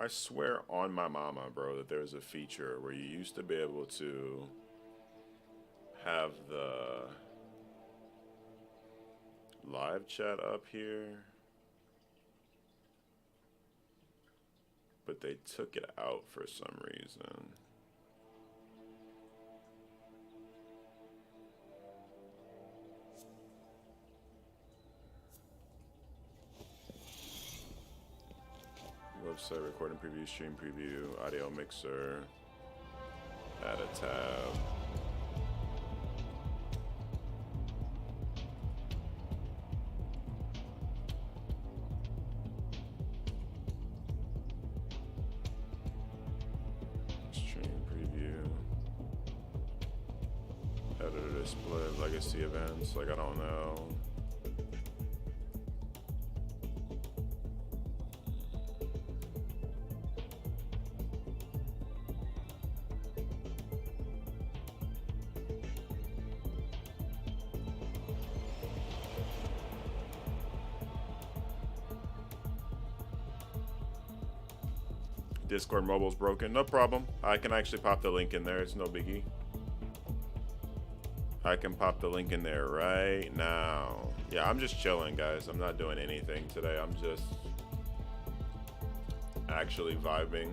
I swear on my mama, bro, that there's a feature where you used to be able to have the live chat up here, but they took it out for some reason. Website, recording preview, stream preview, audio mixer, add a tab. Stream preview. Editor display, legacy events, like I don't know. Discord mobile's broken. No problem. I can actually pop the link in there. It's no biggie. I can pop the link in there right now. Yeah, I'm just chilling, guys. I'm not doing anything today. I'm just actually vibing.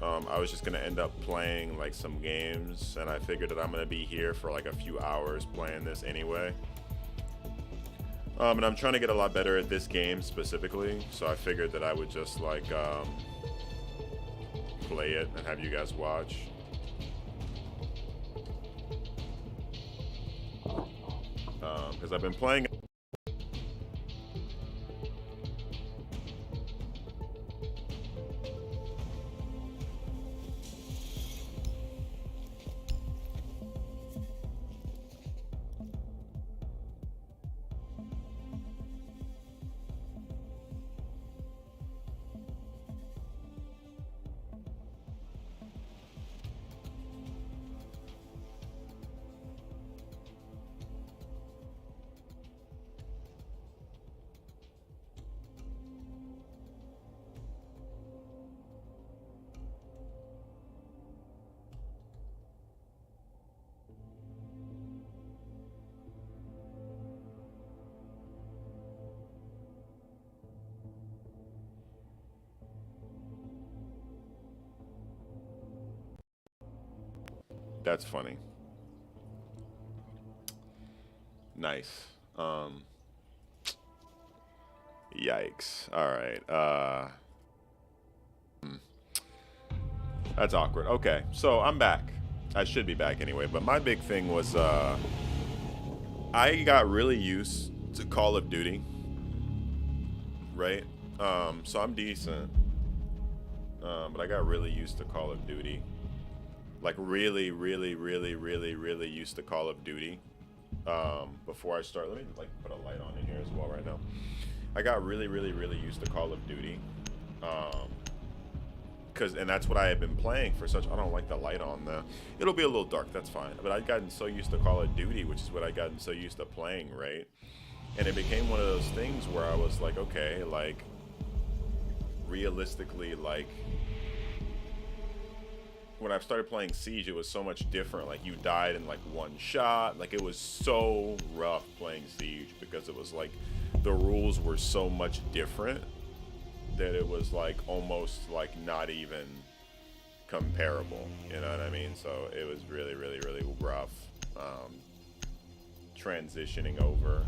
I was just gonna end up playing like some games, and I figured that I'm gonna be here for like a few hours playing this anyway. And I'm trying to get a lot better at this game specifically, so I figured that I would just like play it and have you guys watch. Because I've been playing. That's funny. Nice. Yikes. All right. That's awkward. Okay, so I'm back. I should be back anyway, but my big thing was I got really used to Call of Duty, right? So I'm decent, but I got really used to Call of Duty. Like really, really, really, really, really used to Call of Duty. Before I start, let me like put a light on in here as well right now. I got really, really, really used to Call of Duty. And that's what I had been playing for such. I don't like the light on there. It'll be a little dark. That's fine. But I'd gotten so used to Call of Duty, which is what I gotten so used to playing, right? And it became one of those things where I was like, okay, like realistically, like when I started playing Siege, it was so much different. Like you died in like one shot. Like it was so rough playing Siege because it was like the rules were so much different that it was like almost like not even comparable, you know what I mean? So it was really, really, really rough transitioning over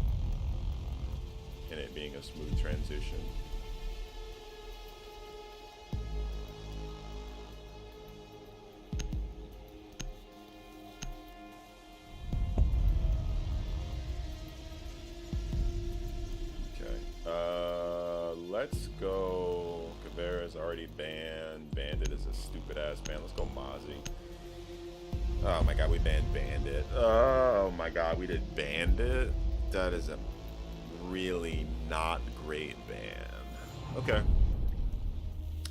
and it being a smooth transition. Let's go. Caveira's already banned. Bandit is a stupid ass ban. Let's go Mozzie. Oh my god, we banned Bandit. Oh my god, we did Bandit. That is a really not great ban. Okay.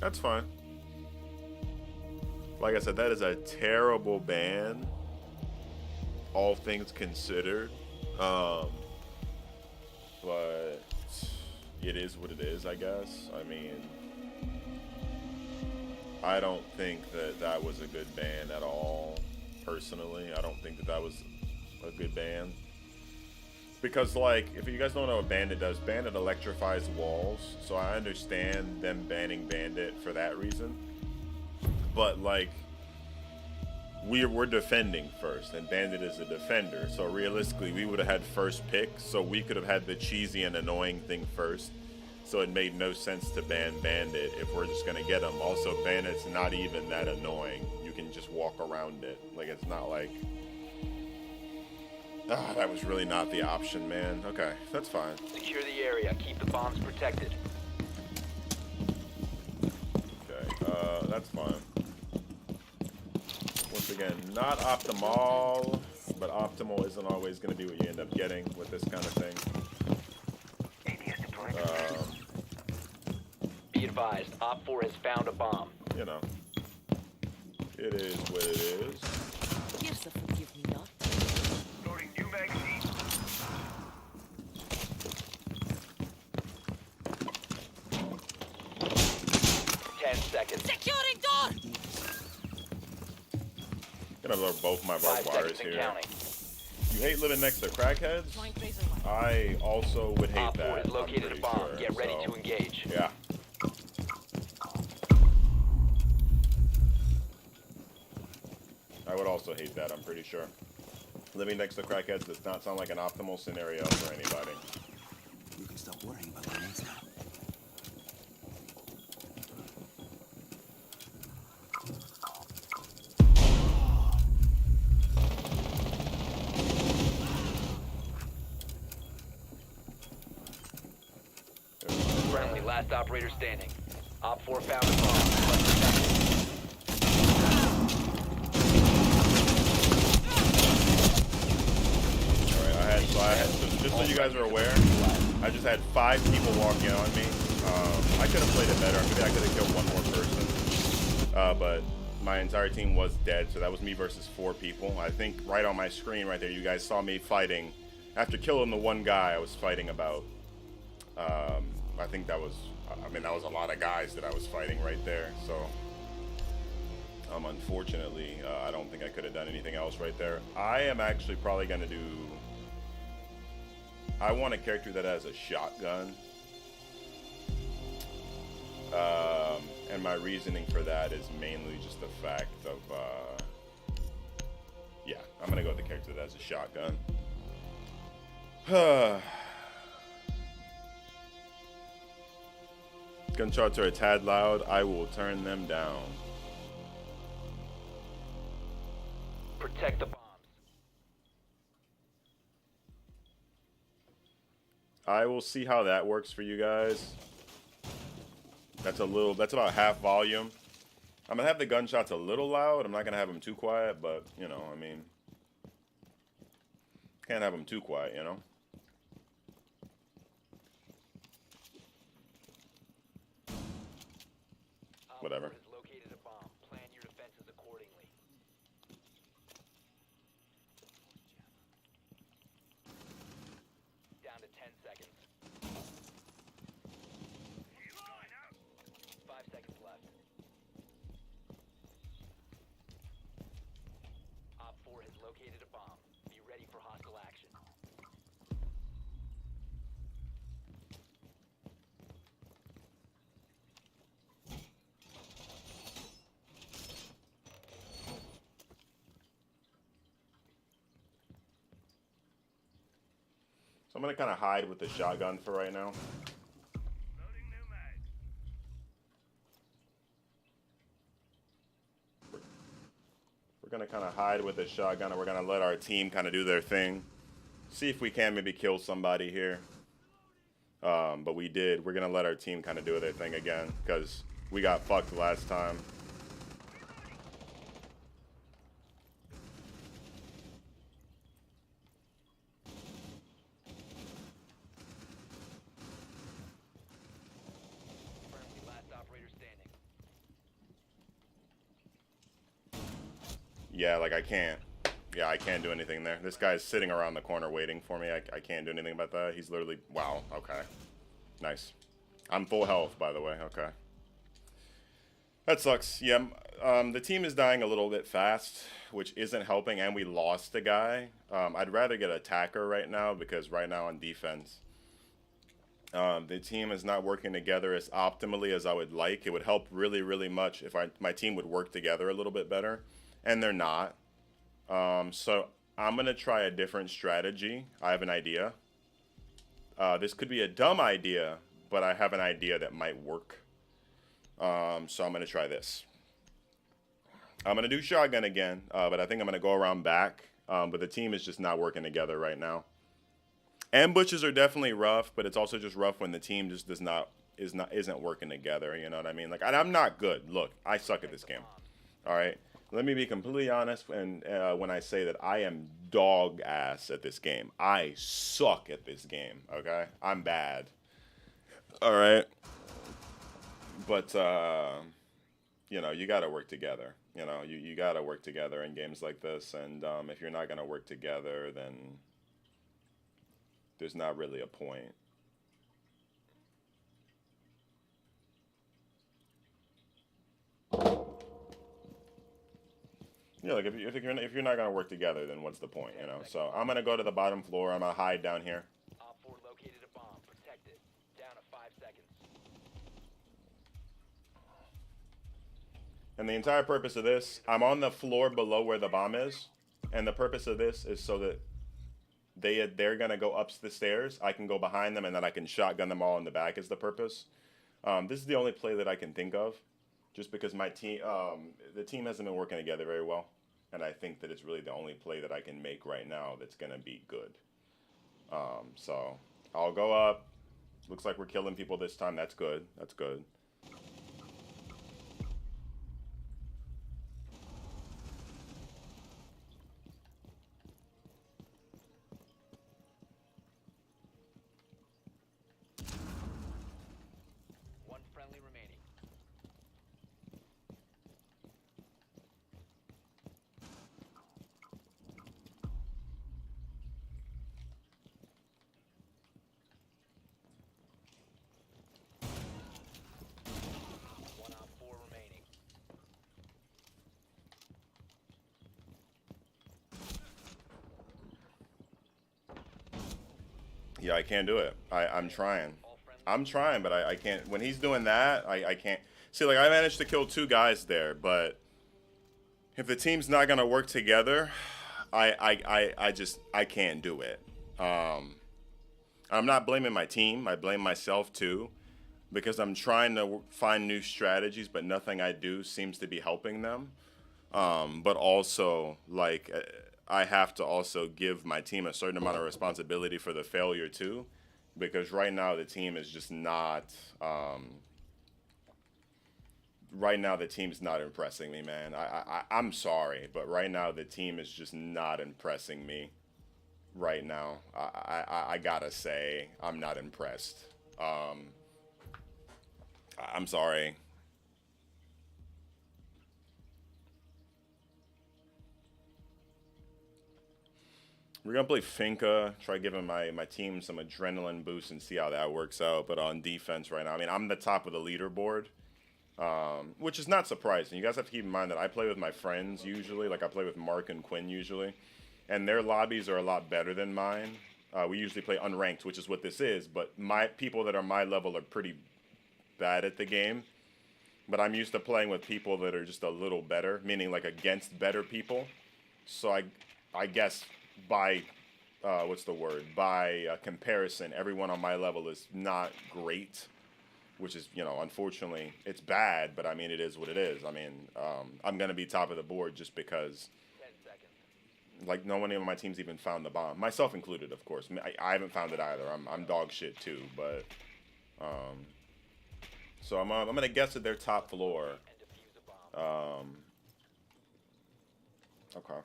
That's fine. Like I said, that is a terrible ban. All things considered. But it is what it is, I guess. I mean, I don't think that that was a good ban at all. Personally, I don't think that that was a good ban. Because, like, if you guys don't know what Bandit does, Bandit electrifies walls. So I understand them banning Bandit for that reason. But, like, we're defending first, and Bandit is a defender. So realistically, we would have had first pick, so we could have had the cheesy and annoying thing first. So it made no sense to ban Bandit if we're just gonna get him. Also, Bandit's not even that annoying. You can just walk around it. Like, it's not like... Ah, that was really not the option, man. Okay, that's fine. Secure the area. Keep the bombs protected. Okay, that's fine. Once again, not optimal, but optimal isn't always going to be what you end up getting with this kind of thing. Be advised, Op 4 has found a bomb. You know, it is what it is. Here's a forgive me not. Loading new magazine. Seconds. Securing door! Gonna load both my 5 barbed wires seconds and here. counting. You hate living next to crackheads? Flying tracer one. I also would hate Op 4 that. has located I'm a pretty bomb. sure, Get ready so, to engage. Yeah. I would also hate that, I'm pretty sure. Living next to crackheads does not sound like an optimal scenario for anybody. You can stop worrying about grenades now. Friendly, last operator standing. Op 4 found a bomb. Must protect it. Alright, so just so you guys are aware, I just had 5 people walking on me. I could have played it better. Maybe I could have killed one more person. But my entire team was dead, so that was me versus 4 people. I think right on my screen right there, you guys saw me fighting. After killing the one guy, I was fighting about... I think that was... I mean, that was a lot of guys that I was fighting right there, so... unfortunately, I don't think I could have done anything else right there. I am actually probably going to do... I want a character that has a shotgun. And my reasoning for that is mainly just the fact of... yeah, I'm going to go with the character that has a shotgun. Gunshots are a tad loud. I will turn them down. Protect the bombs. I will see how that works for you guys. That's about half volume. I'm gonna have the gunshots a little loud. I'm not gonna have them too quiet, but you know, I mean, can't have them too quiet, you know. Whatever. Op 4 has located a bomb. Plan your defenses accordingly. Down to 10 seconds. 5 seconds left. Op 4 has located a bomb. Be ready for hostile action. So I'm gonna kind of hide with the shotgun for right now. Loading new mag. We're gonna kind of hide with the shotgun, and we're gonna let our team kind of do their thing. See if we can maybe kill somebody here. But we did. We're gonna let our team kind of do their thing again because we got fucked last time. Friendly, last operator standing. Yeah, like I can't. Yeah, I can't do anything there. This guy's sitting around the corner waiting for me. I can't do anything about that. He's literally... Wow, okay. Nice. I'm full health, by the way. Okay. That sucks. Yeah, the team is dying a little bit fast, which isn't helping, and we lost a guy. I'd rather get attacker right now because right now on defense, the team is not working together as optimally as I would like. It would help really, really much if my team would work together a little bit better, and they're not. So I'm gonna try a different strategy. I have an idea. This could be a dumb idea, but I have an idea that might work. So I'm gonna try this. I'm gonna do shotgun again, but I think I'm gonna go around back. But the team is just not working together right now. Ambushes are definitely rough, but it's also just rough when the team just isn't working together. You know what I mean? Like, I'm not good. Look, I suck at this game. All right. Let me be completely honest when I say that I am dog ass at this game. I suck at this game. Okay, I'm bad. All right. But you know, you got to work together. You know, you got to work together in games like this. And if you're not gonna work together, then there's not really a point. Yeah, like if you're not gonna work together, then what's the point, you know? So I'm gonna go to the bottom floor. I'm gonna hide down here. Op 4 located a bomb. Protect it. Down to 5 seconds. And the entire purpose of this, I'm on the floor below where the bomb is, and the purpose of this is so that they're gonna go up the stairs. I can go behind them, and then I can shotgun them all in the back. Is the purpose. This is the only play that I can think of. Just because my team, the team hasn't been working together very well, and I think that it's really the only play that I can make right now that's gonna be good. So I'll go up. Looks like we're killing people this time. That's good. That's good. One friendly remaining. One Op 4 remaining. Yeah, I can't do it. I'm trying. All friendly. I'm trying, but I can't. When he's doing that, I can't. See, like, I managed to kill 2 guys there, but if the team's not going to work together, I can't do it. I'm not blaming my team. I blame myself, too, because I'm trying to find new strategies, but nothing I do seems to be helping them. But also, like, I have to also give my team a certain amount of responsibility for the failure, too, because right now the team is just not right now the team's not impressing me, man. I'm sorry, but right now the team is just not impressing me right now. I gotta say I'm not impressed. I'm sorry. We're gonna play Finka, try giving my team some adrenaline boost and see how that works out. But on defense right now, I mean, I'm the top of the leaderboard, which is not surprising. You guys have to keep in mind that I play with my friends usually. Like, I play with Mark and Quinn usually, and their lobbies are a lot better than mine. We usually play unranked, which is what this is. But my people that are my level are pretty bad at the game. But I'm used to playing with people that are just a little better, meaning like against better people. So I guess by comparison, everyone on my level is not great, which is, you know, unfortunately it's bad, but I mean, it is what it is. I mean, I'm gonna be top of the board just because 10 seconds. like no one on my team's even found the bomb, myself included, of course. I haven't found it either. I'm dog shit too, but so I'm gonna guess that they're top floor. And defuse a bomb. Okay.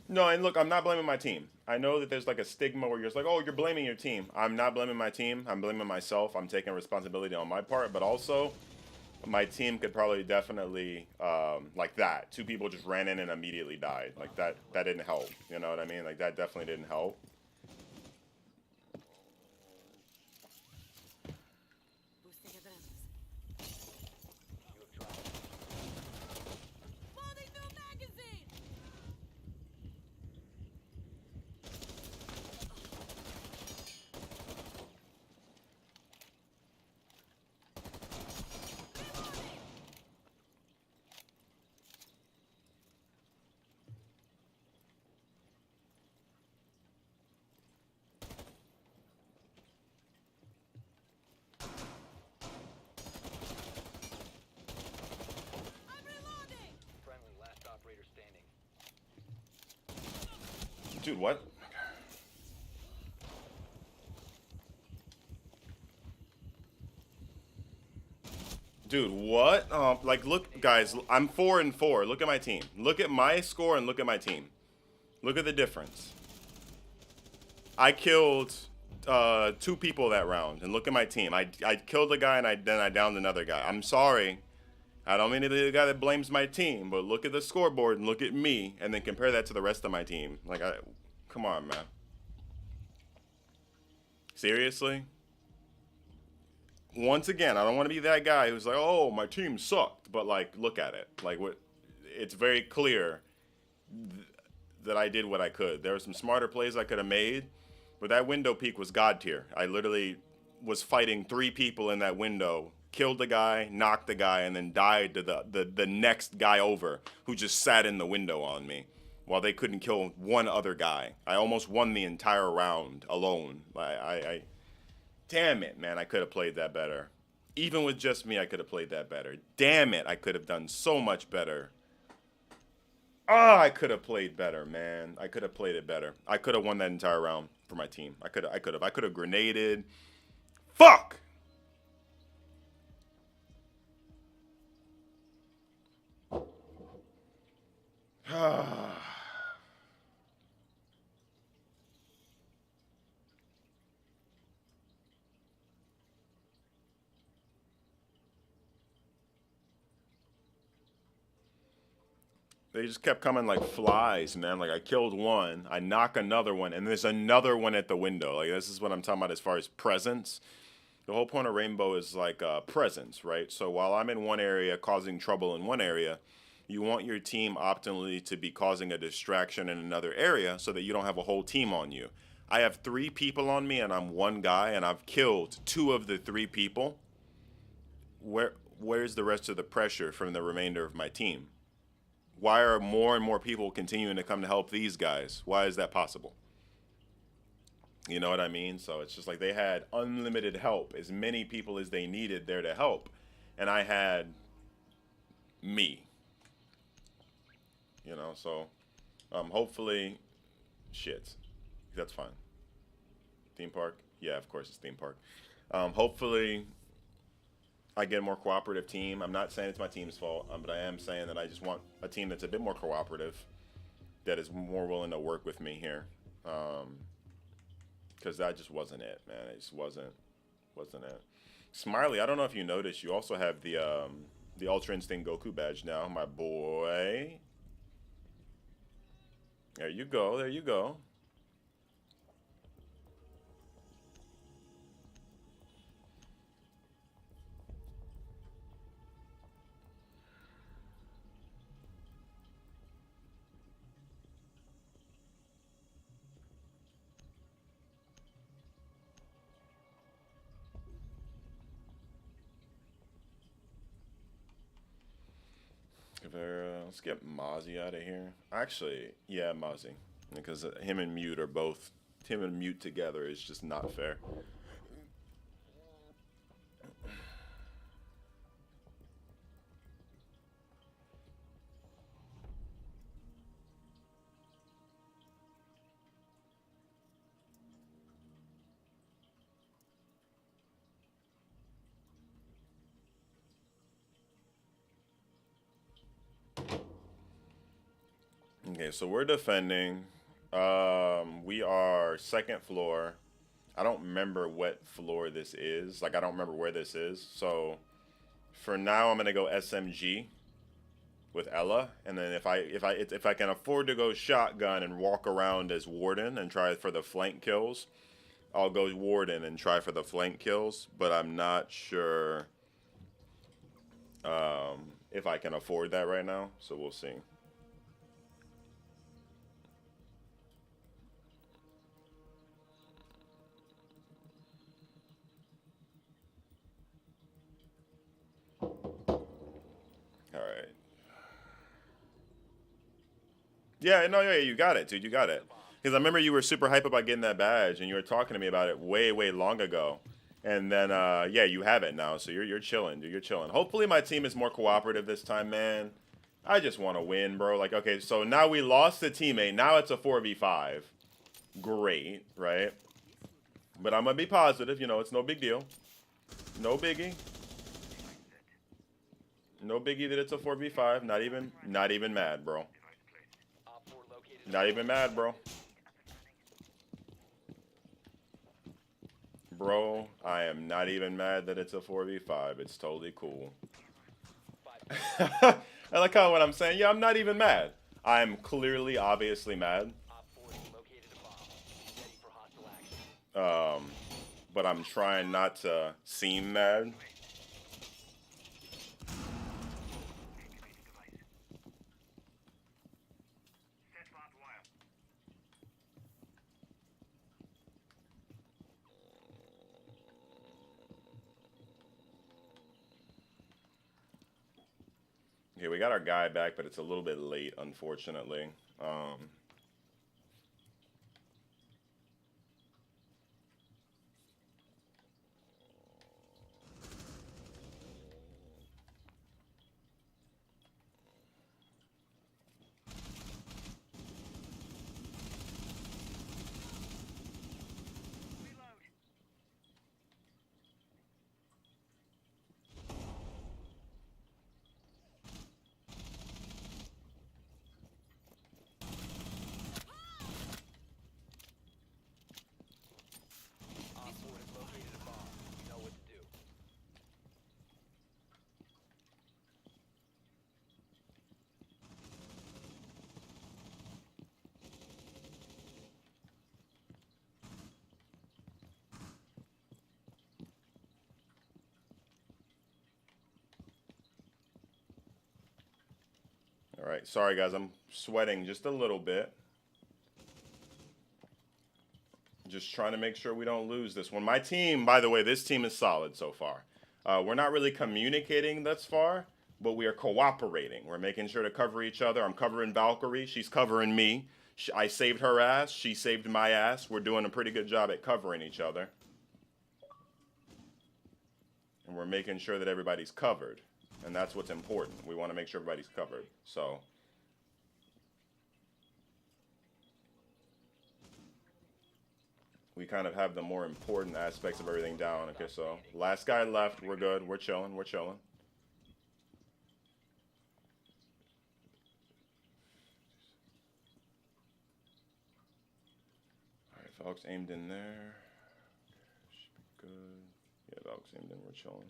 No, and look, I'm not blaming my team. I know that there's like a stigma where you're just like, oh, you're blaming your team. I'm not blaming my team. I'm blaming myself. I'm taking responsibility on my part, but also my team could probably definitely like that. Two people just ran in and immediately died. Like that didn't help. You know what I mean? Like that definitely didn't help. Boosting adrenaline. You have dropped. Loading new magazine! I'm reloading! Friendly, last operator standing. Dude, what? Dude, what? Like, look, guys, I'm 4-4. Look at my team. Look at my score and look at my team. Look at the difference. I killed 2 people that round, and look at my team. I killed a guy and then I downed another guy. I'm sorry. I don't mean to be the guy that blames my team, but look at the scoreboard and look at me, and then compare that to the rest of my team. Like, come on, man. Seriously? Once again, I don't want to be that guy who's like, oh, my team sucked, but like, look at it. Like, what? It's very clear that I did what I could. There were some smarter plays I could have made, but that window peek was god tier. I literally was fighting 3 people in that window, killed the guy, knocked the guy, and then died to the next guy over who just sat in the window on me while they couldn't kill one other guy. I almost won the entire round alone. I damn it, man, I could have played that better. Even with just me, I could have played that better. Damn it, I could have done so much better. Ah, I could have played better, man. I could have played it better. I could have won that entire round for my team. I could have grenaded. Fuck! They just kept coming like flies, man. Like, I killed one, I knock another one, and there's another one at the window. Like, this is what I'm talking about as far as presence. The whole point of Rainbow is like presence, right? So while I'm in one area causing trouble in one area, you want your team optimally to be causing a distraction in another area so that you don't have a whole team on you. I have 3 people on me and I'm one guy, and I've killed 2 of the 3 people. Where's the rest of the pressure from the remainder of my team? Why are more and more people continuing to come to help these guys? Why is that possible? You know what I mean? So it's just like they had unlimited help, as many people as they needed there to help. And I had me. You know, so hopefully, shit, that's fine. Theme park? Yeah, of course it's theme park. Hopefully I get a more cooperative team. I'm not saying it's my team's fault, but I am saying that I just want a team that's a bit more cooperative, that is more willing to work with me here. Because that just wasn't it, man. It just wasn't it. Smiley, I don't know if you noticed, you also have the Ultra Instinct Goku badge now, my boy. There you go, there you go. Let's get Mozzie out of here. Actually, yeah, Mozzie, because him and Mute together is just not fair. Okay, so we're defending. We are second floor. I don't remember what floor this is. Like, I don't remember where this is. So for now, I'm gonna go SMG with Ella, and then if I can afford to go shotgun and walk around as Warden and try for the flank kills, I'll go Warden and try for the flank kills. But I'm not sure if I can afford that right now. So we'll see. Yeah, no, yeah, you got it, dude. You got it. Because I remember you were super hype about getting that badge, and you were talking to me about it way, way long ago. And then, yeah, you have it now, so you're chilling, dude. You're chilling. Hopefully my team is more cooperative this time, man. I just want to win, bro. Like, okay, so now we lost the teammate. Now it's a 4v5. Great, right? But I'm going to be positive. You know, it's no big deal. No biggie. No biggie that it's a 4v5. Not even mad, bro. Not even mad, bro. Bro, I am not even mad that it's a 4v5. It's totally cool. I like how when I'm saying, yeah, I'm not even mad. I'm clearly, obviously mad. But I'm trying not to seem mad. Okay, we got our guy back, but it's a little bit late, unfortunately. All right, sorry guys, I'm sweating just a little bit. Just trying to make sure we don't lose this one. My team, by the way, this team is solid so far. We're not really communicating thus far, but we are cooperating. We're making sure to cover each other. I'm covering Valkyrie. She's covering me. I saved her ass. She saved my ass. We're doing a pretty good job at covering each other. And we're making sure that everybody's covered. And that's what's important. We want to make sure everybody's covered. So we kind of have the more important aspects of everything down. Okay, so last guy left. We're good. We're chilling. We're chilling. All right, Valk's aimed in there. Should be good. Yeah, Valk's aimed in. We're chilling.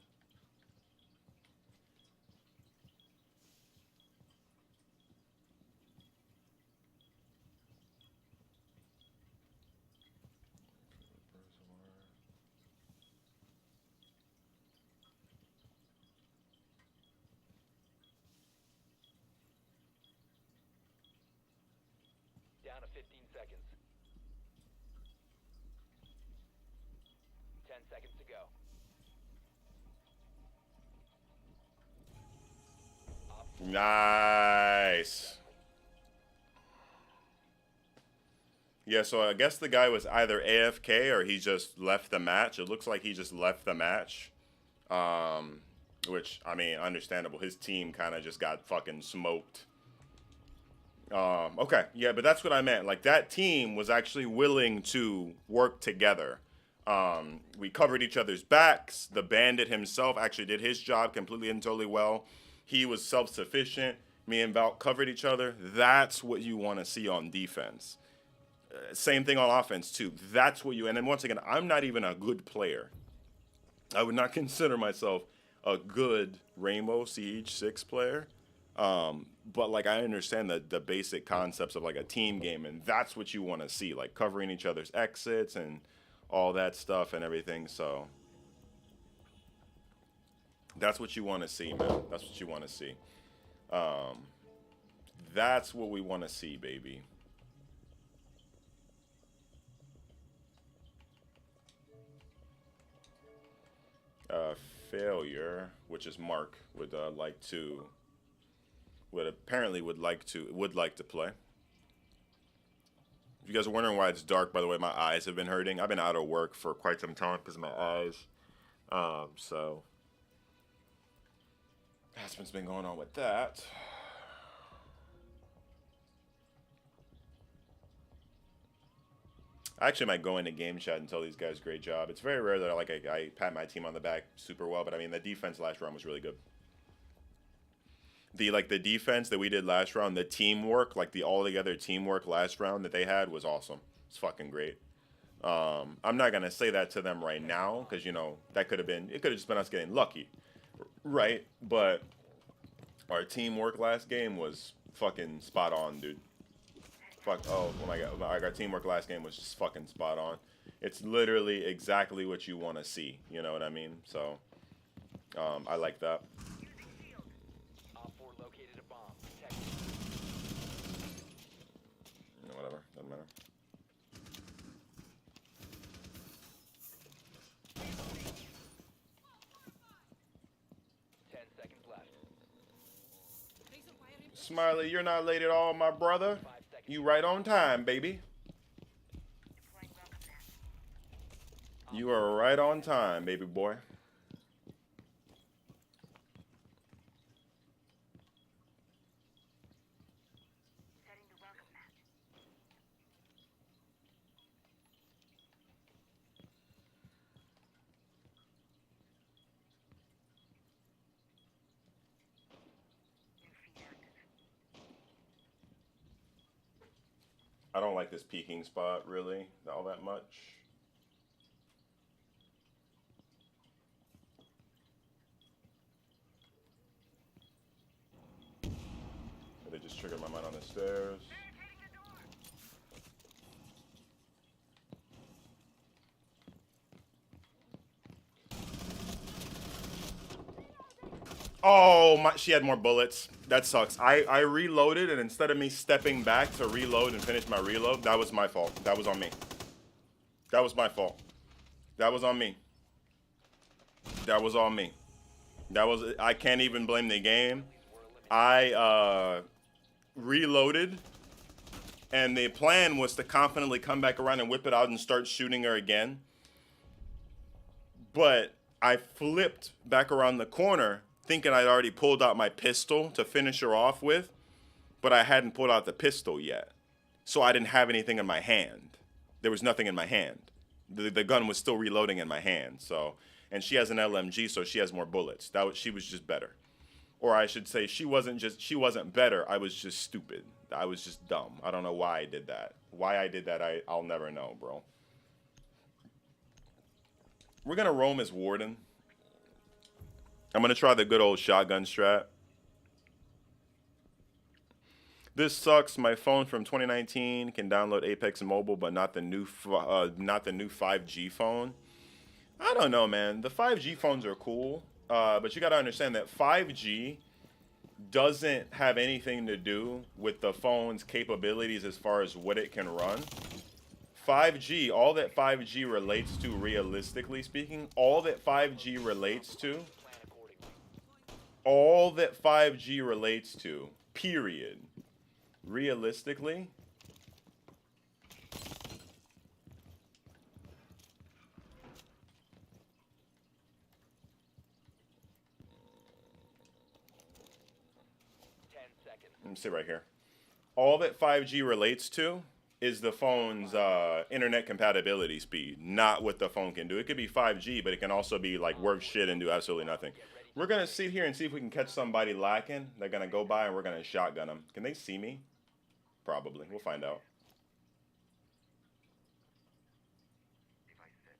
Down to 15 seconds. 10 seconds to go. Nice. Yeah, so I guess the guy was either AFK or he just left the match. It looks like he just left the match. Which, I mean, understandable. His team kind of just got fucking smoked. Okay, yeah, but that's what I meant. Like, that team was actually willing to work together. We covered each other's backs. The bandit himself actually did his job completely and totally well. He was self-sufficient. Me and Val covered each other. That's what you want to see on defense. Same thing on offense too. That's what you. And then once again, I'm not even a good player. I would not consider myself a good Rainbow Siege 6 player. But like I understand the basic concepts of like a team game, and that's what you want to see, like covering each other's exits and all that stuff and everything. So that's what you want to see, man. That's what you want to see. That's what we want to see, baby. Failure, which is Mark, would would like to play. If you guys are wondering why it's dark, by the way, my eyes have been hurting. I've been out of work for quite some time because of my eyes. So that's what's been going on with that. I actually might go into game chat and tell these guys great job. It's very rare that I pat my team on the back super well, but I mean the defense last round was really good. The defense that we did last round, the teamwork, like the all together teamwork last round that they had was awesome. It's fucking great. I'm not gonna say that to them right now because you know it could have just been us getting lucky, right? But our teamwork last game was fucking spot on, dude. Oh my god, our teamwork last game was just fucking spot on. It's literally exactly what you want to see. You know what I mean? So I like that. Op 4 located a bomb. Protect it. Whatever, doesn't matter. Smiley, you're not late at all, my brother. You right on time, baby. You are right on time, baby boy. I don't like this peeking spot really all that much. They just triggered my mind on the stairs. Oh my! She had more bullets. That sucks. I reloaded, and instead of me stepping back to reload and finish my reload, that was my fault. That was on me. That was my fault. That was on me. That was on me. I can't even blame the game. I reloaded, and the plan was to confidently come back around and whip it out and start shooting her again. But I flipped back around the corner thinking I'd already pulled out my pistol to finish her off with, but I hadn't pulled out the pistol yet. So I didn't have anything in my hand. There was nothing in my hand. The gun was still reloading in my hand. So, and she has an LMG, so she has more bullets. She was just better. Or I should say she wasn't better, I was just stupid. I was just dumb. I don't know why I did that. Why I did that, I'll never know, bro. We're gonna roam as Warden. I'm gonna try the good old shotgun strat. This sucks. My phone from 2019 can download Apex Mobile, but not the new 5G phone. I don't know, man. The 5G phones are cool, but you gotta understand that 5G doesn't have anything to do with the phone's capabilities as far as what it can run. 5G, all that 5G relates to, realistically speaking, all that 5G relates to, period, realistically, let me see right here. All that 5G relates to is the phone's internet compatibility speed, not what the phone can do. It could be 5G, but it can also be like worth shit and do absolutely nothing. We're gonna sit here and see if we can catch somebody lacking. They're gonna go by and we're gonna shotgun them. Can they see me? Probably. We'll find out. Device set.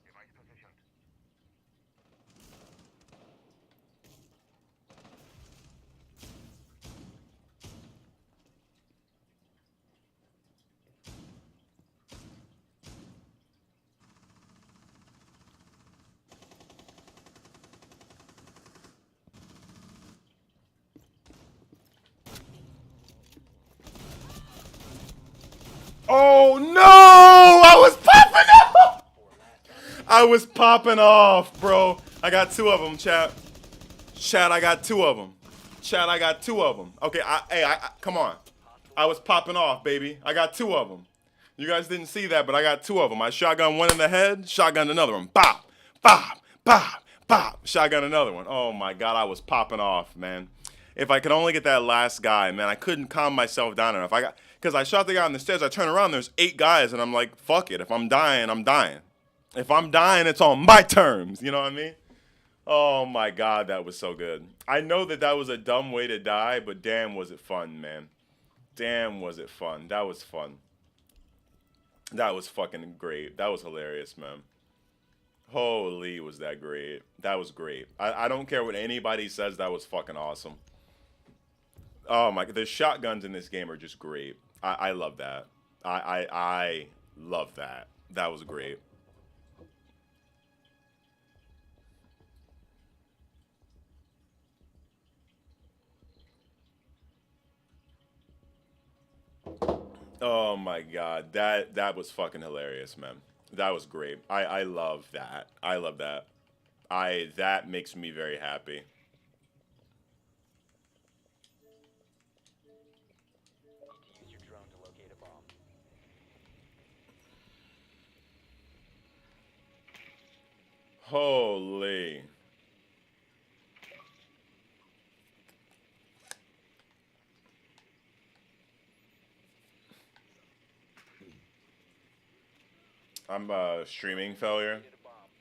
Device positioned. Oh no! I was popping off! I was popping off, bro. I got two of them, chat. Chat, I got two of them. Chat, I got two of them. Okay, come on. I was popping off, baby. I got two of them. You guys didn't see that, but I got two of them. I shotgun one in the head, shotgun another one. Bop, bop, bop, bop. Shotgun another one. Oh my God, I was popping off, man. If I could only get that last guy, man, I couldn't calm myself down enough. Because I shot the guy on the stairs, I turn around, there's 8 guys, and I'm like, fuck it. If I'm dying, I'm dying. If I'm dying, it's on my terms. You know what I mean? Oh my God, that was so good. I know that that was a dumb way to die, but damn was it fun, man. Damn was it fun. That was fun. That was fucking great. That was hilarious, man. Holy, was that great. That was great. I don't care what anybody says, that was fucking awesome. Oh my, the shotguns in this game are just great. I love that. I love that. That was great. Oh my God, that was fucking hilarious, man. That was great. I love that. I love that. That makes me very happy. Use your drone to locate a bomb. Holy. I'm streaming failure,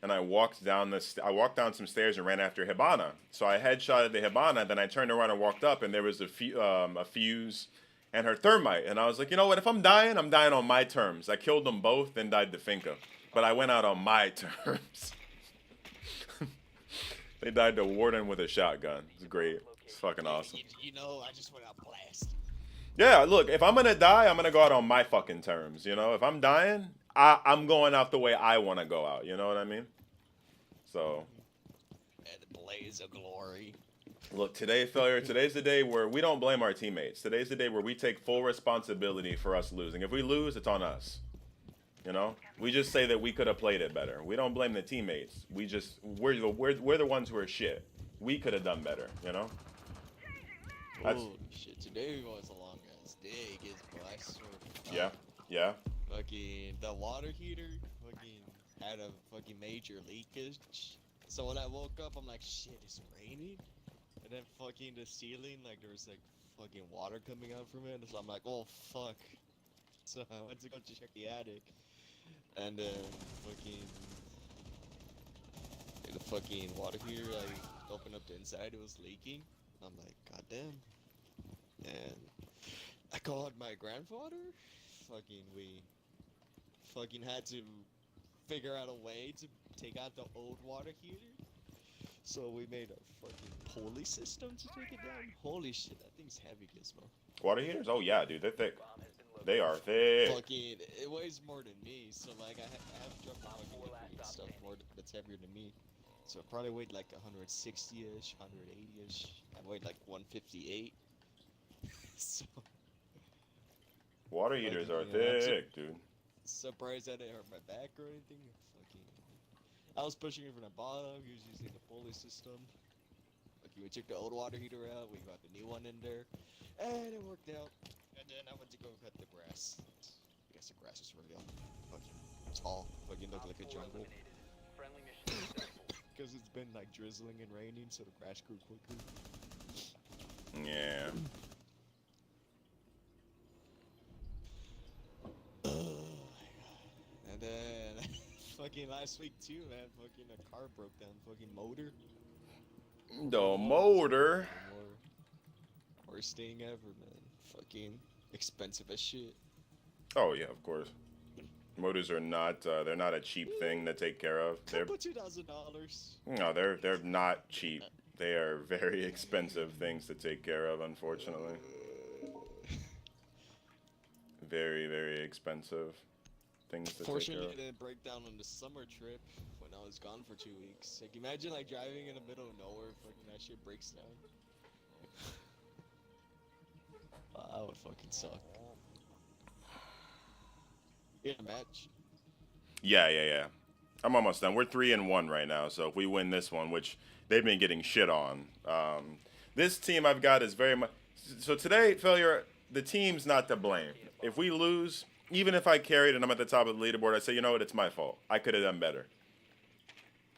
and I walked down some stairs and ran after Hibana. So I headshotted the Hibana, then I turned around and walked up, and there was a fuse and her thermite, and I was like, you know what? If I'm dying on my terms. I killed them both, then died to Finka, but I went out on my terms. They died to Warden with a shotgun. It's great. It's fucking awesome. You know, I just went out blast. Yeah, look, if I'm gonna die, I'm gonna go out on my fucking terms. You know, if I'm dying, I'm going out the way I want to go out. You know what I mean? So, And the blaze of glory. look, today's the day where we don't blame our teammates. Today's the day where we take full responsibility for us losing. If we lose, it's on us. You know, we just say that we could have played it better. We don't blame the teammates. We're the ones who are shit. We could have done better. You know. That's- Holy shit, today was a long ass day, guess, bro. I swear. Yeah. Yeah. Fucking, the water heater fucking had a fucking major leakage. So when I woke up, I'm like, shit, it's raining. And then fucking the ceiling, like there was like fucking water coming out from it. So I'm like, oh fuck. So I went to go check the attic. And then fucking the fucking water heater, I opened up the inside, it was leaking. And I'm like, god damn. And I called my grandfather. Fucking, we fucking had to figure out a way to take out the old water heater. So we made a fucking pulley system to take it down. Holy shit, that thing's heavy, Gizmo. Water heaters? Oh yeah, dude, they're thick. Bomb has been located. They are thick. Fucking, it weighs more than me, so like I have jumped out and stuff more that's heavier than me. So I probably weighed like 160-ish, 180-ish. I weighed like 158. So Water heaters are yeah, that's thick, dude. surprised that didn't hurt my back or anything. Fucking, I was pushing it from the bottom. He was using the pulley system. Like we took the old water heater out. We got the new one in there, and it worked out. And then I went to go cut the grass. I guess the grass is real. Fucking tall. Fucking look like a Op 4 jungle. eliminated. Friendly mission successful. Because it's been like drizzling and raining, so the grass grew quicker. Yeah. fucking last week too, man. Fucking a car broke down. Fucking motor. The motor. Worst thing ever, man. Fucking expensive as shit. Oh yeah, of course. Motors are not. They're not a cheap thing to take care of. They're Couple $2,000. no, they're not cheap. They are very expensive things to take care of, unfortunately. Very, very expensive things to take care Fortunately, of. it didn't break down on the summer trip when I was gone for 2 weeks. Like, imagine like driving in the middle of nowhere, fucking that shit breaks down. That would fucking suck. Yeah, match. Yeah. I'm almost done. We're 3-1 right now, so if we win this one, which they've been getting shit on, this team I've got is very much. So today, failure. The team's not to blame. If we lose, even if I carried and I'm at the top of the leaderboard, I say, you know what, it's my fault. I could have done better.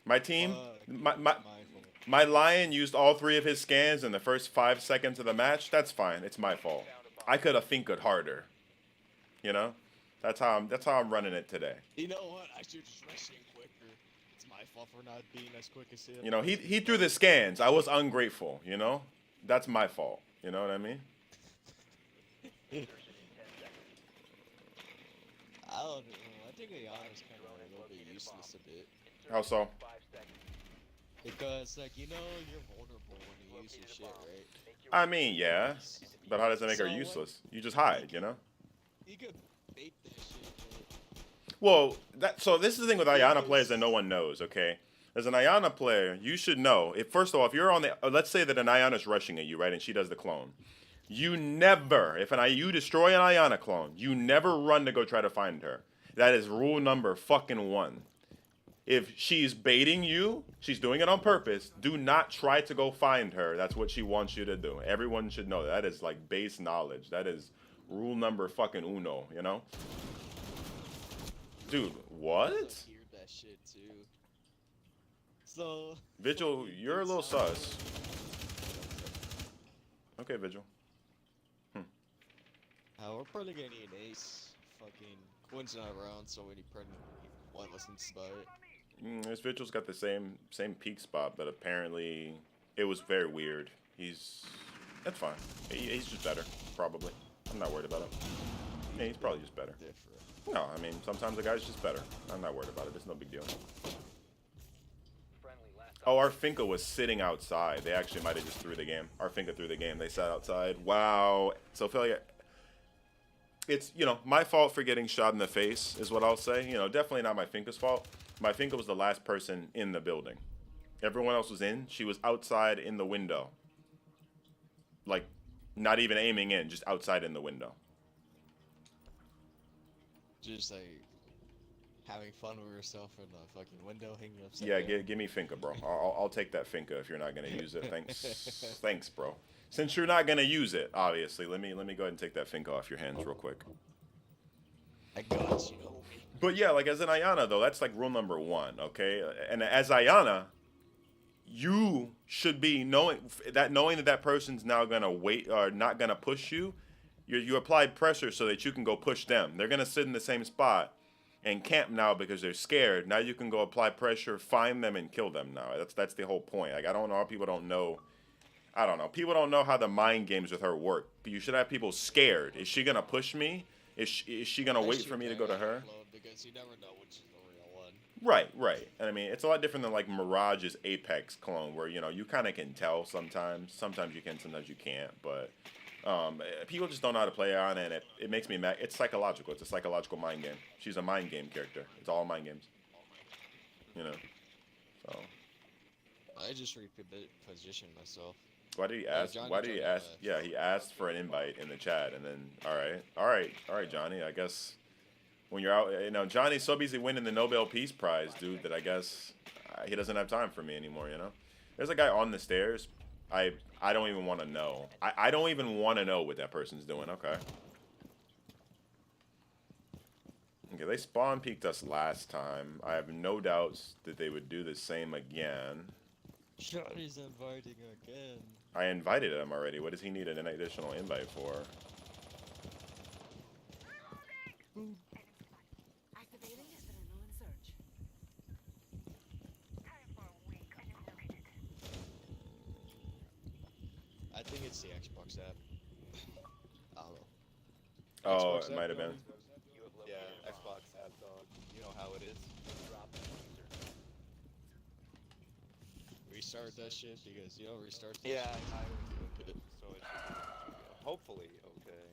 My team, my Lion used all 3 of his scans in the first 5 seconds of the match. That's fine. It's my fault. I could have thinked harder. You know, that's how I'm running it today. You know what? I should just rush in quicker. It's my fault for not being as quick as him. You know, he threw the scans. I was ungrateful. You know, that's my fault. You know what I mean? I don't know. I think Ayana's kind of a little bit useless a bit. How so? Because, like, you know, you're vulnerable when you use your shit, right? I mean, yeah, but how does that make her So, useless? You just hide, you know? You could bait that shit, Well, so this is the thing with Ayana players that no one knows, okay? As an Ayana player, you should know, if first of all, if you're on the, let's say that an Ayana's rushing at you, right, and she does the clone. You never, you destroy an Ayana clone, you never run to go try to find her. That is rule number fucking 1. If she's baiting you, she's doing it on purpose. Do not try to go find her. That's what she wants you to do. Everyone should know that. That is like base knowledge. That is rule number fucking uno, you know? Dude, what? I heard that shit too. So Vigil, you're a little sus. Okay, Vigil. We're probably gonna need an ace. Fucking Quinn's not around, so we need probably one less than spot. This Vigil's got the same peak spot, but apparently it was very weird. That's fine. He's just better, probably. I'm not worried about it. Yeah, he's probably just better. Different. No, I mean, sometimes a guy's just better. I'm not worried about it. It's no big deal. Oh, our Finka was sitting outside. They actually might have just threw the game. Our Finka threw the game. They sat outside. Wow. So, Ophelia, it's, you know, my fault for getting shot in the face is what I'll say. You know, definitely not my Finka's fault. My Finka was the last person in the building. Everyone else was in. She was outside in the window. Like, not even aiming in, just outside in the window. Just like having fun with yourself in the fucking window, hanging upside Yeah, down. give me Finka, bro. I'll take that Finka if you're not gonna use it. Thanks, thanks, bro. Since you're not gonna use it, obviously, let me go ahead and take that Finka off your hands real quick. I got you, homie. But yeah, like as an Ayana though, that's like rule number 1, okay? And as Ayana, you should be knowing that person's now gonna wait or not gonna push you. You applied pressure so that you can go push them. They're gonna sit in the same spot and camp now because they're scared. Now you can go apply pressure, find them, and kill them now. That's the whole point. Like, I don't know how people don't know. I don't know. People don't know how the mind games with her work. But you should have people scared. Is she gonna push me? Is she gonna wait for me to go to her? Because you never know which is the real one. Right. And I mean, it's a lot different than like Mirage's Apex clone, where, you know, you kind of can tell sometimes. Sometimes you can, sometimes you can't. But people just don't know how to play on it, and it makes me mad. It's psychological. It's a psychological mind game. She's a mind game character. It's all mind games. You know. So I just repositioned myself. why did he ask? Johnny Why did he Johnny ask? left. Yeah, he asked for an invite in the chat, and then all right, Johnny. I guess when you're out, you know, Johnny's so busy winning the Nobel Peace Prize, dude, that I guess he doesn't have time for me anymore. You know. There's a guy on the stairs. I don't even want to know. I don't even want to know what that person's doing. Okay. Okay, they spawn peeked us last time. I have no doubts that they would do the same again. Johnny's inviting again. I invited him already. What does he need an additional invite for? Activating adrenaline surge. think it's the Xbox app. I don't know. Oh, Xbox it app, might have dog? been. You have located Yeah, a bomb. Xbox app, dog. You know how it is. Drop the diffuser. Restart that shit because you know restart. That Yeah, shit. I would do. So it should be hopefully okay.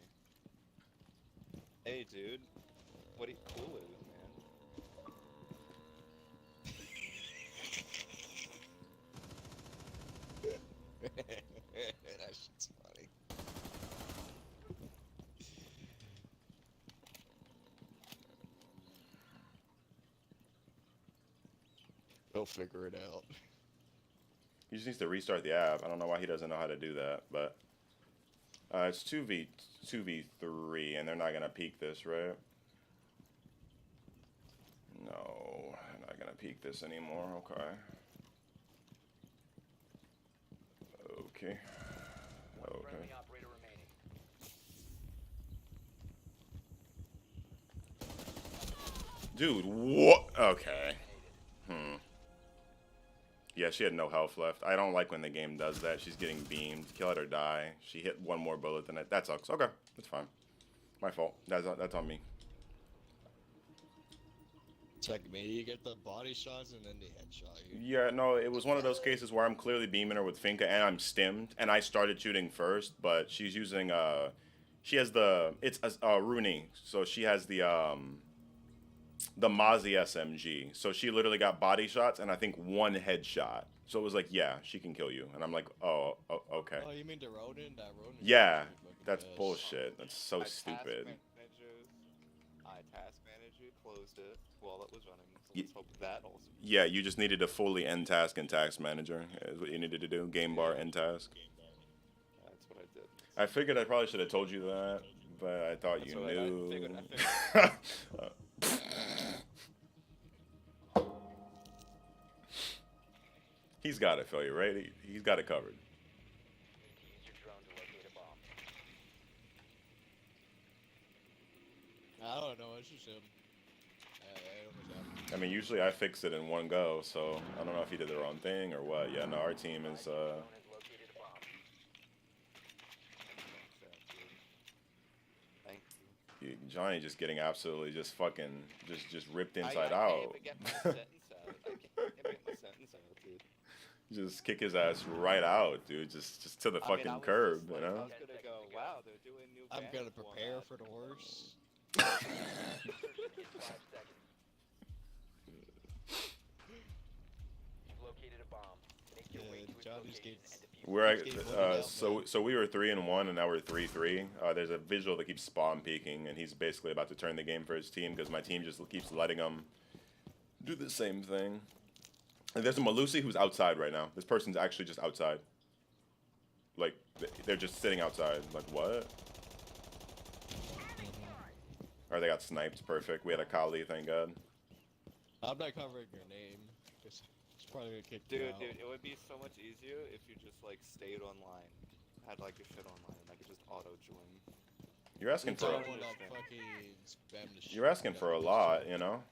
Hey, dude. What do you cool it, man? That shit's funny. He'll figure it out. He just needs to restart the app. I don't know why he doesn't know how to do that, but it's 2v3, and they're not gonna peek this, right? No, they're not gonna peek this anymore. Okay. Okay. One Okay. friendly operator remaining. Dude, what? Okay. Yeah, she had no health left. I don't like when the game does that. She's getting beamed. Kill it or die. She hit one more bullet than it. That sucks. Okay, that's fine. My fault. That's on me. It's like maybe you get the body shots and then the headshot. Yeah, no, it was one of those cases where I'm clearly beaming her with Finka and I'm stimmed, and I started shooting first, but she's using she has it's Rooney, so she has the Mozzie SMG, so she literally got body shots and I think one headshot. So it was like, yeah, she can kill you, and I'm like, oh okay. Oh, you mean the Ronin? That Ronin? Yeah, Fucking that's ass. bullshit. That's so stupid. I task manager closed it while it was running. So Ye- let's hope that also. Yeah, you just needed to fully end task in Task Manager is what you needed to do. Game bar end task. That's what I did. I figured I probably should have told you that, but I thought That's you all right, knew. He's got it, Philly, right? He's got it covered. Use your drone to locate a bomb. I don't know. It's just him. I don't know what's happening. I mean, usually I fix it in one go, so I don't know if he did the wrong thing or what. Yeah, no, our team is. Drone has located a bomb. Thank you. Johnny just getting absolutely just fucking just ripped inside I out. can't even get my sentence out. I can't even get my sentence out, dude. Just kick his ass right out, dude. Just to the I mean, fucking I was curb, just you like, know. I was gonna go, wow, they're doing new. I'm banner gonna prepare format. for the worst. Insertion in 5 seconds. You've located a bomb. Make your way to its Johnny's location getting- and defuse. We're Keep looking out, so we were 3-1 and now we're 3-3. There's a visual that keeps spawn peeking, and he's basically about to turn the game for his team because my team just keeps letting him do the same thing. And there's a Malusi who's outside right now. This person's actually just outside. Like they're just sitting outside. Like what? Or they got sniped. Perfect. We had a Kali. Thank God. I'm not covering your name. It's probably gonna kick you Dude, out. it would be so much easier if you just like stayed online, had like your shit online, and I could just auto join. You're asking for. Someone that fucking spam the shit You're asking out for a of lot, it. you know.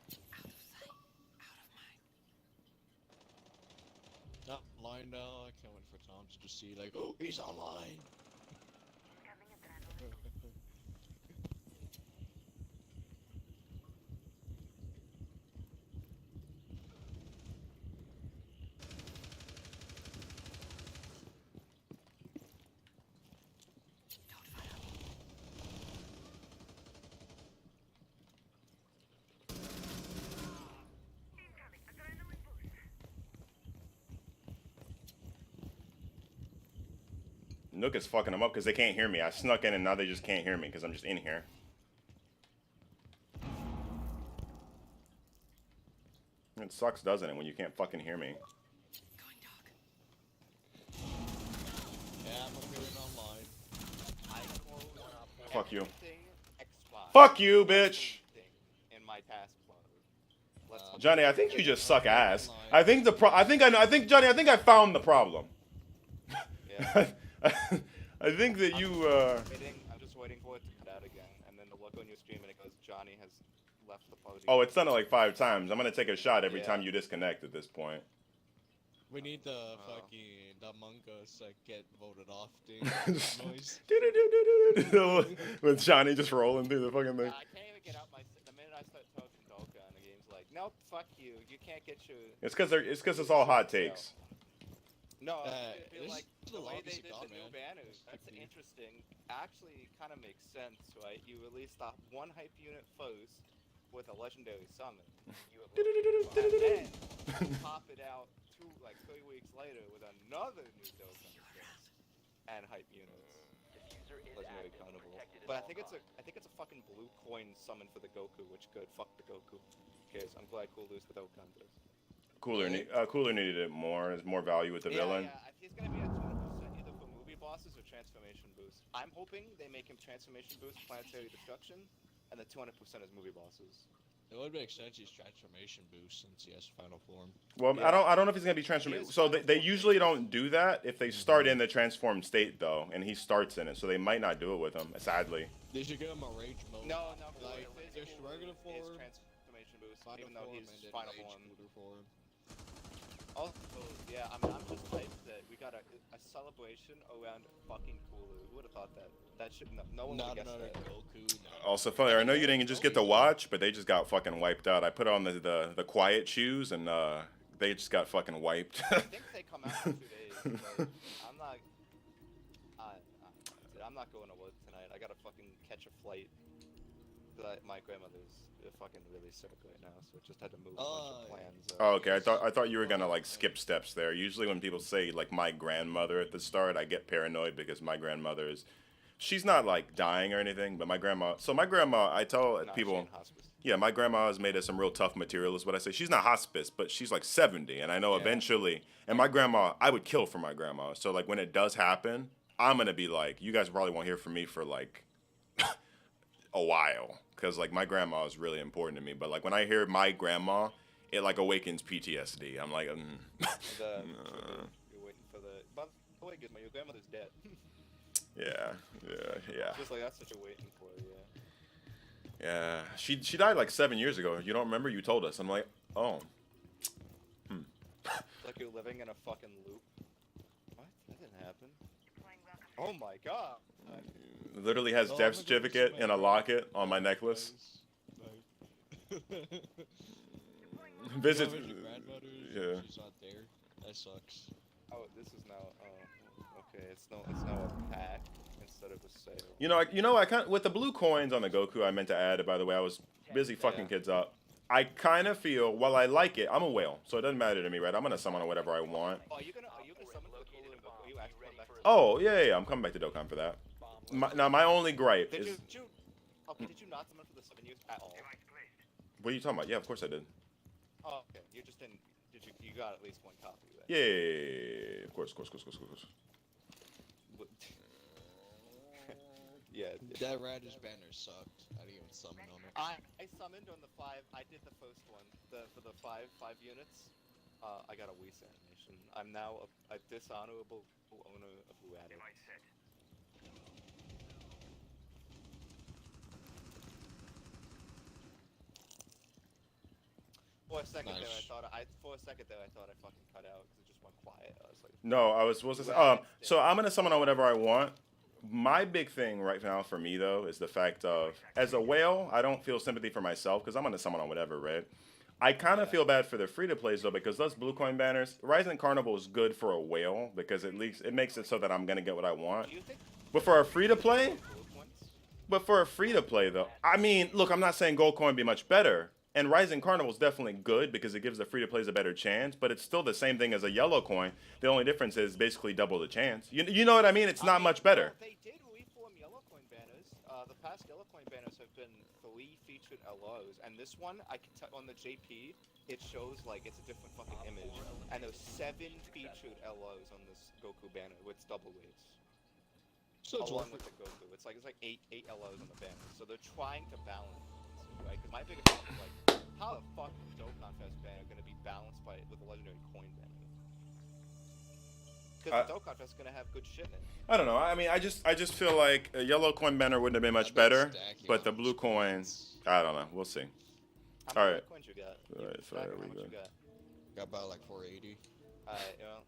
Not online now. I can't wait for Tom to just see like, oh, he's online. Nook is fucking them up because they can't hear me. I snuck in and now they just can't hear me because I'm just in here. It sucks, doesn't it, when you can't fucking hear me? Yeah, I'm appearing online. I close Fuck you. everything Xbox. Fuck you, bitch. Everything in my taskbar. Let's hope Johnny, I think you just suck ass. I think I think Johnny, I think I found the problem. Yeah. I think that you I'm just waiting for it to cut out again, and then to look on your stream and it goes, Johnny has left the party. Oh, it's done it like 5 times. I'm gonna take a shot every Yeah. time you disconnect at this point. We need the fucking the Among Us get voted off thing noise. With Johnny just rolling through the fucking thing. I can't even get out the minute I start talking Dokkan, the game's like, nope, fuck you. You can't get your. It's because it's all hot takes. No, this like is the the way longest they did it's the gone, new man. banners. That's Creepy. interesting. Actually, kind of makes sense, right? You release the one hype unit first with a legendary summon. You and then pop it out 3 weeks later with another new Dokkan fix and hype units. Diffuser is Legendary active. carnival. Protected at But I all think it's costs. a fucking blue coin summon for the Goku, which good. Fuck the Goku. Okay, I'm glad Cool lose the Dokkan does. Cooler needed it more. There's more value with the villain. Yeah, he's gonna be at 20% either for movie bosses or transformation boost. I'm hoping they make him transformation boost, planetary destruction, and the 200% is movie bosses. It would make sense he's transformation boost since he has final form. Well, Yeah. I don't know if he's gonna be transformed. He is So they transformed. usually don't do that if they start in the transformed state though, and he starts in it. So they might not do it with him. Sadly. They should give him a rage mode. No, Like, physical there's regular is form, transformation boost, final even though form, he's and then final rage form. scooter form. Also, yeah, I'm just hyped that we got a celebration around fucking Kulu. Who would have thought that? That should no one would Not have guessed another that. Goku. No. Also, funny. I know you didn't just get to watch, but they just got fucking wiped out. I put on the quiet shoes, and they just got fucking wiped. I think they come out in 2 days. But I'm not going to work tonight. I gotta fucking catch a flight. My grandmother's fucking really sick right now, so just had to move a bunch of yeah. plans. Oh, okay. I thought you were gonna like skip steps there. Usually when people say like my grandmother at the start, I get paranoid because my grandmother she's not like dying or anything, but my grandma. So my grandma, I tell Nah, she people, in hospice. yeah, my grandma is made of some real tough material. Is what I say. She's not hospice, but she's like 70, and I know Yeah. eventually. And my grandma, I would kill for my grandma. So like when it does happen, I'm gonna be like, you guys probably won't hear from me for like a while, because like my grandma is really important to me. But like when I hear my grandma, it like awakens PTSD. I'm like, You're waiting for the. By the way, Gizmo, your grandmother's dead. yeah. Just like that's what you're waiting for, yeah. Yeah, she died like 7 years ago. You don't remember? You told us. I'm like, oh. It's like you're living in a fucking loop. What? That didn't happen. Oh my god. Literally has Oh, death my certificate goodness, and a man. locket on my necklace. Visit. Your grandmother, Yeah. she's not there. That sucks. Oh, this is now. Oh, okay. It's now a pack instead of a sale. You know, I kind with the blue coins on the Goku. I meant to add it. By the way, I was busy fucking Yeah. kids up. I kind of feel, while I like it, I'm a whale, so it doesn't matter to me, right? I'm gonna summon on whatever I want. Oh, are you gonna summon the Kulu and Goku? Are you actually coming back to Oh yeah. I'm coming back to Dokkan for that. My only gripe Did is, you did you not summon for the 7 years at all? what are you talking about? Yeah, of course I did. Oh, okay. You just didn't. Did you got at least one copy, right? Yeah, of course. But- yeah. That Radish banner sucked. I didn't even summon on it. I summoned on the 5. I did the first one. For the 5 units. I got a Whis animation. I'm now a dishonorable owner of Radish. For a second there, Nice. I thought I fucking cut out because it just went quiet. I was like, No, I was supposed to say. So I'm gonna summon on whatever I want. My big thing right now for me though is the fact of, as a whale, I don't feel sympathy for myself because I'm gonna summon on whatever, right? I kind of feel bad for the free to plays though, because those blue coin banners, Rising Carnival is good for a whale because at least it makes it so that I'm gonna get what I want. do you think But for a free to play, blue points? though, I mean, look, I'm not saying gold coin be much better. And Rising Carnival is definitely good because it gives the free to plays a better chance, but it's still the same thing as a yellow coin. The only difference is basically double the chance. You know what I mean? It's not much better. Well, they did reform yellow coin banners. The past yellow coin banners have been 3 featured LOs, and this one, I can tell on the JP, it shows like it's a different fucking image. And there's 7 featured LOs on this Goku banner with double weights. So it's Along worth with it. the Goku, it's like 8 LOs on the banner. So they're trying to balance, right? Because my biggest problem is like, how the fuck is Dokkan Fest banner gonna be balanced with a legendary coin banner? Because the Dokkan Fest is gonna have good shit in it. I don't know. I mean, I just feel like a yellow coin banner wouldn't have been much I've been better, stacking but the on blue those coins, I don't know. We'll see. How many Alright. coins you got? Alright, so Stack there how we much go. you got? Got about like 480. You know,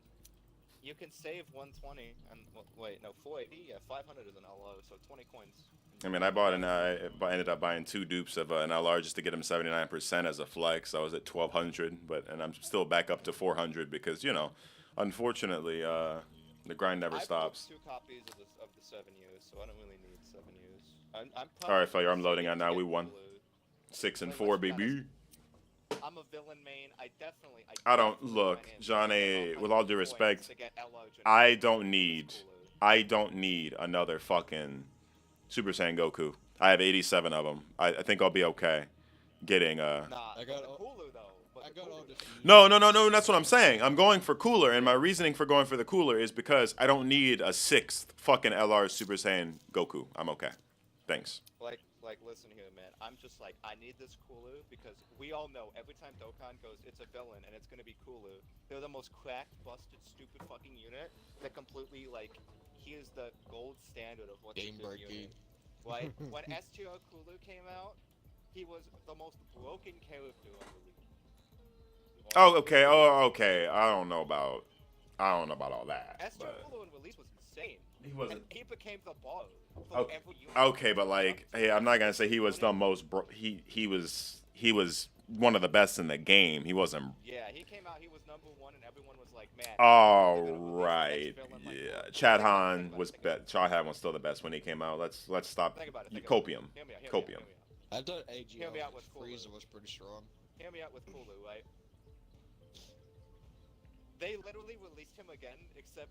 you can save 120 and wait, no, 480. Yeah, 500 is an LO, so 20 coins. I mean, I ended up buying 2 dupes of an LR just to get him 79% as a flex. I was at 1200, and I'm still back up to 400 because unfortunately, the grind never stops. I bought 2 copies of the 7Us, so I don't really need 7Us. I'm All right, failure. I'm loading on now. We won. Blue. 6 and Wait, 4, let's be honest. baby. I'm a villain main. I I don't definitely look, my hands John on A. 100 With all due points respect, to get LO I generated. don't need another fucking Super Saiyan Goku. I have 87 of them. I think I'll be okay getting Nah, I got the all- Kulu though. But I the got Kulu all though. the No. That's what I'm saying. I'm going for cooler, and my reasoning for going for the cooler is because I don't need a 6th fucking LR Super Saiyan Goku. I'm okay. Thanks. Like, listen here, man. I'm just like, I need this Kulu because we all know every time Dokkan goes, it's a villain and it's gonna be Kulu. They're the most cracked, busted, stupid fucking unit that completely like, he is the gold standard of what's Game a good breaking. unit. Right? When STR Kulu came out, he was the most broken character on the league. Oh, okay. Oh, okay. I don't know about all that. STR But Kulu in release was insane. he wasn't. And he became the bar for Okay. every unit. Okay, but like, hey, I'm not gonna say he was the most. He was one of the best in the game. He wasn't. Yeah, he came out, he was number 1, and everyone was like, man. All they're gonna release the right. next villain like Yeah. Kulu. Chad Think about it, Han think about was it, think about it. Chad Han was still the best when he came out. Let's stop. Think about it, think about it. Copium. Hear me out, Copium. hear me out. I thought AGL Hear me out with Kulu. Frieza was pretty strong. Hear me out with Kulu, right? They literally released him again, except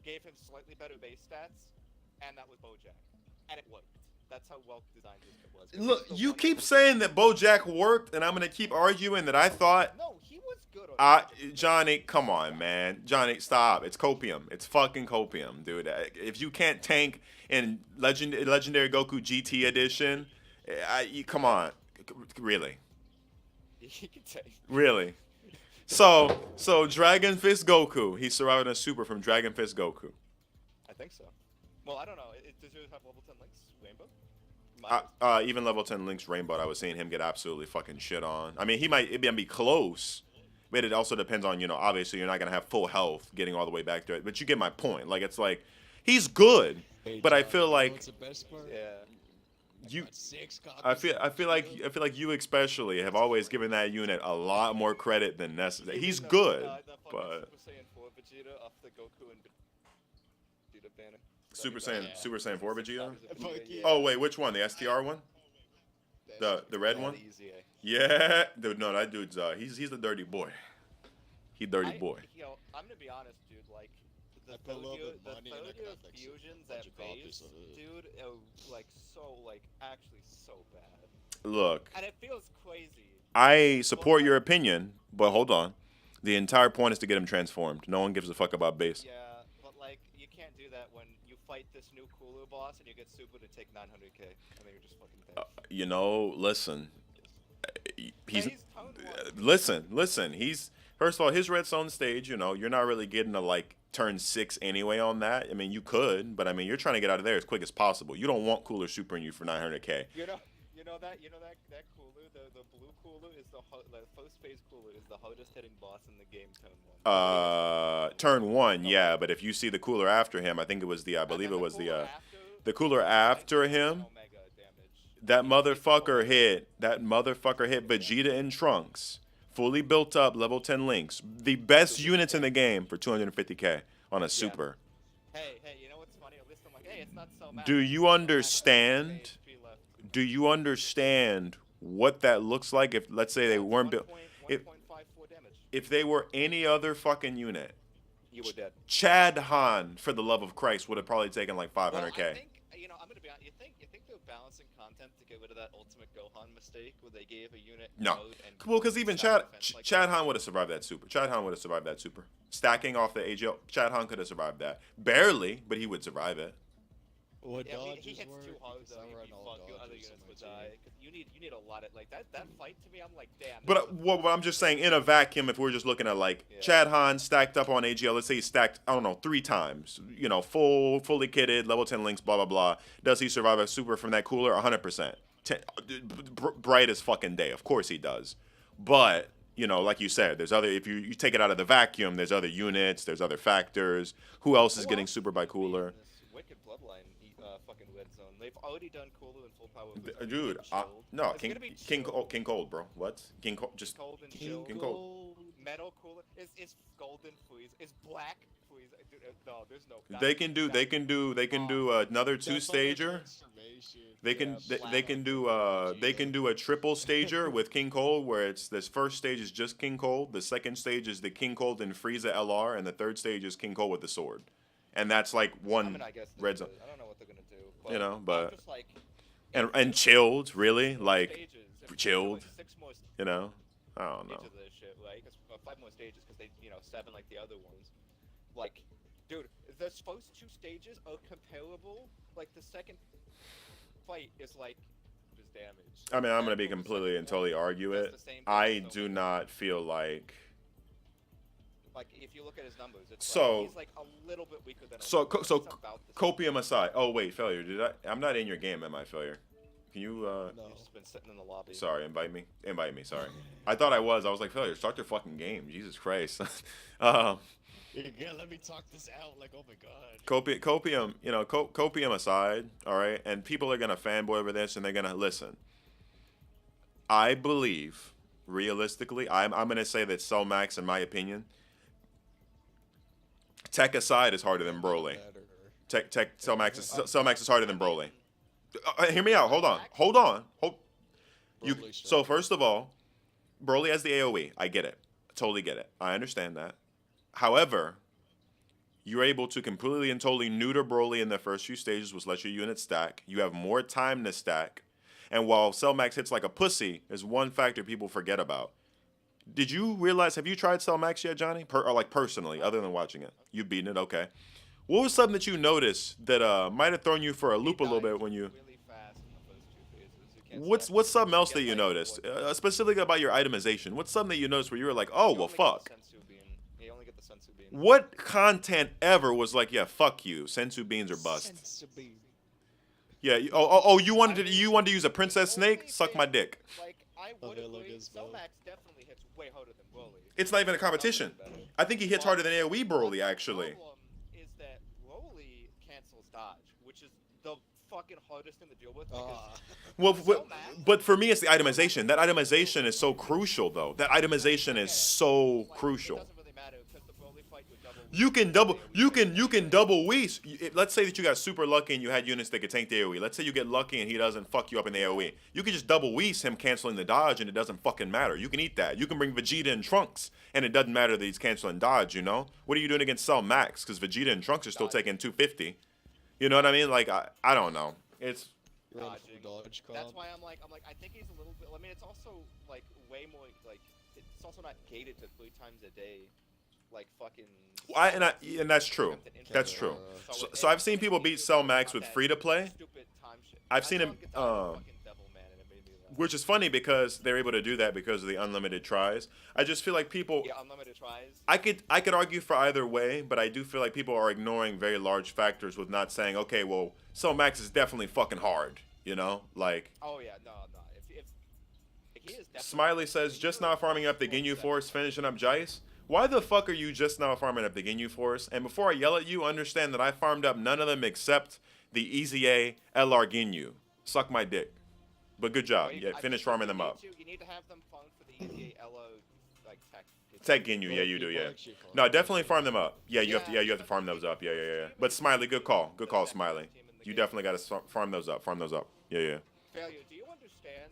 gave him slightly better base stats, and that was Bojack. And it worked. That's how well designed this kid was. 'Cause Look, he's the you one keep that- saying that BoJack worked, and I'm gonna keep arguing that I thought. No, he was good on Johnny, come on, man. Johnny, stop. It's copium. It's fucking copium, dude. If you can't tank in Legendary Goku GT Edition, come on. Really? He can take. Really? So Dragon Fist Goku. He's surviving a super from Dragon Fist Goku. I think so. Well, I don't know. Does yours have level 10 links? Rainbow? Even level 10 Link's Rainbow, I was seeing him get absolutely fucking shit on. I mean, he might be close, but it also depends on, obviously you're not going to have full health getting all the way back to it. But you get my point. Like, it's like, he's good, Hey, but I John, feel you know like what's the best part? Yeah. you. Got 6 copies. I feel like you especially have always given that unit a lot more credit than necessary. He's good, The fucking but Super Saiyan 4 Vegeta off the Goku and Vegeta banner. Super Yeah. Saiyan 4 Vegeta. Fuck yeah. Oh wait, which one? The STR one? The red one? Easy, eh? Yeah, dude. No, that dude's he's the dirty boy. He dirty boy. I'm gonna be honest, dude. Like the I put a little third year, bit of money and I got, like, fusions bunch at of copies base, of it. dude, like so, like actually so bad, Look, and it feels crazy. I support your opinion, but hold on. The entire point is to get him transformed. No one gives a fuck about base. Yeah, but like you can't do that when you fight this new Kulu boss and you get super to take 900k, and then you're just fucking dead. Listen. He's toned one. listen. He's first of all his redstone stage. You're not really getting to like turn 6 anyway on that. I mean, you could, but I mean, you're trying to get out of there as quick as possible. You don't want cooler supering you for 900k. You know that Kulu, the blue Kulu is the first phase Kulu is the hardest hitting boss in the game. Turn 1, yeah, but if you see the cooler after him, I think it was I believe it was the cooler after him. That motherfucker hit Vegeta and Trunks, fully built up, level 10 links, the best units in the game for 250k on a super. Hey, you know what's funny? At least I'm like, hey, it's not so bad. Do you understand? Do you understand what that looks like if, let's say, they weren't built? 1.54 damage. If they were any other fucking unit, You were dead. Chad Han, for the love of Christ, would have probably taken like 500k. Well, I think, I'm gonna be honest. You think they're balancing content to get rid of that Ultimate Gohan mistake where they gave a unit No. mode and Well, because even stack Chad defense like Chad that? Han would have survived that super. Chad Han would have survived that super. Stacking off the AGL, Chad Han could have survived that. Barely, but he would survive it. What Yeah, dodges he hits were? too hard Because though. I If run you all fuck, your other dodges units on would my die. team. 'Cause you need a lot of like that fight to me. I'm like, damn. But this is a- I'm just saying, in a vacuum, if we're just looking at like Yeah. Chad Han stacked up on AGL, let's say he stacked, I don't know, 3 times, fully kitted, level 10 links, blah, blah, blah. Does he survive a super from that cooler? 100%. Bright as fucking day. Of course he does. But, you know, like you said, there's other. If you take it out of the vacuum, there's other units, there's other factors. Who else is getting super by cooler? In this Wicked Bloodline, fucking red zone. They've already done cooler and full power. with Dude, Chilled. no, It's gonna be King chilled. King Cold, bro. What? King Cold, just Cold and King chilled. King Cold. Metal cooler. It's golden, please. It's black, please. Dude, no, there's no. they can do another That's all the two-stager. transformation. They can Yeah, they can do they can do a triple stager with King Cold, where it's this first stage is just King Cold, the second stage is the King Cold and Frieza LR, and the third stage is King Cold with the sword, and that's like one I mean, I guess red zone. I don't know what they're gonna do. You know, I'm but- just like, and chilled, really, like stages. If we do, chilled. 6 more you know, I don't know. stages of this shit, right? 'Cause, 5 more stages, because they, 7 like the other ones. Like, dude, the first 2 stages are comparable. Like, the second fight is like just damage. I mean, I'm gonna And be for the completely second and totally one, argue that's it. the same thing, I so, do not feel like Like, if you look at his numbers, it's So- like, he's like a little bit weaker than. so. Aurora. So He's about the same. copium aside. Oh wait, failure. Did I? I'm not in your game, am I? Failure. Can you? No. He's just been sitting in the lobby. Sorry, invite me. Invite me. Sorry. I thought I was. I was like, failure. Start your fucking game. Jesus Christ. Yeah, let me talk this out. Like, oh my god. Copium, copium aside, all right, and people are gonna fanboy over this, and they're gonna listen. I believe, realistically, I'm gonna say that Cellmax, in my opinion, tech aside, is harder than Broly. Cellmax is harder than Broly. Hear me out. Hold on. So first of all, Broly has the AOE. I get it. Totally get it. I understand that. However, you're able to completely and totally neuter Broly in the first few stages, which lets your unit stack. You have more time to stack. And while Cellmax hits like a pussy, there's one factor people forget about. Did you realize, have you tried Cellmax yet, Johnny? Or like personally, other than watching it? You've beaten it, okay. What was something that you noticed that might have thrown you for a loop a little bit when you... Really fast in the first 2 phases. You can't What's stack. something else that Get, you like, noticed? what- Specifically about your itemization. What's something that you noticed where you were like, oh, You well, only get the fuck. sensu bean. You only get the sensu bean. What content ever was like, yeah, fuck you, sensu beans are bust? Sense to be. Yeah. You wanted to use a princess snake? Suck my dick. Like, I would Okay, look agree, as well. Cellmax definitely hits way harder than Broly. It's not even a competition. I think he hits harder than AOE Broly, actually. The problem is that Broly cancels dodge, which is the fucking hardest thing to deal with. Because Well, but for me, it's the itemization. That itemization is so crucial, though. That itemization is so like, crucial. It doesn't really matter because the Broly fight you double. You can double Whis. Let's say that you got super lucky and you had units that could tank the AoE. Let's say you get lucky and he doesn't fuck you up in the AoE. You can just double Whis him canceling the dodge and it doesn't fucking matter. You can eat that. You can bring Vegeta and Trunks and it doesn't matter that he's canceling dodge, you know? What are you doing against Cell Max? Because Vegeta and Trunks are still taking 250. You know what I mean? Like, I don't know. It's... Run Dodging. full dodge comp. That's why I'm like, I think he's a little bit. I mean, it's also like way more like it's also not gated to 3 times a day, like fucking. And that's true. That's true. So I've seen people beat Cell Max with free to play. Stupid time shit. I've I seen saw him, Guitar fucking Devil Man and it made me laugh. Which is funny because they're able to do that because of the unlimited tries. I just feel like people... Yeah, unlimited tries. I could argue for either way, but I do feel like people are ignoring very large factors with not saying, okay, well, Cell Max is definitely fucking hard, you know? Like, Oh yeah, no. If he is definitely. Smiley says, just now farming up the Ginyu Force, finishing up Jice. Why the fuck are you just now farming up the Ginyu Force? And before I yell at you, understand that I farmed up none of them except the Easy A LR Ginyu. Suck my dick. But good job. Yeah, finish farming them up. You need to have them farm for the EZA Elo like tech. Tech Ginyu, yeah, you do, yeah. No, definitely farm them up. Yeah, you have to farm those up. Yeah. But Smiley, good call, Smiley. You definitely got to farm those up. Yeah. Failure. Do you understand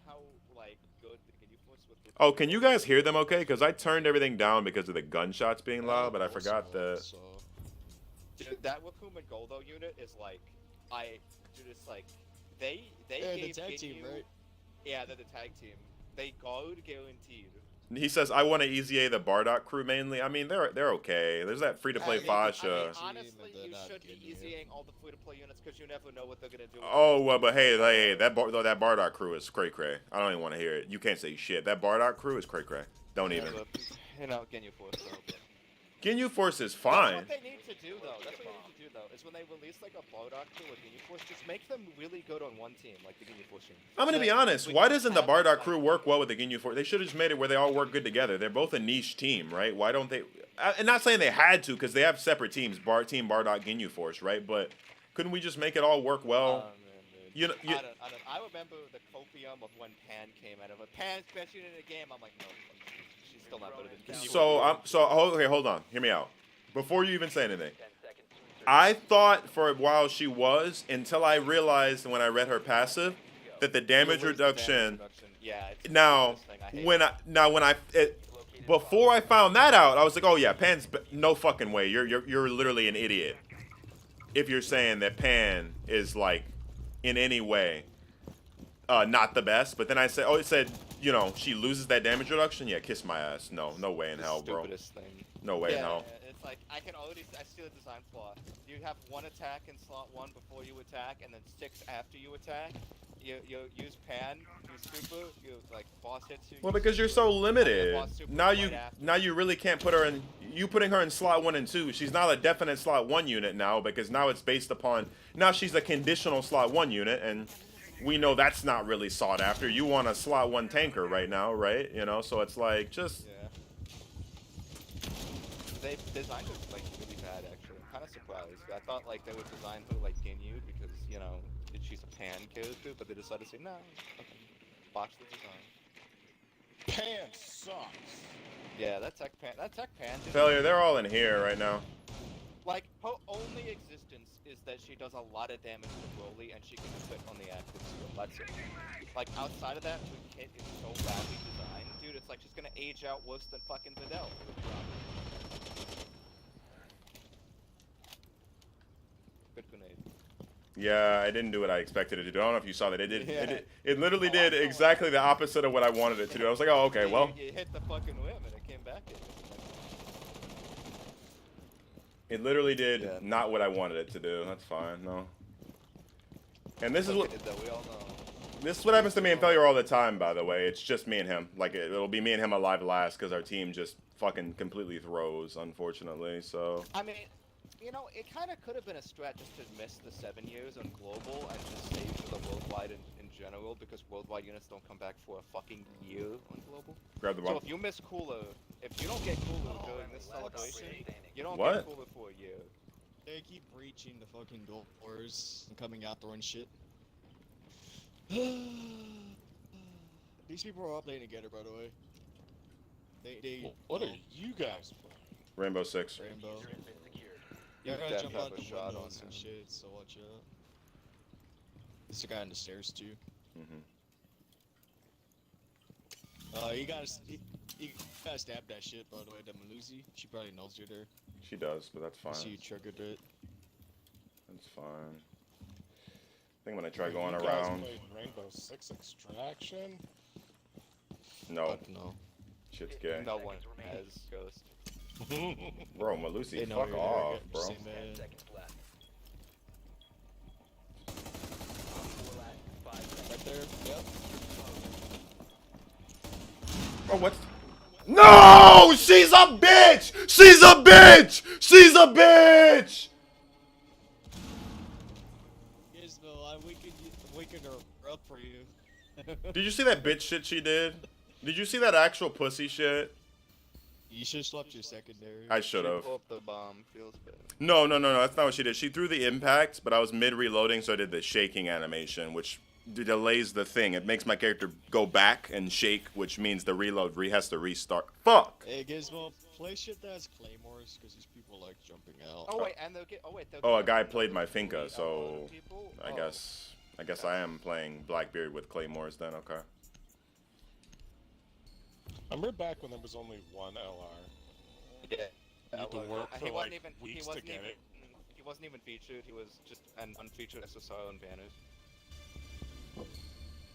how like good the Ginyu Force with? Oh, can you guys hear them okay? Because I turned everything down because of the gunshots being loud, but I forgot that. Dude, that Wakuma Goldo unit is like, it's like, they Yeah, the gave tag team, Ginyu- right? Yeah, they're the tag team. They guard guaranteed. He says, I want to Easy A the Bardock crew mainly. I mean, they're okay. There's that free-to-play Fasha. Honestly, they're you not should be Ginyu. easying all the free-to-play units because you never know what they're gonna do. Oh, well, but hey, that Bardock crew is cray-cray. I don't even want to hear it. You can't say shit. That Bardock crew is cray-cray. Don't even. You know, Ginyu Force. So, but Ginyu Force is That's fine. what they need to do, though. That's what they need to do, though. Is when they release like a Bardock crew with Ginyu Force, just make them really good on one team, like the Ginyu Force team. I'm gonna So be that honest. we Why can doesn't the have, Bardock like- crew work well with the Ginyu Force? They should have just made it where they all work good together. They're both a niche team, right? Why don't they? And not saying they had to, because they have separate teams. Team Bardock, Ginyu Force, right? But couldn't we just make it all work well? Man, dude. You know, I remember the copium of when Pan came out of it. Pan's best unit in the game. I'm like, no, she's still not better than Ginyu. Okay, hold on. Hear me out. Before you even say anything, 10 seconds to insert. I thought for a while she was, until I realized when I read her passive that the damage You lose the reduction. Yeah. It's the Now, stupidest thing. I hate it. before I found that out, I was like, oh yeah, Pan's no fucking way. You're literally an idiot if you're saying that Pan is like in any way not the best. But then I said, it said, she loses that damage reduction. Yeah, kiss my ass. No way in The hell, bro. stupidest thing. No way in Yeah, hell. it's like I see the design flaw. You have one attack in slot 1 before you attack, and then 6 after you attack. You use Pan, you super, you like boss hits you. Well, you because you're super, so and then limited. boss super Now right after. you really can't put her in. You putting her in slot 1 and 2. She's not a definite slot 1 unit now, because now it's based upon. Now she's a conditional slot 1 unit, and we know that's not really sought after. You want a slot 1 tanker right now, right? So it's like just. Yeah. They designed it like really bad, actually. I'm kind of surprised. I thought like they would design her like Ginyu because she's a Pan character, but they decided to say no. Okay. Botch the design. Pan sucks. Yeah, that tech Pan. Dude, Failure. They're all in here right now. Like her only existence is that she does a lot of damage to Broly and she can quit on the active skill. That's it. Like outside of that, her kit is so badly designed, dude. It's like she's gonna age out worse than fucking Videl. Good grenade. Yeah, I didn't do what I expected it to do. I don't know if you saw that. It did. Yeah. It literally Oh, I did saw it. exactly the opposite of what I wanted it to do. I was like, oh, okay, well. You hit the fucking rim and it came back at you. It literally did Yeah. not what I wanted it to do. That's fine, no. And this is what That we all know. this is what happens to me and Failure all the time, by the way. It's just me and him. Like it'll be me and him alive last because our team just fucking completely throws, unfortunately. So I mean, it kind of could have been a strat just to miss the 7 years on global and just save for the worldwide in general because worldwide units don't come back for a fucking year on global. grab the So bomb. if you miss Cooler, if you don't get Cooler during this Last celebration, operator standing. you don't What? get Cooler for a year. They keep breaching the fucking doors and coming out throwing shit. These people are all playing together, by the way. They Well, what are you guys playing? Rainbow Six. Rainbow. Diffuser has been secured. Yeah, You gotta def jump have out a the shot on windows and him. shit, so watch out. There's a guy on the stairs too. You gotta stab that shit, by the way, that Malusi. She probably knows you're there. She does, but that's fine. So you triggered it. That's fine. I think I'm gonna try You going guys around. played Rainbow Six Extraction? No, Fuck no. shit's gay. No one Seconds remaining. has Ghost. Bro, Malusi, They know fuck you're there, off, get- bro. same 10 man. seconds left. Op 4 last 5 seconds. Right there. Yep. Oh, what's? No! She's a bitch! She's a bitch! She's a bitch! Gizmo, I weakened her up for you. Did you see that bitch shit she did? Did you see that actual pussy shit? You should have slept your secondary. I should have. Pull up the bomb. Feels bad. No, that's not what she did. She threw the impact, but I was mid-reloading, so I did the shaking animation, which delays the thing. It makes my character go back and shake, which means the reload has to restart. Fuck! Hey Gizmo, play shit that has claymores, because these people like jumping out. Oh wait, and they'll get. Oh wait, they'll Oh, a get guy another played my 3 Finka, so other people? I Oh. guess I am playing Blackbeard with Claymores then, okay. I remember back when there was only one LR. Yeah. You had to work for he wasn't like even. He weeks to wasn't get even. it. He wasn't even featured. He was just an unfeatured SSR on banners.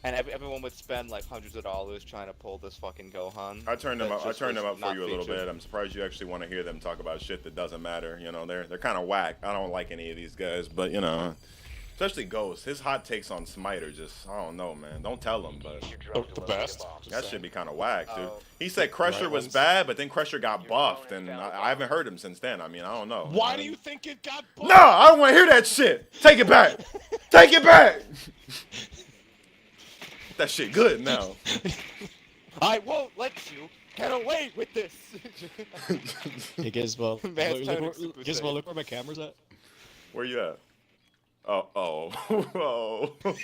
And everyone would spend like hundreds of dollars trying to pull this fucking Gohan. I turned them that up. I just turned was them up for not you a little featured. bit. I'm surprised you actually want to hear them talk about shit that doesn't matter. They're kind of whack. I don't like any of these guys, but Especially Ghost. His hot takes on Smite are just, I don't know, man. Don't tell him, but Use your drone to The locate a best. bomb. that should be kind of whack, dude. Oh. He said Crusher Right was ones. bad, but then Crusher got buffed, and I haven't heard him since then. I mean, I don't know. Why do you think it got No, I don't want to hear that shit. Take it back. Take it back. That shit good now. I won't let you get away with this. Hey Gizmo, Man's turning look, Super Gizmo, Saiyan. look where my camera's at. Where you at? Oh. 10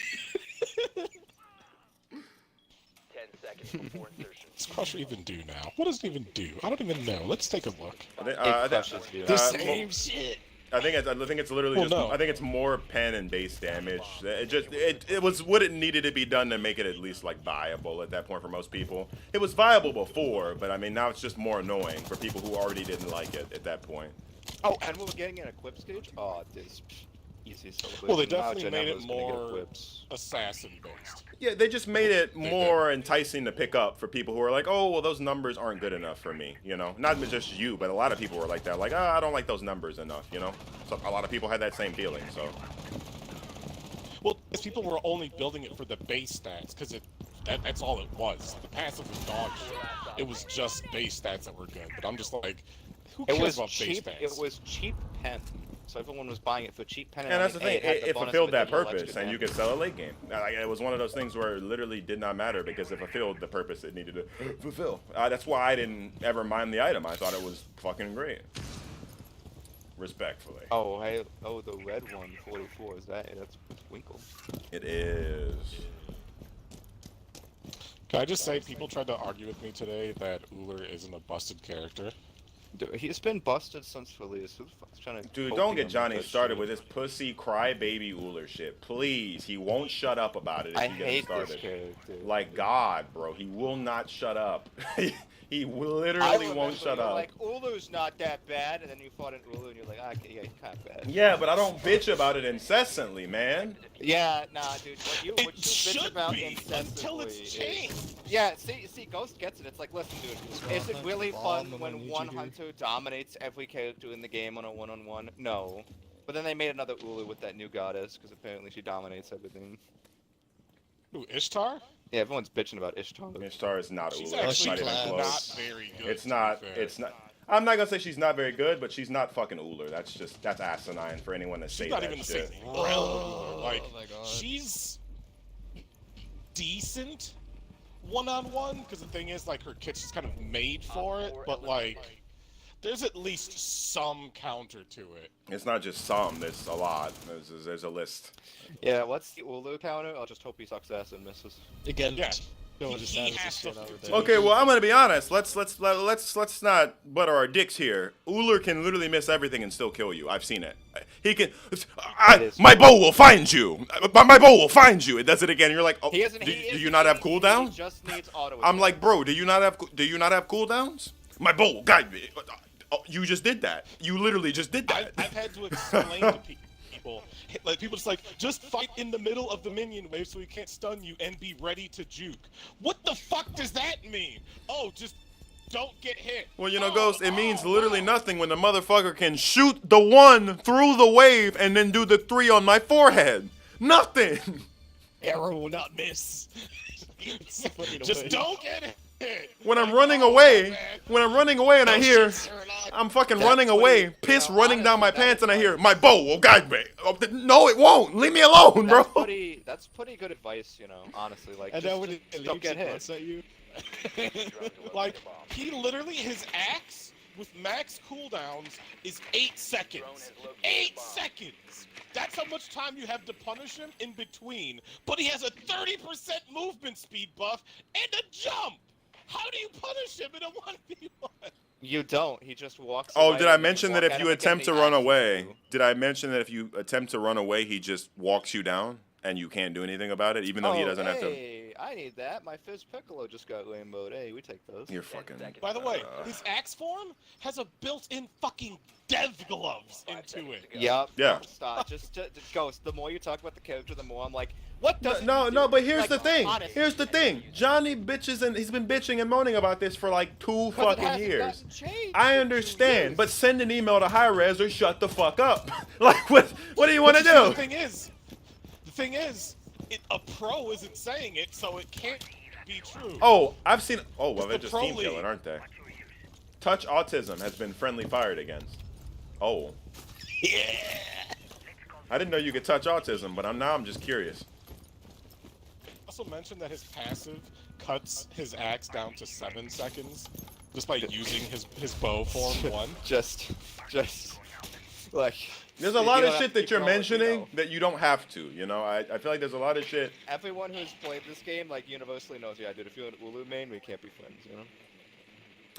seconds before insertion. What's Crusher even do now? What does it even do? I don't even know. Let's take a look. The same shit. I think it's literally Well, just. no. I think it's more pen and base damage. It was what it needed to be done to make it at least like viable at that point for most people. It was viable before, but I mean now it's just more annoying for people who already didn't like it at that point. Oh, and we're getting an equip stage? Oh, this easy celebration. Well, they Now definitely made it Janemo's gonna get more equips. assassin based. Yeah, they just made it more enticing to pick up for people who are like, oh, well, those numbers aren't good enough for me, you know? Not just you, but a lot of people were like that, like, I don't like those numbers enough, you know? So a lot of people had that same feeling, so. Well, because people were only building it for the base stats, because that's all it was. The passive was dog shit. It was just base stats that were good. But I'm just like, who It cares was about base cheap. stats? It was cheap pen. So everyone was buying it for cheap pen. And that's the thing, it fulfilled that purpose, and and you could sell a late game. Like, it was one of those things where it literally did not matter because it fulfilled the purpose it needed to fulfill. That's why I didn't ever mind the item. I thought it was fucking great. Respectfully. Oh, hey, the red one, 44. Is that's Winkle? It is. Can I just say, people tried to argue with me today that Uller isn't a busted character. Dude, he's been busted since Felice. Who the fuck's trying to? Dude, poke don't him get with Johnny that started shit? with his pussy crybaby Uller shit. Please, he won't shut up about it if I you get him hate started. this character. Like God, bro, he will not shut up. he I literally remember won't shut you're up. Like Ulu's not that bad, and then you fought an Ulu, and you're like, okay, yeah, he's kind of bad. Yeah, but I don't bitch about it incessantly, man. Yeah, nah, dude. What you It bitch should about be until incessantly it's is- changed. Yeah, see, Ghost gets it. It's like, listen, dude, is it really fun Bomb when on one YouTube. hunter dominates every character in the game on a one-on-one? No. But then they made another Ulu with that new goddess, because apparently she dominates everything. Ooh, Ishtar? Yeah, everyone's bitching about Ishtar. Ishtar is not She's Uller. It's actually not even class. close. not very good. It's to not. be fair. It's not. I'm not gonna say she's not very good, but she's not fucking Uller. That's asinine for anyone to say She's not that even the shit. same realm of Uller. Like, my God. she's decent one-on-one, because the thing is, like, her kit's just kind of made for it, but, like, there's at least some counter to it. It's not just some. There's a lot. There's a list. Yeah, what's the Ulu counter? I'll just hope he sucks ass and misses. Again, Yeah. no, just He added has this to shit over do- there. Okay, well, I'm gonna be honest. Let's not butter our dicks here. Uller can literally miss everything and still kill you. I've seen it. He can. My bow will find you. My bow will find you. It does it again. You're like, oh, He isn't. do he you not have He cooldown? just needs auto. I'm like, bro, do you not have cooldowns? My bow will guide me. Oh, you just did that. You literally just did that. I've had to explain to people, like, people just like, just fight in the middle of the minion wave so he can't stun you and be ready to juke. What the fuck does that mean? Oh, just don't get hit. Well, you know, Oh, Ghost, it means oh, literally wow. nothing when the motherfucker can shoot the 1 through the wave and then do the 3 on my forehead. Nothing. Arrow will not miss. It's fucking Just away. don't get hit. When I'm Like, running oh, away, man. and I hear, Shit, Sherlock. I'm fucking That's running what away, you piss know, running down my honestly, pants, and I that's hear, my bow will guide me. Oh, no, it won't. Leave me alone, bro. That's pretty good advice, you know. Honestly, like, And just, then when it just don't leaves, get it hit. busts at you. Like, he literally, his axe with max cooldowns is 8 seconds. 8 seconds! That's how much time you have to punish him in between. But he has a 30% movement speed buff and a jump! How do you punish him in a 1v1? You don't. He just walks. Oh, away did I and you mention that walk if at you him and get attempt to the run axe away, through. did I mention that if you attempt to run away, he just walks you down and you can't do anything about it, even though he doesn't have to? Hey, I need that. My Fizz Piccolo just got rainbowed. Hey, we take those. You're fucking. By the way, his axe form has a built-in fucking dev gloves into it. Yep. Yeah. Stop. Just Ghost. The more you talk about the character, the more I'm like, what does? No, but here's Like, the thing. honestly. Here's the thing. Johnny bitches and he's been bitching and moaning about this for like 2 'Cause it fucking hasn't years. gotten changed I in 2 understand, years. but send an email to Hi-Rez or shut the fuck up. Like, what do you want to But you see, do? The thing is, thing is, a pro isn't saying it, so it can't be true. Oh, I've seen. Oh, well, It's they're the just pro team league. killing, aren't they? Touch autism has been friendly fired against. Oh. Yeah. I didn't know you could touch autism, but now I'm just curious. Also mentioned that his passive cuts his axe down to 7 seconds just by using his bow form 1. Just like. There's a you lot don't of have shit to that you're keep rolling, you mentioning know. that you don't have to. You know, I feel like there's a lot of shit. Everyone who's played this game, like, universally knows, yeah, dude, if you're an Ulu main, we can't be friends, you know?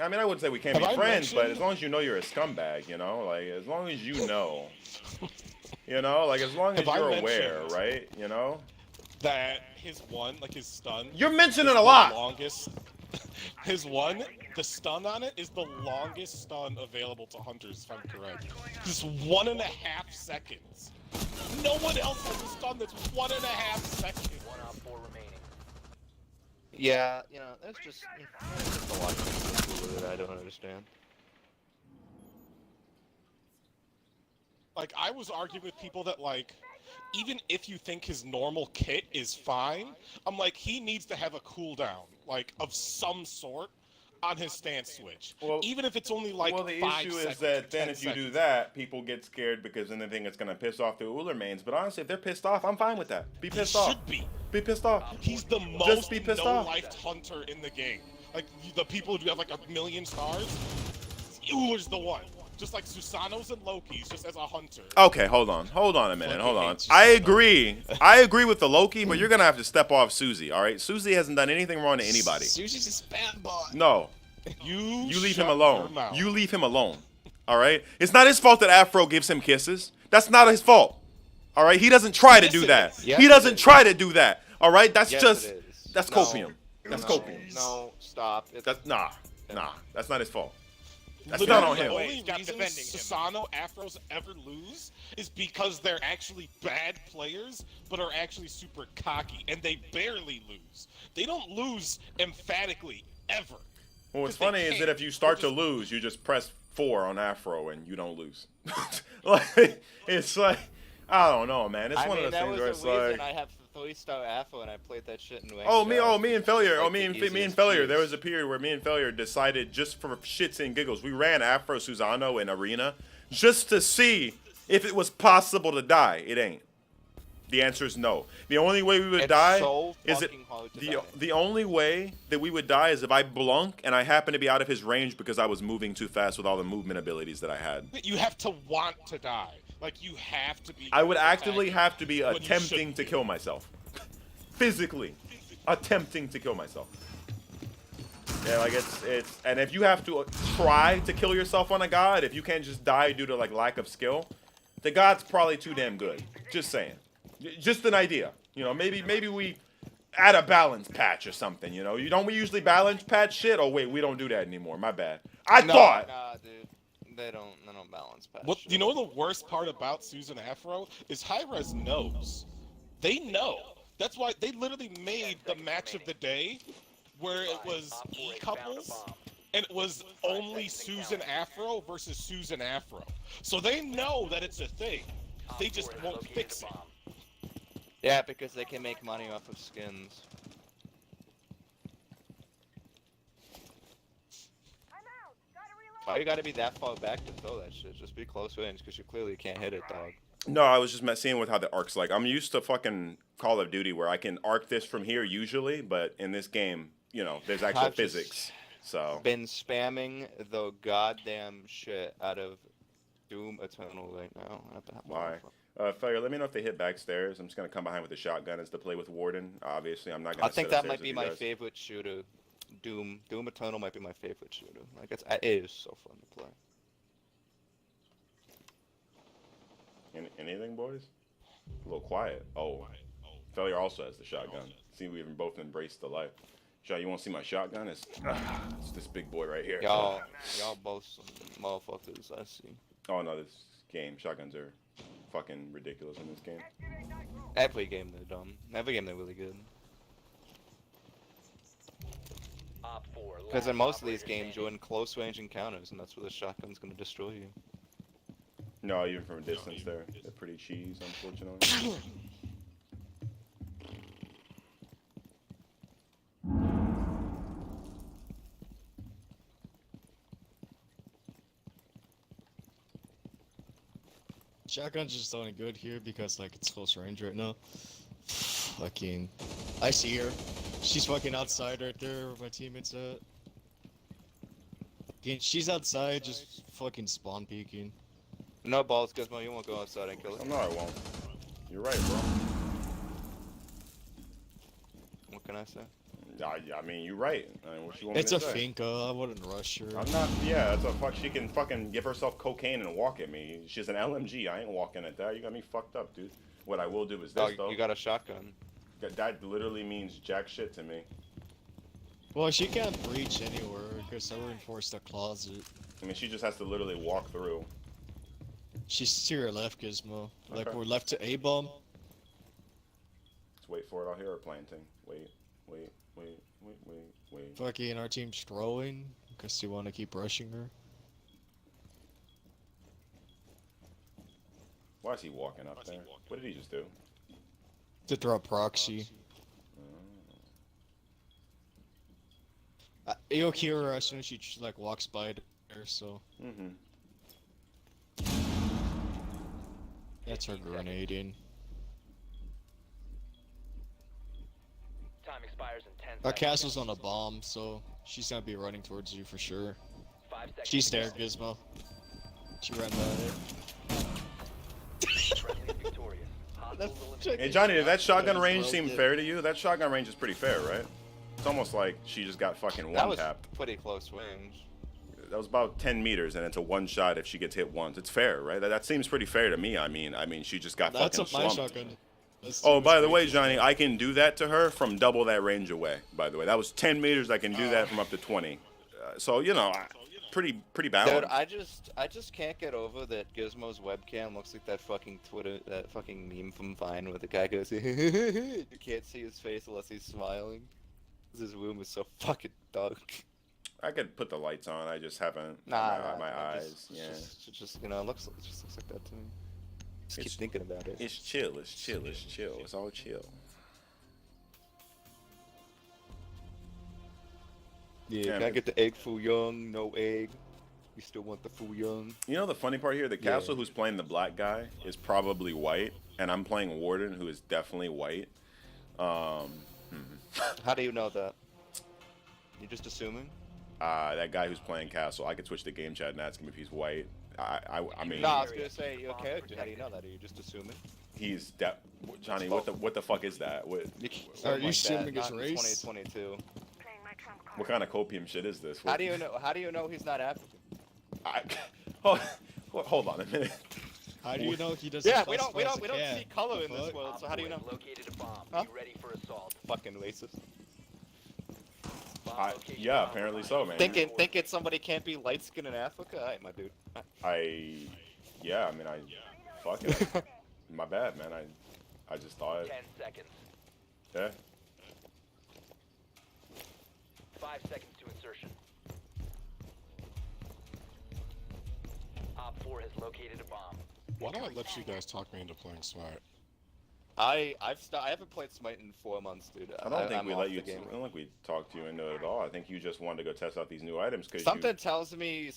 I mean, I wouldn't say we can't Have be I friends, but mentioned- as long as you know you're a scumbag, you know, like as long as you know, you know, like as long as Have I you're aware, mentioned- right? You know. That his one, like his stun. You're is mentioning the a lot. Longest. His one, the stun on it is the longest stun available to hunters, if I'm correct. Just 1.5 seconds. No one else has a stun that's 1.5 seconds. One Op 4 remaining. Yeah, you know, there's just a lot of things with Ulu that I don't understand. Like, I was arguing with people that, like, even if you think his normal kit is fine, I'm like, he needs to have a cooldown, like, of some sort on his stance switch. Well- even if it's only, like, Well, the 5 issue seconds is that or then 10 if you do seconds. that, people get scared because then they think it's gonna piss off the Uller mains. But honestly, if they're pissed off, I'm fine with that. Be He pissed off. should be. Be pissed off. He's the Just most be pissed off. no-life hunter in the game. Like, the people who have, like, 1,000,000 stars, Uller's the one. Just like Susanos and Loki's, just as a hunter. Okay, hold on a minute, Fucking hold on. hates I Susanoo. agree with the Loki, but you're gonna have to step off Susie. All right, Susie hasn't done anything wrong to anybody. Sushi's a spam bot. No, You leave shut him alone. your mouth. You leave him alone. All right, it's not his fault that Afro gives him kisses. That's not his fault. All right, he doesn't try to Yes, do it that. is. Yes, He it doesn't is. try to do that. All right, that's Yes, just it is. that's No. copium. That's No, copium. No, stop. It's, That's nah. That's not his fault. That's Literally, not on him. The only Stop reason defending him. Susano Afros ever lose is because they're actually bad players, but are actually super cocky, and they barely lose. They don't lose emphatically ever. Well, what's 'Cause they funny is that can't. if you start to They're just- lose, you just press 4 on Afro and you don't lose. Like it's like I don't know, man. It's I one mean, of those that things was where the it's reason like, I have 3-star Afro and I played that shit in Wing me and Failure, like me the and easiest Failure. There choose. was a period where me and Failure decided just for shits and giggles, we ran Afro Susano in Arena just to see if it was possible to die. It ain't. The answer is no. The only way we would It's die so is it fucking hard to die. the only way that we would die is if I blunk and I happen to be out of his range because I was moving too fast with all the movement abilities that I had. You have to want to die. Like, you have to be. I would actively attacking have to be when you attempting shouldn't to be. kill myself. Physically. Attempting to kill myself. Yeah, like it's and if you have to try to kill yourself on a god, if you can't just die due to like lack of skill, the god's probably too damn good. Just saying. Just an idea. You know, maybe we add a balance patch or something, you know. We usually balance patch shit? Oh wait, we don't do that anymore. My bad. I thought. Nah, dude. They don't balance patch. What you know? The worst part about Susan Afro is Hi-Res knows. They know. That's why they literally made the match of the day, where it was Op 4 E has found a couples, bomb. and it was only Susan Afro versus Susan Afro. So they know that it's a thing. Op They 4 just has won't located fix a it. bomb. Yeah, because they can make money off of skins. Why you gotta be that far back to throw that shit? Just be close range, because you clearly can't hit it, dog. No, I was just seeing with how the arc's like. I'm used to fucking Call of Duty where I can arc this from here usually, but in this game, you know, there's actual I've just physics. So Been spamming the goddamn shit out of Doom Eternal right now. I have to have why? Failure, let me know if they hit backstairs. I'm just gonna come behind with the shotgun as to play with Warden. Obviously, I'm not gonna. I think sit that upstairs might with be you my guys. favorite shooter. Doom Eternal might be my favorite shooter. Like it is so fun to play. Anything, boys? A little quiet. Oh, Failure also has the shotgun. See, we even both embraced the life. Shaw, you want to see my shotgun? It's this big boy right here. Y'all both some motherfuckers. I see. Oh no, this game shotguns are fucking ridiculous in this game. Every game they're dumb. Every game they're really good. Op 4, Because in last most of these operator games, you're in close range encounters, and that's where the shotgun's gonna destroy you. No, even from a distance, they're pretty cheese, unfortunately. Shotgun's just only good here because like it's close range right now. Fucking, I see her. She's fucking outside right there where my teammates at. Again, she's outside, just fucking spawn peeking. No balls, Gizmo. You won't go outside and kill Oh, it. no, I won't. You're right, bro. What can I say? I mean, you're right. I mean, what you want It's me a to say? finca. I wouldn't rush her. I'm not. Yeah, that's a fuck. She can fucking give herself cocaine and walk at me. She's an LMG. I ain't walking at that. You got me fucked up, dude. What I will do is this, Oh, though. you got a shotgun. That literally means jack shit to me. Well, she can't breach anywhere because I reinforced the closet. I mean, she just has to literally walk through. She's to your left, Gizmo. Like Okay. we're left to A-bomb. Let's wait for it. I'll hear her planting. Wait. Fucking our team's throwing because they want to keep rushing her. Why is he walking up there? What did he just do? To throw a proxy. You'll hear her as soon as she like walks by there, so Mm-hmm. that's her grenading. Time expires in 10 Our seconds. castle's on a bomb, so she's gonna be running towards you for sure. 5 seconds. She's to there, go. Gizmo. She ran by it. Friendly is victorious. Hostiles eliminated. Hey, Johnny, did that shotgun Yeah, range well, seem yeah. fair to you? That shotgun range is pretty fair, right? It's almost like she just got fucking That was one-tapped. pretty close range. That was about 10 meters, and it's a one shot if she gets hit once. It's fair, right? That seems pretty fair to me. I mean, she just got That's fucking a my slumped. shotgun. That's Oh, by the great, way, Gizmo. Johnny, I can do that to her from double that range away. By the way, that was 10 meters. I can do that from up to 20. So pretty Dude, balanced. I just can't get over that Gizmo's webcam looks like that fucking that fucking meme from Vine where the guy goes, you can't see his face unless he's smiling. 'Cause his room is so fucking dark. I could put the lights on. I just haven't. Nah, my nah, eyes. Yeah. Just it just looks like that to me. Just keep It's- thinking about it. It's chill. It's chill. It's chill. It's all chill. Yeah, Yeah, can I man. get the egg foo young? No egg. You still want the foo young? You know the funny part here? The castle who's playing the black guy is probably white, and I'm playing Warden, who is definitely white. How do you know that? You're just assuming? That guy who's playing castle, I could switch the game chat and ask him if he's white. I mean, No, I was gonna say your character. How do you know that? Are you just assuming? he's Johnny. What the fuck is that? What Are you assuming his Not in race? 2022. what kind of copium shit is this? How do you know? How do you know he's not African? Hold on a minute. How do you know he doesn't? Yeah, we classify as a don't cat? see color The in this fuck? world. So how do you know? Op 4 has located a bomb. Huh? Be ready for assault. Fucking racist. Bomb location Yeah, apparently so, man. Thinking somebody can't be light skinned in Africa? Alright, my dude. Yeah, I mean, fuck it. My bad, man. I just thought, 10 seconds. yeah. 5 seconds to insertion. Op 4 has located a bomb. Why don't I let you guys talk me into playing Smite? I haven't played Smite in 4 months, dude. I don't think I'm we off let you. the game. I don't think we talked you into it at all. I think you just wanted to go test out these new items because Something tells me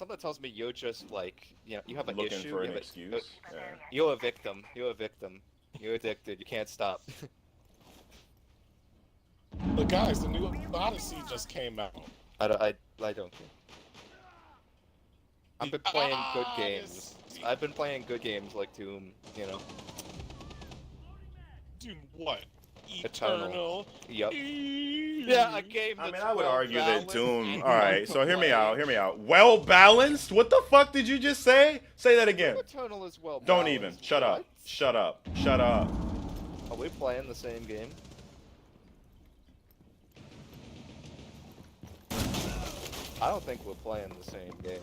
you're just like, you have you're an looking issue. for you an have a- excuse. Yeah. You're a victim. You're a victim. You're addicted. You can't stop. But guys, the new Odyssey just came out. I don't care. I've been playing good games. I've been playing good games like Doom, you know. Dude, what? Eternal. Yep. Yeah, Yeah, a game I that's mean, I would well argue that balanced. Doom. All right, so hear me out. Hear me out. Well balanced. What the fuck did you just say? Say that again. Eternal is well Don't balanced. even. Shut up. What? Shut up. Shut up. Are we playing the same game? I don't think we're playing the same game.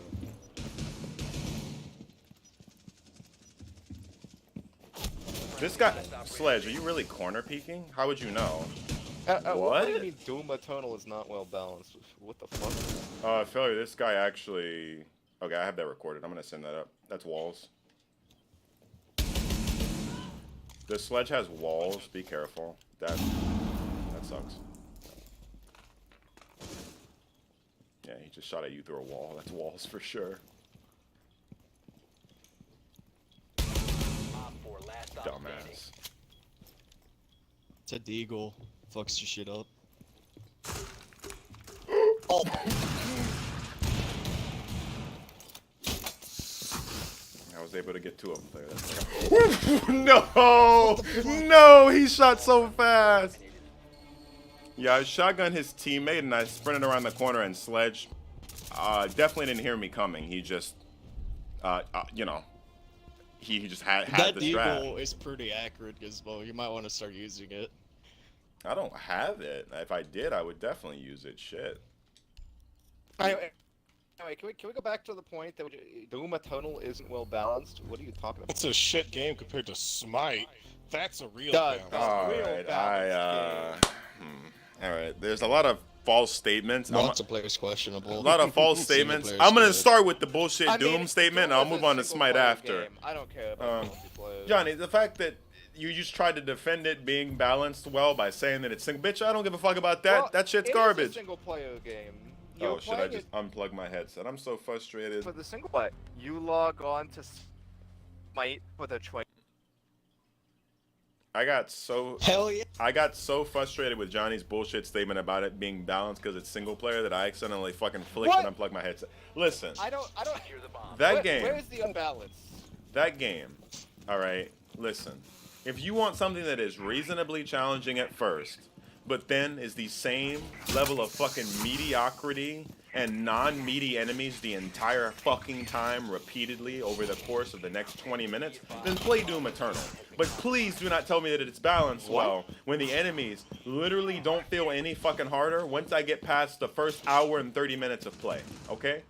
This guy, Sledge, are you really corner peeking? How would you know? What do you What? mean Doom Eternal is not well balanced? What the fuck? Failure, this guy actually... Okay, I have that recorded. I'm gonna send that up. That's walls. The Sledge has walls. Be careful. That sucks. Yeah, he just shot at you through a wall. That's walls for sure. Last stop standing. Dumbass. It's a deagle. Fucks your shit up. I was able to get two of them there. That's like no! No! He shot so fast! Yeah, I shotgunned his teammate and I sprinted around the corner and Sledge definitely didn't hear me coming. He just, you know, he just had That the strap. deagle is pretty accurate, Gizmo. You might want to start using it. I don't have it. If I did, I would definitely use it. Shit. Anyway, can we go back to the point that Doom Eternal isn't well balanced? What are you talking about? It's a shit game compared to Smite. That's a real Done. balance. All real right, balanced all right. There's a lot of false statements. Multiplayer's questionable. A lot of false statements. Single player's I'm gonna good. start with the bullshit I mean, Doom statement, and I'll Doom is move a on to Smite single-player after. game. I don't care about multiplayer. Johnny, the fact that you just tried to defend it being balanced well by saying that it's single, bitch, I don't give a fuck about that. Well, that shit's it is garbage. a single-player game. Oh You're shit! I playing just unplugged my headset. I'm so frustrated. for the single player. You log on to Smite for the train. I got so Hell yeah. frustrated with Johnny's bullshit statement about it being balanced because it's single player that I accidentally fucking flicked What? and unplugged my headset. Listen, I don't. Secure the bomb. that Where- game. Where is the unbalance? That game, all right, listen. If you want something that is reasonably challenging at first, but then is the same level of fucking mediocrity and non-meaty enemies the entire fucking time repeatedly over the course of the next 20 minutes, then play Doom Eternal. But please do not tell me that it's balanced well when the enemies literally don't feel any fucking harder once I get past the first hour and 30 minutes of play, okay?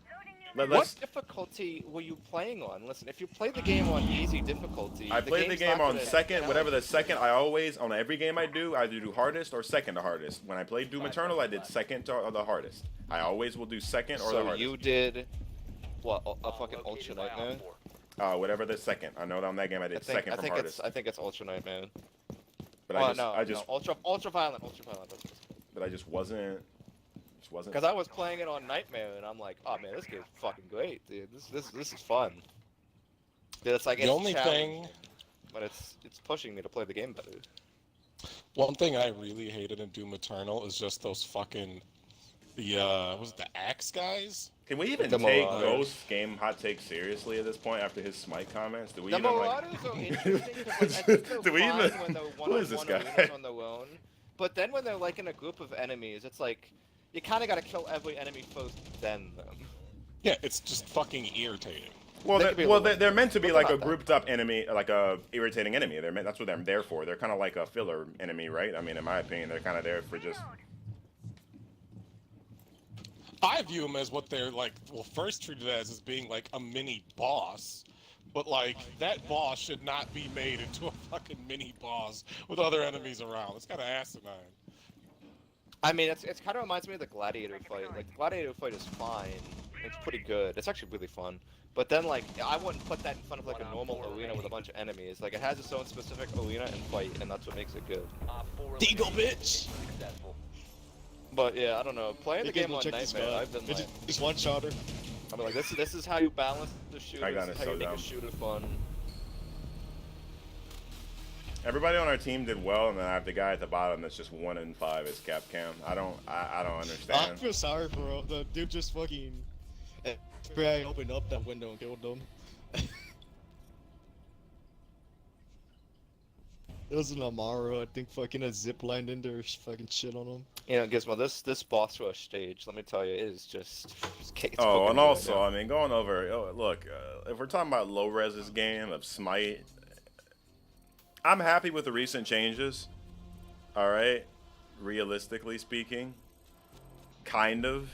What difficulty were you playing on? Listen, if you play the game on easy difficulty, I played the game's game not on gonna second, challenge whatever the you. second. I always, on every game I do, either do hardest or second to hardest. When I played Doom Eternal, I did second to the hardest. I always will do second or the So hardest. you did what? A fucking Located Ultra by Nightmare? Op 4. Whatever the second. I know that on that game I did second from hardest. I think it's Ultra Nightmare. But Oh I just, no, Ultra Violent. That's but I just wasn't. because I was playing it on Nightmare and I'm like, oh man, this game's fucking great, dude. This is fun. Dude, it's like The it's only challenging, thing, but it's pushing me to play the game better. one thing I really hated in Doom Eternal is just those fucking was it the Axe guys? Can we even The take Marauders. Ghost game hot take seriously at this point after his Smite comments? Do we The even Marauders like? are interesting because I think they're Do we fine even- when they're Who is this one-on-one guy? arenas on their own. But then when they're like in a group of enemies, it's like you kind of got to kill every enemy first, then them. Yeah, it's just fucking irritating. Well, They could be a well, little- they're meant to be Think like a about that. grouped up enemy, like a irritating enemy. That's what they're there for. They're kind of like a filler enemy, right? I mean, in my opinion, they're kind of there for just. I view them as what they're like. Well, first treated as being like a mini boss, but like that boss should not be made into a fucking mini boss with other enemies around. It's kind of asinine. I mean, it's kind of reminds me of the Gladiator fight. Like, the Gladiator fight is fine. It's pretty good. It's actually really fun. But then, like, I wouldn't put that in front of, like, a normal arena with a bunch of enemies. Like, it has its own specific arena and fight, and that's what makes it good. Op 4 Deagle, eliminated. bitch! Successful. But, yeah, I don't know. Playing the Hey, game Gizmo, on check this Nightmare, guy. I've been It's like... just one shotter. I'm like, this is how you balance the shooter. I got This it, is how you so make dumb. a shooter fun. Everybody on our team did well, and then I have the guy at the bottom that's just 1 in 5 is Capcom. I don't I understand. feel sorry for the dude just fucking. I opened up that window and killed them. It was an Amaro, I think fucking a zip lined in there, fucking shit on him. You know, Gizmo, this boss rush stage, let me tell you, is just... it's Oh, cooking and me right also, now. I mean, going over. Look, if we're talking about low res's game of Smite, I'm happy with the recent changes. All right, realistically speaking, kind of.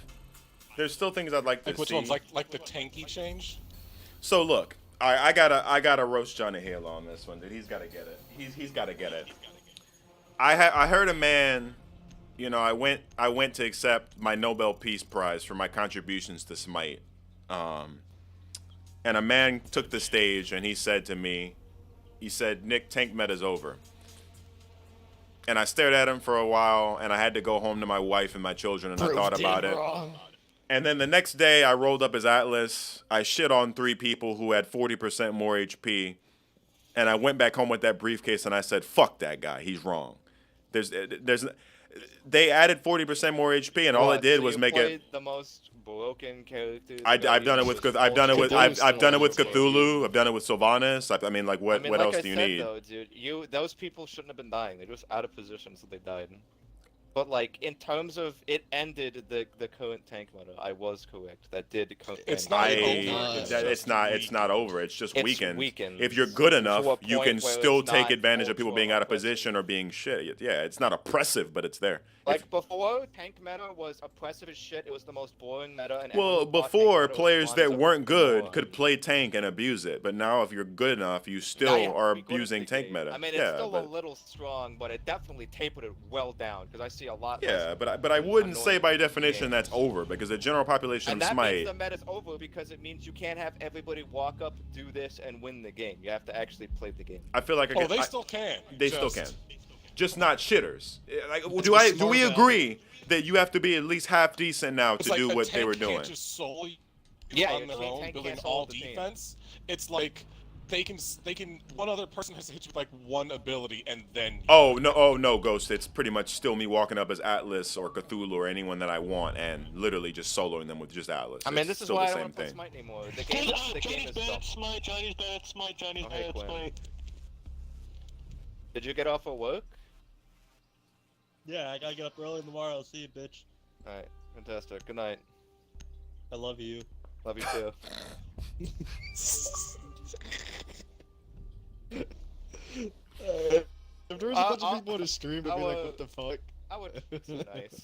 There's still things I'd like to Like which see. ones? Like the tanky change? So look, I gotta roast Johnny Halo on this one, dude. He's gotta get it. He's gotta get it. I heard a man, you know, I went to accept my Nobel Peace Prize for my contributions to Smite, and a man took the stage and he said to me, he said, "Nick, tank meta's over." And I stared at him for a while, and I had to go home to my wife and my children, and I thought about it. And then the next day, I rolled up his Atlas. I shit on 3 people who had 40% more HP. and I went back home with that briefcase and I said, "Fuck that guy. He's wrong." They added 40% more HP, and all it did was make it. The most broken character. I've done it with I've done it with Cthulhu. I've done it with Sylvanas. I mean, like, what else do you need? Though, dude, those people shouldn't have been dying. They're just out of position, so they died. But like in terms of it ended the current tank meta, I was correct. That did. It's not It's not over. It's just It's weakened. weakened If you're good enough, to a you point can where still it's take not advantage of people being out of oppressive. position or being shit. Yeah, it's not oppressive, but it's there. Like before, tank meta was oppressive as shit. It was the most boring meta. And Well, everyone thought tank before, meta was players fun, that so weren't good more. could play tank and abuse it. But now, if you're good enough, you still Now you have to are be good at abusing the tank game. meta. I mean, it's yeah, still but, a little strong, but it definitely tapered it well down because I see a lot. yeah, less but I wouldn't say by annoying definition games. that's over, because the general population And of that Smite. means the meta's over because it means you can't have everybody walk up, do this, and win the game. You have to actually play the game. I feel like Oh, they still can. They still can. Just not shitters. Like, It's do smart we about agree that you have to be at least half decent now It's to like do the what they tank were can't doing? just solely Yeah, on your their team own, tank building can't all solve the team. defense. It's like they can one other person has to hit you with like one ability and then. Oh no, Ghost. It's pretty much still me walking up as Atlas or Cthulhu or anyone that I want and literally just soloing them with just Atlas. I mean, It's this is still why the I same don't play thing. Smite anymore. The game is dumb. Johnny's bad, Smite, Johnny's Oh, hey, bad, Quinn. Smite. Did you get off of work? Yeah, I gotta get up early tomorrow. I'll see you, bitch. Alright, fantastic. Good night. I love you. Love you too. If there was a bunch I'll- of people on the stream, I'd be like, what the fuck? I would. It's nice.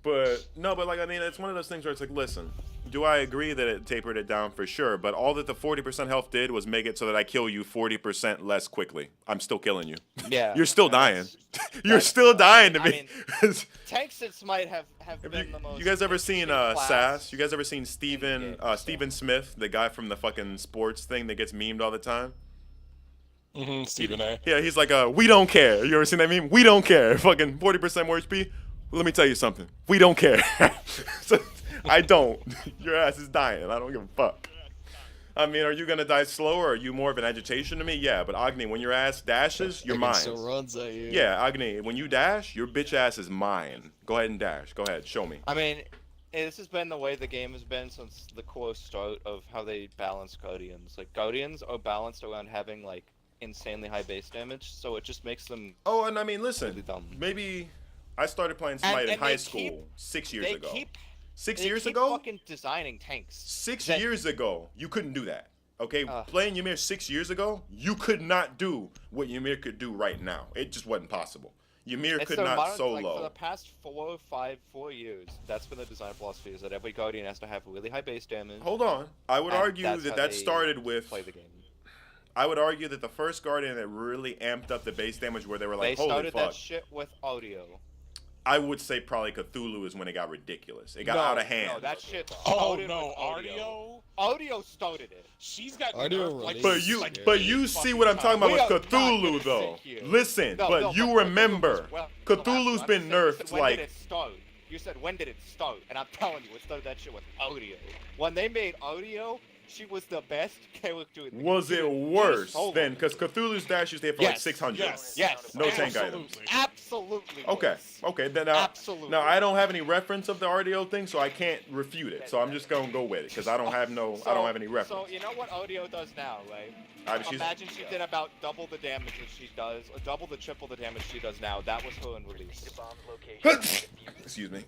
But no, but like, I mean, it's one of those things where it's like, listen, do I agree that it tapered it down for sure? But all that the 40% health did was make it so that I kill you 40% less quickly. I'm still killing you. Yeah. You're still and dying. that's- You're that's- still dying to I me. mean, Tanks at Smite have Have been the most. you guys ever seen interesting class. Sass? You guys ever seen Steven Steven Smith, the guy from the fucking sports thing that gets memed all the time? Stephen A. Yeah, he's like, we don't care. You ever seen that meme? We don't care. Fucking 40% more HP. Let me tell you something. We don't care. So, I don't. Your ass is dying. I don't give a fuck. I mean, are you gonna die slower? Are you more of an agitation to me? Yeah, but Agni, when your ass dashes, you're mine. Still runs at you. Yeah, Agni, when you dash, your bitch ass is mine. Go ahead and dash. Go ahead, show me. I mean, this has been the way the game has been since the core start of how they balance Guardians. Like, Guardians are balanced around having, like, insanely high base damage, so it just makes them Oh, and I mean, really listen, dumb. maybe I started playing Smite in and high they school keep- 6 years They ago. keep 6 they years keep ago? fucking designing tanks. 6 that- years ago, you couldn't do that. Okay, Ugh. playing Ymir 6 years ago, you could not do what Ymir could do right now. It just wasn't possible. Ymir It's could their not modern, solo. Like, for the past 4 years, that's been the design philosophy, is that every Guardian has to have really high base damage. Hold on. I would and argue that's that how that they started with. play the game. I would argue that the first Guardian that really amped up the base damage, where they were like, They "Holy started fuck!" that shit with audio. I would say probably Cthulhu is when it got ridiculous. It got No, out of hand. No, that shit Oh started no, with audio. Ardio. Audio started it. She's got Ardio nerfed, like, released- But you, like, but you see what I'm talking about We with are not Cthulhu, gonna though. sit here. Listen, No, but no, you Cthulhu remember, was well- Cthulhu's I'm been saying, nerfed when like. did it start? You said when did it start? And I'm telling you, it started that shit with audio. When they made audio, she was the best character in the Was game. it worse solo. than because Cthulhu's dash used to hit for like Yes, 600? Yes. No tank Absolutely. items. Absolutely. Okay, was. okay. Then now, Absolutely. now I don't have any reference of the RDO thing, so I can't refute it. So I'm just gonna go with it because I don't have I don't have any reference. So you know what audio does now, right? She's- Imagine she did about double the damage that she does, or double the triple the damage she does now. That was her in release. Excuse me.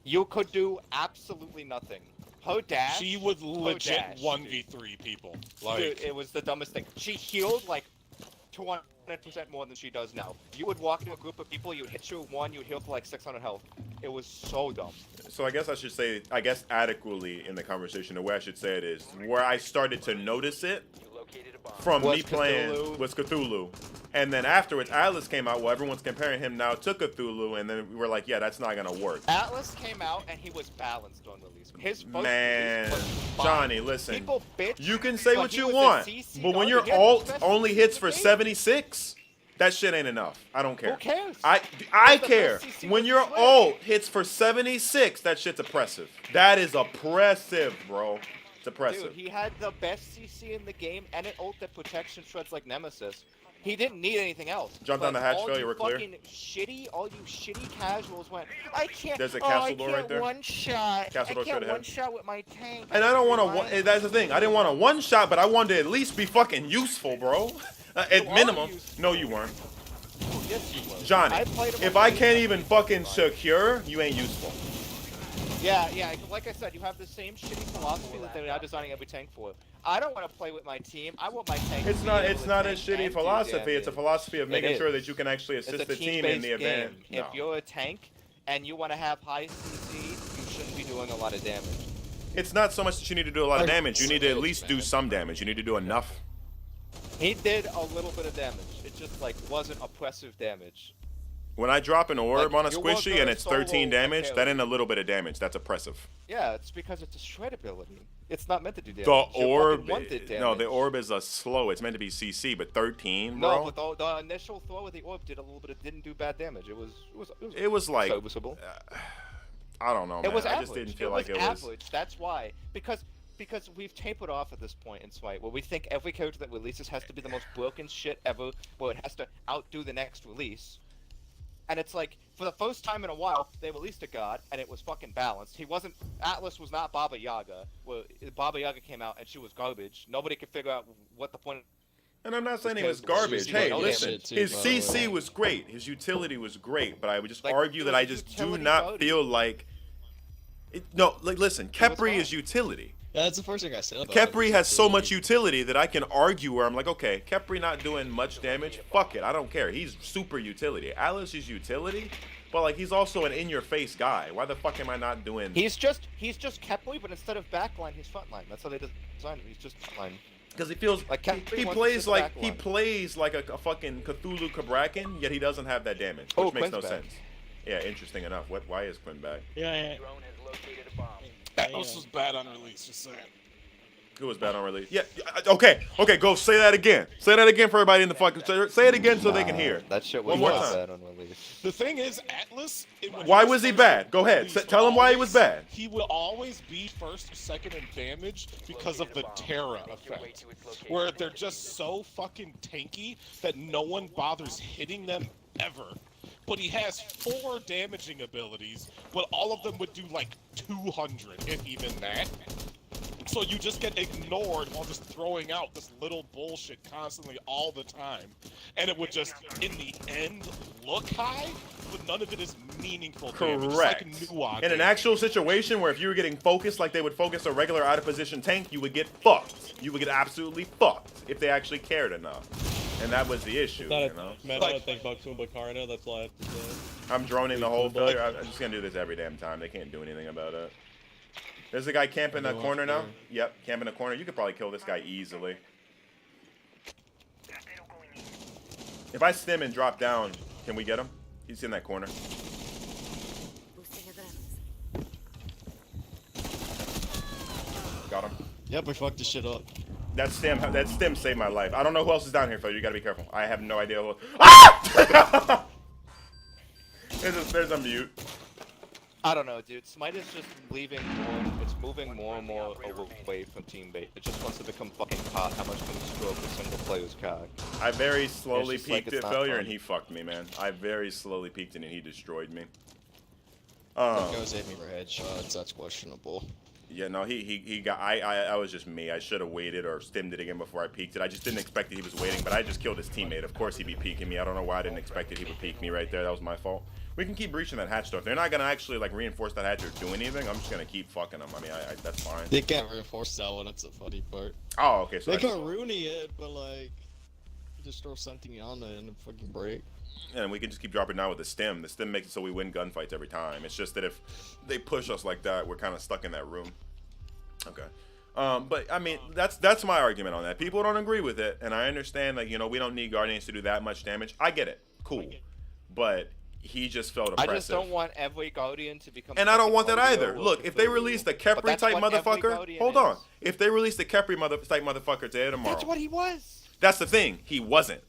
You could do absolutely nothing. Her dash. She would legit dash, 1v3 people. Like, Dude, it was the dumbest thing. She healed like 200% more than she does now. You would walk into a group of people, you would hit you with one, you would heal for like 600 health. It was so dumb. So I guess I should say, adequately in the conversation, the way I should say it is, where I started to notice it from Was me playing Cthulhu. was Cthulhu. And then afterwards, Atlas came out, well, everyone's comparing him now to Cthulhu, and then we were like, yeah, that's not gonna work. Atlas came out and he was balanced on release. His first Man, release was fine. Johnny, listen. People bitch, You can say but what he you was a want, CC but when dog. your He had the alt best only CC hits in for the game. 76, that shit ain't enough. I don't care. Who cares? I But the care. best CC When was your Swift. alt hits for 76, that shit's oppressive. That is oppressive, bro. oppressive. Dude, he had the best CC in the game and an ult that protection shreds like Nemesis. He didn't need anything else. Jumped But on the hatch, all Phil, you were clear? All you shitty casuals went, I can't, There's a oh, castle I door can't right there. one shot. Castle door I can't straight ahead. one shot with my tank. And I don't want Why? to. That's the thing. I didn't want a one shot, but I wanted to at least be fucking useful, bro. At are minimum. useful. No, you weren't, Oh, yes, you were. Johnny. I played him If on I Facebook. can't even fucking secure, you ain't useful. Yeah, like I said, you have the same shitty philosophy that they're now designing every tank for. I don't want to play with my team. I want my tank. It's to be not. able It's to not a tank shitty and do philosophy. It's a damage. philosophy of It making sure is. that you can actually It's assist a the team in the team-based event. game. No. If you're a tank and you want to have high CC, you shouldn't be doing a lot of damage. It's not so much that you need to do a lot of Like, damage. You need to at it's least do bad. some damage. You need to do enough. He did a little bit of damage. It just like wasn't oppressive damage. When I drop an orb Like, on a you weren't squishy gonna and it's 13 solo damage, kill. that ain't a little bit of damage. That's oppressive. Yeah, it's because it's a shred ability. It's not meant to do damage. The Your fucking orb, one did no, the damage. orb is a slow. It's meant to be CC, but 13, No, bro. but the initial throw of the orb did a little bit. It didn't do bad damage. It was It was like, serviceable. I don't know, man. It was I average. just didn't feel it like was it was. average. That's why. Because we've tapered off at this point in Smite, where we think every character that releases has to be the most broken shit ever, where it has to outdo the next release. And it's like, for the first time in a while, they released a god, and it was fucking balanced. Atlas was not Baba Yaga, where Baba Yaga came out and she was garbage. Nobody could figure out what the point. And I'm not saying he was Because garbage. she Hey, was listen, shit too, his by the CC way. was great. His utility was great, but I would just Like, argue it that was I a just do utility not mode. feel like. No, like listen, Kepri fine. is utility. Yeah, that's the first thing I said about Kepri him. has so much utility that I can argue where I'm like, okay, Kepri not doing much damage. Fuck it, I don't care. He's super utility. Alice is utility, but like he's also an in-your-face guy. Why the fuck am I not doing? He's just Kepler, but instead of backline, he's frontline. That's how they designed him. He's just frontline. Because he feels Like, he Kepri wants to plays sit like back he line. plays like a fucking Cthulhu Cabrakan, yet he doesn't have that damage, which Oh, makes Quinn's no back. sense. Yeah, interesting enough. Why is Quinn back? Yeah. Drone has located a bomb. Atlas was bad on release, just saying. It was bad on release. Yeah. Okay. Go say that again. Say that again for everybody in the fucking. Say it again so they can hear. That shit was One more not time. bad on release. The thing is, Atlas. Why was he bad? Go ahead. Tell him why he was bad. He will always be first or second in damage because of the Terra effect, where they're just so fucking tanky that no one bothers hitting them ever. But he has 4 damaging abilities, but all of them would do like 200, if even that. So you just get ignored while just throwing out this little bullshit constantly all the time. And it would just, in the end, look high, but none of it is meaningful damage. Correct. It's like Nuwa In an damage. actual situation where if you were getting focused like they would focus a regular out of position tank, you would get fucked. You would get absolutely fucked if they actually cared enough. And that was the issue, Not you a, know? man, Like- I don't think about Tumba Karna, that's all I have to say. I'm droning the whole failure. I'm just gonna do this every damn time. They can't do anything about it. There's a guy camping the corner now. Yep, camping the corner. You could probably kill this guy easily. If I stim and drop down, can we get him? He's in that corner. Boosting adrenaline. Got him. Yep, we fucked this shit up. That stim saved my life. I don't know who else is down here, Phil. You gotta be careful. I have no idea who. Ah! there's a mute. I don't know, dude. Smite is just leaving more. It's moving more and more away from team bait. It just wants to become fucking hot. How much can you stroke a single player's cock? I very slowly It's just like peeked it's at not failure, fun. and he fucked me, man. I very slowly peeked it, and he destroyed me. Goes hit me for headshots, that's questionable. Yeah, no, he got. I was just me. I should have waited or stimmed it again before I peeked it. I just didn't expect that he was waiting, but I just killed his teammate. Of course he'd be peeking me. I don't know why I didn't expect that he would peek me right there. That was my fault. We can keep breaching that hatch though. If they're not gonna actually like reinforce that hatch or do anything, I'm just gonna keep fucking them. I mean, that's fine. They can't reinforce that one, that's the funny part. Oh, okay. So They that's- can Rooney it, but like, you just throw something on it and it fucking break. and we can just keep dropping down with the stim. The stim makes it so we win gunfights every time. It's just that if they push us like that, we're kind of stuck in that room. Okay. But I mean, that's my argument on that. People don't agree with it, and I understand that, you know, we don't need Guardians to do that much damage. I get it. Cool. But he just felt oppressive. I just don't want every Guardian to become. And I don't fucking want that Odeo either. or Look, if they Cthulhu. release the But Kepri that's type what every motherfucker, Guardian hold on. is. If they release the Kepri type motherfucker today or tomorrow, That's what he was. that's the thing. He wasn't.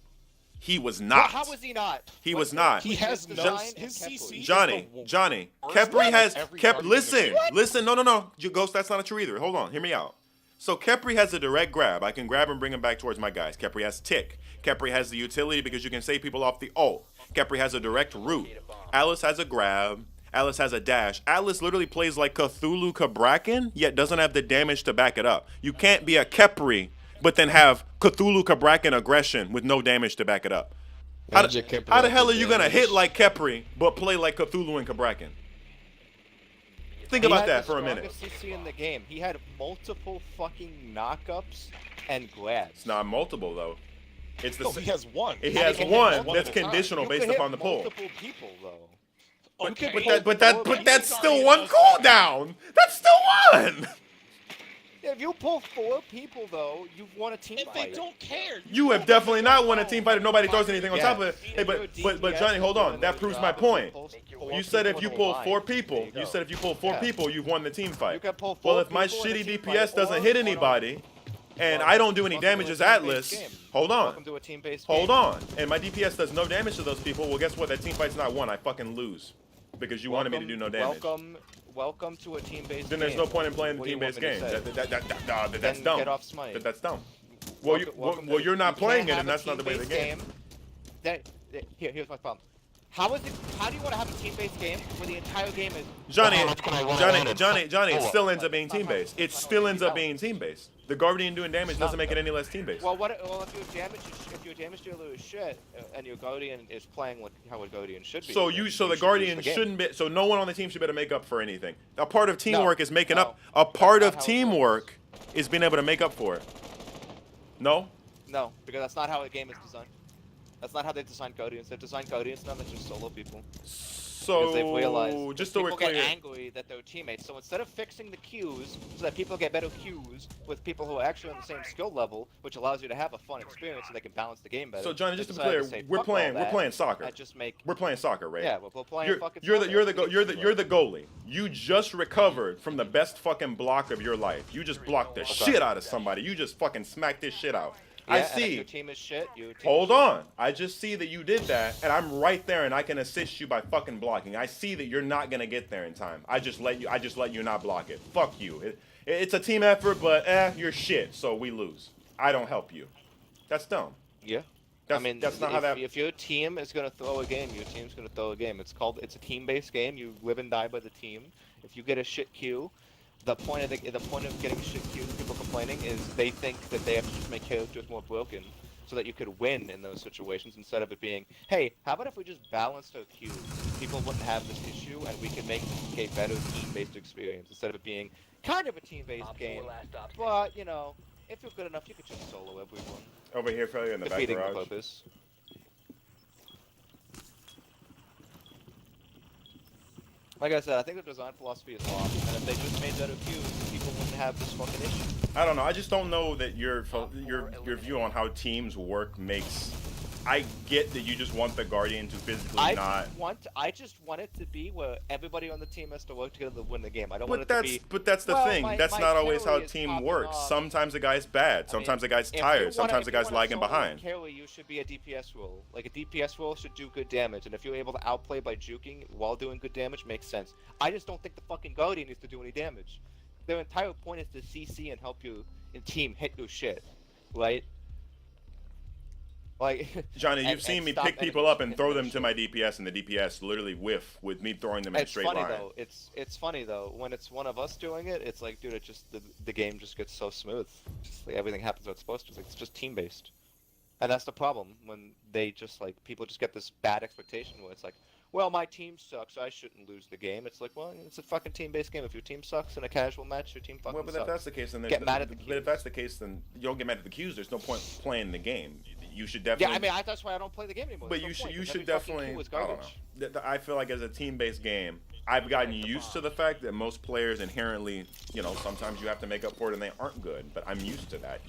He was Well, not. how was he not? He What was was not. He has his no. design His and CC. Kepri? Johnny, worst Kepri one has of every kept. Guardian in the Listen, game. listen. No. Ghost, that's not true either. Hold on, hear me out. So Khepri has a direct grab. I can grab and bring him back towards my guys. Khepri has tick. Khepri has the utility because you can save people off the ult. Khepri has a direct route. Alice has a grab. Alice has a dash. Alice literally plays like Cthulhu Cabrakan, yet doesn't have the damage to back it up. You can't be a Khepri, but then have Cthulhu Cabrakan aggression with no damage to back it up. How the hell are you going to hit like Khepri, but play like Cthulhu and Cabrakan? Think about that for a minute. He had the strongest CC in the game. He had multiple fucking knockups and grabs. It's not multiple, though. It's the No, he has one. He has one that's at a time. conditional You based could hit upon the pull. multiple people, though. Okay. But that's still one cooldown. That's still one. Yeah, if you pull 4 people, though, you've won a team If fight. they don't care. You have definitely not won a team fight if nobody throws anything on Yeah. top of it. Hey, but Johnny, hold on. That proves my point. You said if you pull 4 people, you've won the team You fight. can pull 4 Well, if my people in a shitty team DPS fight, doesn't or hit one-on-one. anybody, and Well, I don't do any welcome damage to as a Atlas, team-based game. hold on. Welcome to a team-based Hold game. on. And my DPS does no damage to those people. Well, guess what? That team fight's not won. I fucking lose. Because you wanted me to do no damage. Welcome to a team-based Then game. there's no point in playing the What do you want team-based me to game. say? That's Then dumb. get off Smite. That's dumb. Well, Welcome well, to- you're not you playing can't it, and have that's a not the way of the team-based game. Here's my problem. How do you want to have a team-based game where the entire game is... Johnny, it still ends up being team-based. It still ends up being team-based. The Guardian doing damage doesn't make it any less team-based. Well, if your damage dealer is shit, and your Guardian is playing how a Guardian should be... So then the should Guardian lose the game. shouldn't be. So no one on the team should be able to make up for anything. A part of teamwork is making no, up. A part that's of not how it teamwork is being able to make up for it. No. No, because that's not how a game is designed. That's not how they designed Guardians. They've designed Guardians now that just solo people. Because they've realized So that just so we're people get clear, angry that they're teammates. So instead of fixing the queues so that people get better queues with people who are actually on the same skill level, which allows you to have a fun experience and they can balance the game better. so Johnny, they just to be decided clear, say, we're "Fuck all playing that soccer. and just make We're playing soccer, right? yeah, we're playing fucking. You're soccer. the goalie. You just recovered from the best fucking block of your life. You just blocked the shit out of somebody. You just fucking smacked this shit out. Yeah, I and if see. your team is shit. Hold on. I just see that you did that, and I'm right there, and I can assist you by fucking blocking. I see that you're not gonna get there in time. I just let you not block it. Fuck you. It's a team effort, but you're shit, so we lose. I don't help you. That's dumb. Yeah. That's not how that. If your team is gonna throw a game, your team's gonna throw a game. It's a team-based game. You live and die by the team. If you get a shit queue, the point of getting a shit queue, people complaining, is they think that they have to just make characters more broken so that you could win in those situations instead of it being, hey, how about if we just balanced our queues? People wouldn't have this issue and we could make a better team-based experience instead of it being kind of a team-based game. But you know, if you're good enough, you could just solo everyone. Over here, failure in the back Defeating the garage. purpose. Like I said, I think the design philosophy is off, and if they just made better queues, people wouldn't have this fucking issue. I don't know. I just don't know that your view on how teams work makes. I get that you just want the Guardian to physically I just want it to be where everybody on the team has to work together to win the game. I don't want it to be. But that's the well, thing. That's my not always how carry is team popping works. off. Sometimes the guy's bad. Sometimes the guy's If you tired. wanna- Sometimes if the you guy's wanna lagging solo and behind. carry, you should be a DPS role. Like a DPS role should do good damage, and if you're able to outplay by juking while doing good damage, makes sense. I just don't think the fucking Guardian needs to do any damage. Their entire point is to CC and help you in team hit your shit, right? Like Johnny, you've and seen me stop pick people enemies up and from throw hitting them their to my DPS, and the DPS literally whiff with me throwing them in a It's straight funny line. though. It's funny though when it's one of us doing it. It's like, dude, it just the game just gets so smooth. Just like everything happens how it's supposed to. It's, like, it's just team based, and that's the problem when they just like people just get this bad expectation where it's like, well, my team sucks, I shouldn't lose the game. It's like, well, it's a fucking team based game. If your team sucks in a casual match, your team fucking Well, but sucks. if that's the case, then Get mad at the but if that's the case, then you don't get mad at the queues. There's no point playing the game. You should definitely. Yeah, I mean, that's why I don't play the game anymore. But There's you no should point, you 'cause should every fucking definitely. queue is I don't garbage. know. I feel like as a team-based game, I've gotten used to the fact that most players inherently, sometimes you have to make up for it and they aren't good. But I'm used to that.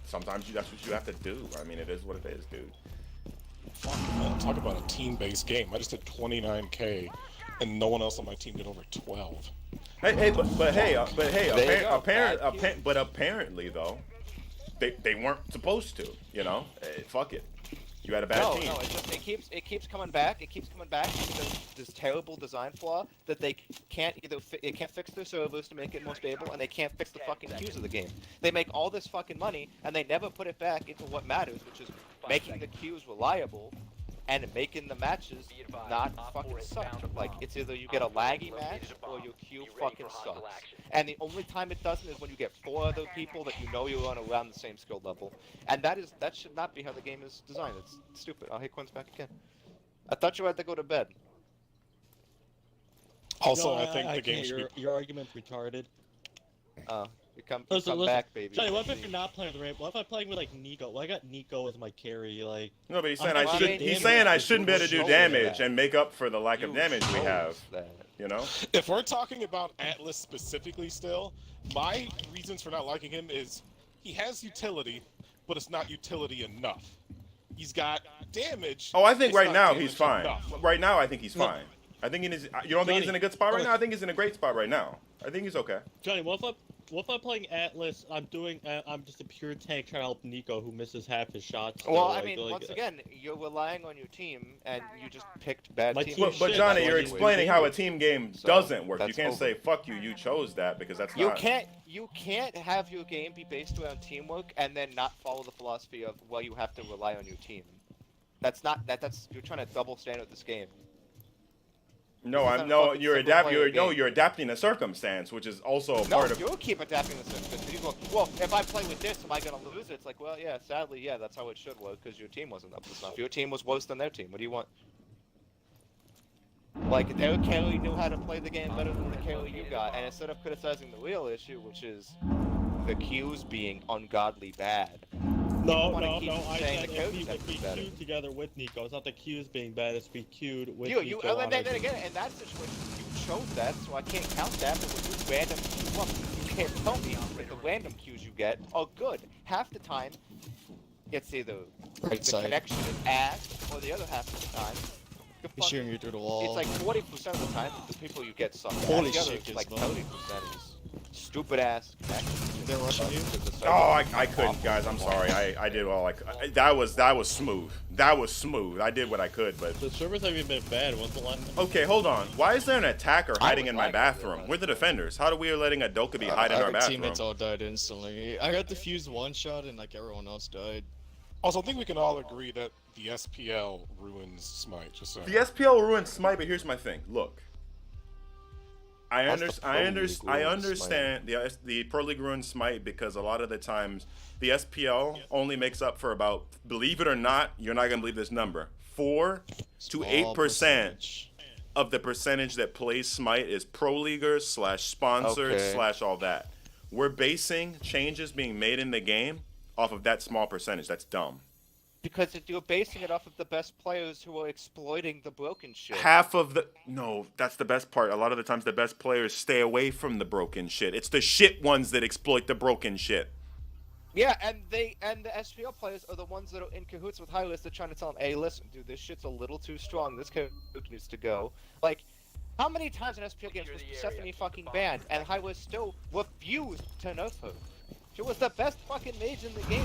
Sometimes that's what you have to do. I mean, it is what it is, dude. Fuck, man, talk about a team-based game. I just did 29K, and no one else on my team did over 12. Apparently though, they weren't supposed to. Fuck it. You had a bad team. No, it keeps coming back. It keeps coming back because of this terrible design flaw that they can't it can't fix their servers to make it more stable, and they can't fix the fucking queues of the game. They make all this fucking money, and they never put it back into what matters, which is making the queues reliable and making the matches not fucking suck. Like, it's either you get a laggy match or your queue fucking sucks. And the only time it doesn't is when you get 4 other people that you know you're on around the same skill level. And that should not be how the game is designed. It's stupid. Oh, hey, Quinn's back again. I thought you had to go to bed. Also, No, I think the game can't. should be... Your argument's retarded. You come Listen, back, baby. Johnny, what if you're not playing with Rainbow? What if I'm playing with like Nico? Well, I got Nico as my carry. Like, No, but he's saying I'm I not should. saying He's damage. saying I shouldn't be able to do You damage chose that. and make up for the lack of You damage we chose have. that. You know. If we're talking about Atlas specifically still, my reasons for not liking him is he has utility, but it's not utility enough. He's got damage. Oh, I think it's right not now damage he's fine. enough. Right now, I think he's fine. I think you don't think he's Johnny, in a good spot right look. now? I think he's in a great spot right now. I think he's okay. Johnny, what if I'm playing Atlas? I'm just a pure tank trying to help Nico, who misses half his shots. so, Well, like, I mean, like, once again, you're relying on your team, and you just picked bad My teams. team But shit, Johnny, that's you're why explaining how a team game So, doesn't work. You that's can't over. say "fuck you." You chose that because that's You not. can't have your game be based around teamwork and then not follow the philosophy of, well, you have to rely on your team. That's you're trying to double standard this game. No, This I'm isn't a no. fucking You're single player adapting. game. You're adapting a circumstance, which is also a No, part of. you keep adapting the system. You go, well, if I play with this, am I gonna lose it? It's like, well, yeah, sadly, yeah, that's how it should work because your team wasn't up to snuff. Your team was worse than their team. What do you want? Like, their carry knew how to play the game better than the carry you got, and instead of criticizing the real issue, which is the queues being ungodly bad. No, wanna no, keep no. I saying said the if coaches we have to be better. queued together with Nico. It's not the queues being bad. It's we queued with You, Nico. and on then our team. again, in that situation, you chose that, so I can't count that. But when you random queue up, you can't tell me that the random queues you get are good. Half the time, it's either Right the side. connection is ass, or the other half of the time, the He's shooting you through the wall. it's like 40% of the time the people you get suck. Holy the other, shit, it's like Gizmo. 30% is stupid ass connections. They're rushing you? Oh, I couldn't, guys. I'm sorry. I did all I could. That was smooth. That was smooth. I did what I could, but The servers haven't even been bad. When's the last time? okay, hold on. Why is there an attacker hiding was in my lagging bathroom? really We're the defenders. How do we letting a Doka be hiding in our Our bathroom? teammates all died instantly. I got defused one shot and like everyone else died. Also, I think we can all agree that the SPL ruins Smite. Just saying. The SPL ruined Smite, but here's my thing. Look, I That's the Pro League understand the Pro League ruined Smite because a lot of the times the SPL only makes up for about, believe it or not, you're not gonna believe this number, 4 to 8% percentage. of the percentage that plays Smite is pro leaguers / sponsors Okay. / all that. We're basing changes being made in the game off of that small percentage. That's dumb. Because you're basing it off of the best players who are exploiting the broken shit. No, that's the best part. A lot of the times the best players stay away from the broken shit. It's the shit ones that exploit the broken shit. Yeah, and the SPL players are the ones that are in cahoots with Hylas that are trying to tell them, hey, listen, dude, this shit's a little too strong. This code needs to go. Like, how many times in SPL games was Persephone fucking banned, and Hylas still refused to nerf her? She was the best fucking mage in the game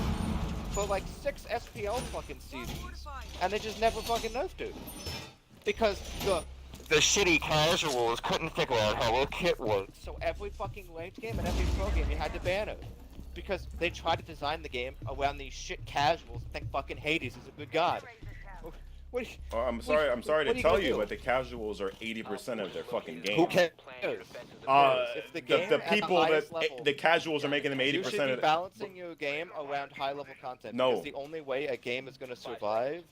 for like 6 SPL fucking seasons, and they just never fucking nerfed her. Because the shitty casuals couldn't figure out how her kit worked. So every fucking ranked game and every pro game you had to ban her. Because they tried to design the game around these shit casuals and think fucking Hades is a good god. What, Oh, I'm sorry what to are you tell gonna you, do? but the casuals are 80% of their fucking game. who cares? If the game The at the people that highest level- the casuals are making them You should 80% be of the, balancing your game around high-level content. No. Because the only way a game is going to survive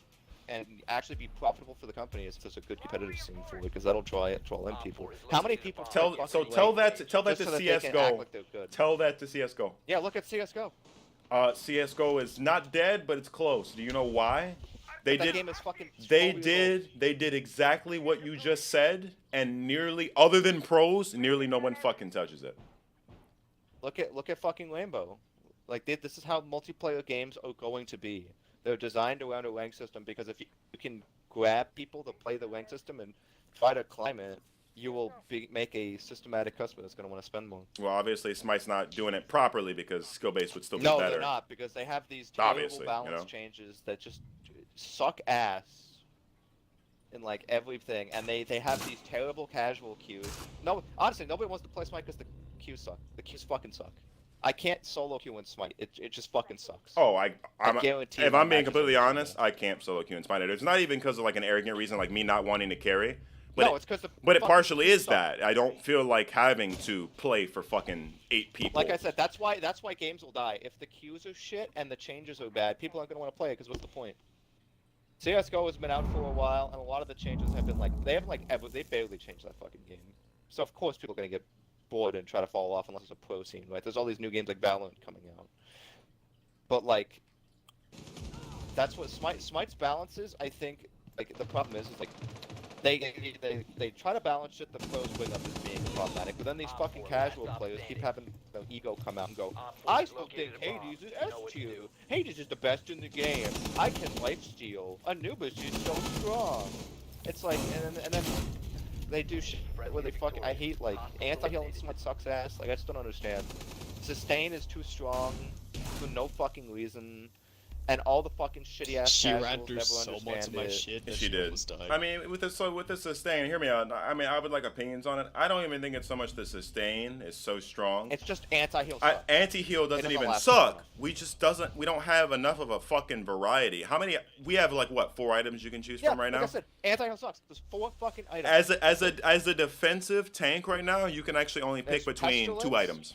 and actually be profitable for the company is if there's a good competitive scene for it, because that'll draw in people. How many people tell fucking that to just so that they can act CS:GO. like they're good? Tell that to CS:GO. Yeah, look at CS:GO. CS:GO is not dead, but it's close. Do you know why? They That did. game is fucking 12 They years old. did. They did exactly what you just said, and nearly, other than pros, nearly no one fucking touches it. Look at fucking Rainbow. Like this is how multiplayer games are going to be. They're designed around a rank system because if you can grab people to play the rank system and try to climb it, you will make a systematic customer that's going to want to spend more. Well, obviously, Smite's not doing it properly because skill base would still be No, better. they're not, because they have these terrible Obviously, balance you know. changes that just suck ass in like everything, and they have these terrible casual queues. No, honestly, nobody wants to play Smite because the queues suck. The queues fucking suck. I can't solo queue in Smite. It just fucking sucks. Oh, I guarantee. if my I'm being matches completely are honest, I can't solo queue in Smite. It's not even because of like an arrogant reason, like me not wanting to carry. But no, it's because but it partially is that. I don't feel like having to play for fucking 8 people. Like I said, that's why games will die. If the queues are shit and the changes are bad, people aren't gonna want to play it. Because what's the point? CS:GO has been out for a while, and a lot of the changes have been like they barely changed that fucking game. So of course people are gonna get bored and try to fall off unless it's a pro scene, right? There's all these new games like Valorant coming out. But like, that's what Smite's balances. I think like the problem is like they try to balance it. The pros bring up as being problematic, but then these fucking casual players keep having their ego come out and go, I still think Hades is S tier. Hades is the best in the game. I can lifesteal. Anubis is so strong. It's like, and then they do shit where they fucking. I hate like anti-heal and Smite sucks ass. Like I just don't understand. Sustain is too strong for no fucking reason. And all the fucking shitty ass She casuals ran through never so understand much of my it. shit that She did. almost died. I mean, with the sustain, hear me out. I mean, I would like opinions on it. I don't even think it's so much the sustain is so strong. It's just anti-heal. Anti-heal doesn't doesn't even last suck. enough. We don't have enough of a fucking variety. How many? We have like what 4 items you can choose from right like now. I said, anti-heal sucks. There's 4 fucking items. As a defensive tank right now, you can actually only pick There's between 2 Pestilence. items.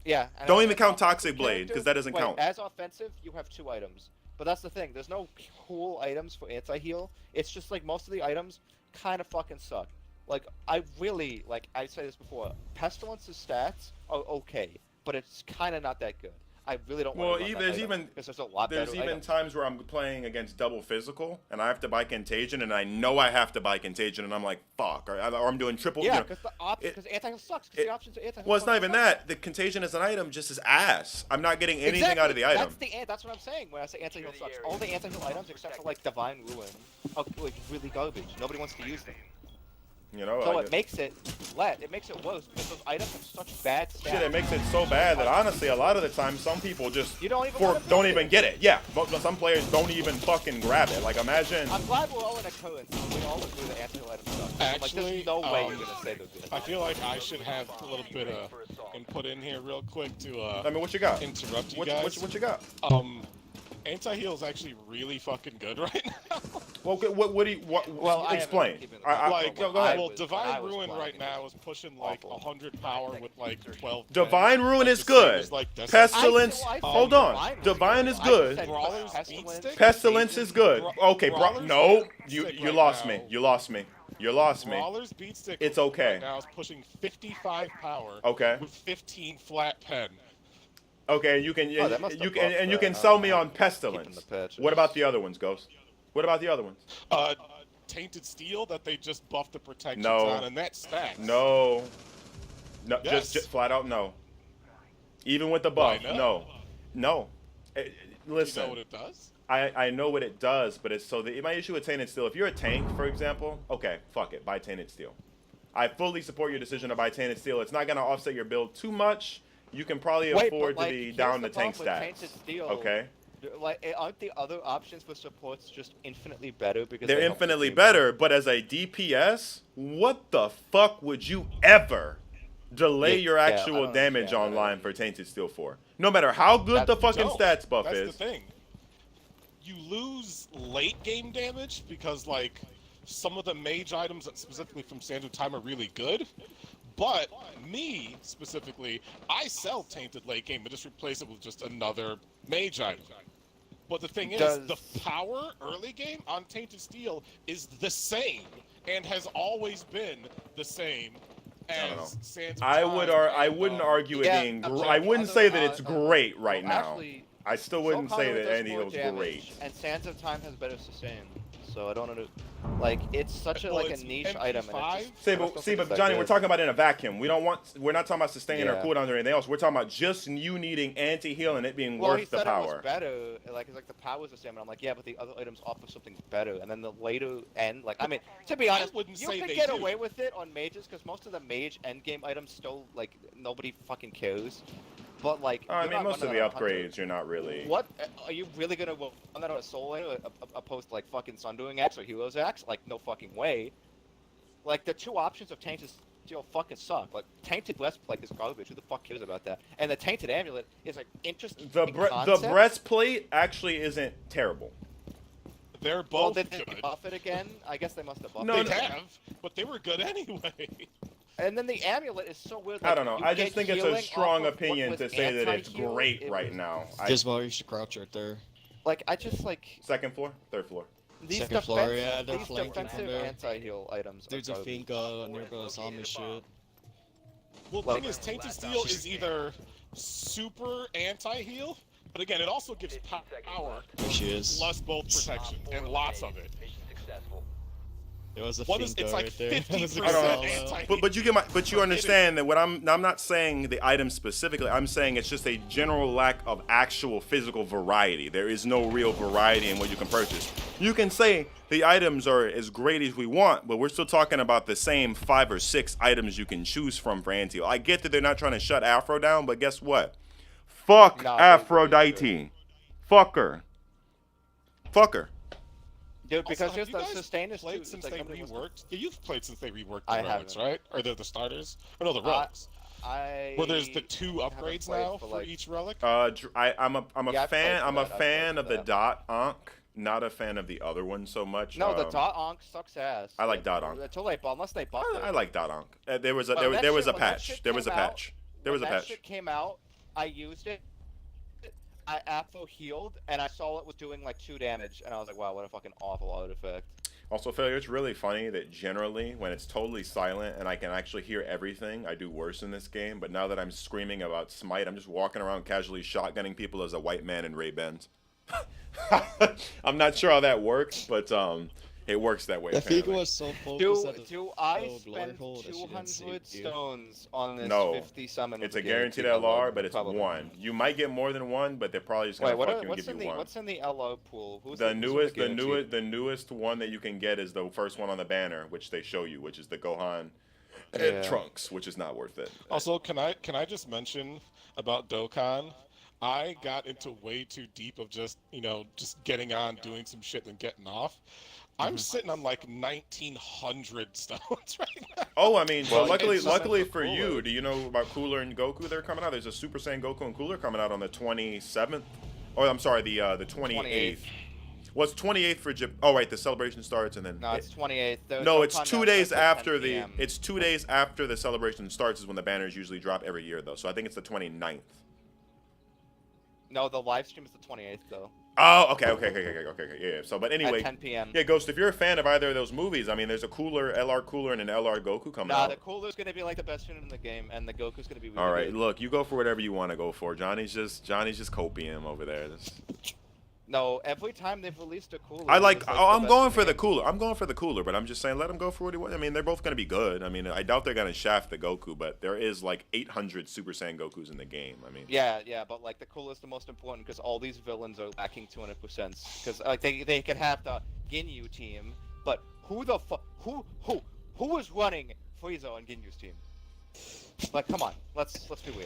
Yeah. and Don't as even a count offensive Toxic Blade, character- 'cause that doesn't wait, count. As offensive, you have 2 items. But that's the thing. There's no cool items for anti-heal. It's just like most of the items kind of fucking suck. Like I really like I said this before. Pestilence's stats are okay, but it's kind of not that good. I really don't Well, want to there's even because there's a lot there's better even items. times where I'm playing against double physical and I have to buy Contagion and I know I have to buy Contagion and I'm like fuck or I'm doing triple. Yeah, you know. because anti-heal sucks. Because the options are anti-heal. Well, it's not fucking even suck. that. The Contagion as an item just is ass. I'm not getting anything out of the item. That's what I'm saying when I say anti-heal sucks. All the anti-heal items except for like Divine Ruin are like really garbage. Nobody wants to use them. You know. So like it makes it worse because those items have such bad stats. Shit, it makes it so bad that honestly, a lot of the time, some people just You don't even wanna don't build even it. get it. Yeah, but some players don't even fucking grab it. Like imagine. I'm glad we're all in a current. We all agree that anti-heal items suck. Like, Actually, there's no way you're gonna say they're good. I feel like I should have a little bit of input in here real quick to I mean, what you got? interrupt you What guys. you got? Anti-heal is actually really fucking good right now. Well, what do you Well, I haven't explain? given it Like, go ahead. well, I Divine was Ruin playing right it. now is pushing like Awful. 100 power with like 12. Divine Ruin like is the same good. as, like, Death Pestilence. I said Hold Divine on. was Divine good. is I good. said Brawler's Pestilence, Beatstick? Pestilence is good. Okay, Brawler's no, Beatstick you right lost me. now. You lost me. You lost me. Brawler's Beatstick It's okay. right now is pushing 55 power Okay. with 15 flat pen. Okay, you can Oh, that must have you can buffed and you that. can sell me Oh, on Pestilence. keeping the patches. What about the other ones, Ghost? What about the other ones? Tainted Steel that they just buffed the protections No. on, and that stacks. No. No, Yes. just flat out no. Even with the Why buff, not? no. No. You Listen. know what it does? I know what it does, but it's so my issue with Tainted Steel, if you're a tank, for example, okay, fuck it, buy Tainted Steel. I fully support your decision to buy Tainted Steel. It's not going to offset your build too much. You can probably afford to be down the tank stats. Okay? Like, aren't the other options for supports just infinitely better because They're they help the infinitely team? better, but as a DPS, what the fuck would you ever delay your Yeah, I actual don't damage understand that. online for Tainted Steel for? No matter how good the fucking No, stats buff that's is. the thing. You lose late game damage because like some of the mage items, specifically from Standard Time, are really good. But me specifically, I sell Tainted late game and just replace it with just another mage item. But the thing is, the power early game on Tainted Steel is the same and has always been the same as Sands of I would Time I and, wouldn't argue it yeah, being. I'm I sorry, wouldn't other- say that it's uh, great right well, now. actually, I still Soul wouldn't say Conduit that does any more was damage, great. And Sands of Time has better sustain. So I don't know. Like, it's such a Well, like a it's niche MP5. item. And it just, See, I don't but think see, it's but that Johnny, good. we're talking about in a vacuum. We're not talking about sustain or Yeah. cooldown or anything else. We're talking about just you needing anti-heal and it being Well, he worth the said it power. was better. Like, it's like the power's the same, and I'm like, yeah, but the other items offer something better. And then the later end, like, I mean, to be honest, wouldn't you say could they get do. away with it on mages because most of the mage end game items still like nobody fucking cares. But like, I you're mean, not most of running the that on 100. upgrades, you're not really. What are you really gonna run that on a solo opposed to like fucking Sundoing X or Heroes X? Like, no fucking way. Like, the two options of Tainted Steel fucking suck. Like, Tainted Breastplate is garbage. Who the fuck cares about that? And the Tainted Amulet is like interesting. The concept. breastplate actually isn't terrible. They're Well, both did they good. buff it again? I guess they must have buffed No, it. They have, but they were good anyway. And then the amulet is so weird. I like, don't know. you I just get think it's a healing strong off of what opinion was to say that it's anti-heal. great It right was- now. Gizmo, you should crouch right there. Like, I just like Second floor, third floor. these Second floor, defensive, yeah, they're these flanking from defensive there. anti-heal items. There's are a garbage. Finka nearby zombie shit. Well, the Like- thing is, Tainted Steel is either super anti-heal, but again, it also gives power, There she is. plus bolt protection, and lots of it. Mission successful. It was a What is- Finka it's like right there. 50% I don't know. anti-heal. But you get my. But you understand that what I'm not saying the item specifically. I'm saying it's just a general lack of actual physical variety. There is no real variety in what you can purchase. You can say the items are as great as we want, but we're still talking about the same 5 or 6 items you can choose from for anti. I get that they're not trying to shut Afro down, but guess what? Fuck Nah, they Aphrodite. Fuck her. Fuck her. Dude, because Also, just have the you guys sustain is too. played It's since like they somebody was- reworked? Yeah, you've played since they reworked I the relics, haven't. right? Or the starters? Or no, the relics. Where there's the 2 haven't upgrades played now for, for like- each relic. I'm a Yeah, I've fan. played I'm for a that, I've fan played of for the that. Dot Ankh. Not a fan of the other one so much. No, the dot onk sucks ass. I like dot onk. Until they unless they buff it. I like Dot Ankh. There was a When that there was a shit- when that patch. shit There was a came out- patch. There was a When that patch. shit came out, I used it. I Apho healed, and I saw it was doing like 2 damage, and I was like, wow, what a fucking awful artifact. Also, failure. It's really funny that generally when it's totally silent and I can actually hear everything, I do worse in this game. But now that I'm screaming about Smite, I'm just walking around casually shotgunning people as a white man in Ray-Bans. I'm not sure how that works, but it works that way. The Finka apparently. was so focused at the Do I little glory spend hole that she didn't see 200 you. stones on this No. 50 summon? It's with a the guaranteed LO? LR, but it's Probably. 1. You might get more than 1, but they're probably just Wait, gonna fuck you and what's give in you the 1. what's in the LO pool? Who's The who's newest, guaranteed? the newest one that you can get is the first one on the banner, which they show you, which is the Gohan and Yeah. Trunks, which is not worth it. Also, can I just mention about Dokkan? I got into way too deep of just just getting on, doing some shit, and getting off. I'm sitting on like 1,900 stones right now. Oh, I mean, so Well, luckily, it's luckily for for you, Cooler. do you know about Cooler and Goku? They're coming out. There's a Super Saiyan Goku and Cooler coming out on the 27th. Or I'm sorry, the 28th. Well, it's 28th for Japan. Oh, right, the celebration starts and then. No, it's 28th. No, it's 2 days after 10 the. PM. It's 2 days after the celebration starts is when the banners usually drop every year, though. So I think it's the 29th. No, the live stream is the 28th though. Oh, okay, yeah. So, but anyway, At 10 p.m. yeah, Ghost. If you're a fan of either of those movies, I mean, there's a Cooler, LR Cooler, and an LR Goku coming Nah, out. the Cooler's gonna be like the best unit in the game, and the Goku's gonna be really All right, good. look, you go for whatever you want to go for. Johnny's just copium over there. No, every time they've released a Cooler. I like. it's like Oh, the I'm best going in for the game. Cooler. I'm going for the Cooler, but I'm just saying, let him go for what he wants. I mean, they're both going to be good. I mean, I doubt they're going to shaft the Goku, but there is like 800 Super Saiyan Gokus in the game. I mean, Yeah, but like the Cooler's the most important because all these villains are lacking 200%. Because like they can have the Ginyu team, but who the fuck who is running Frieza on Ginyu's team? Like, come on, let's be real.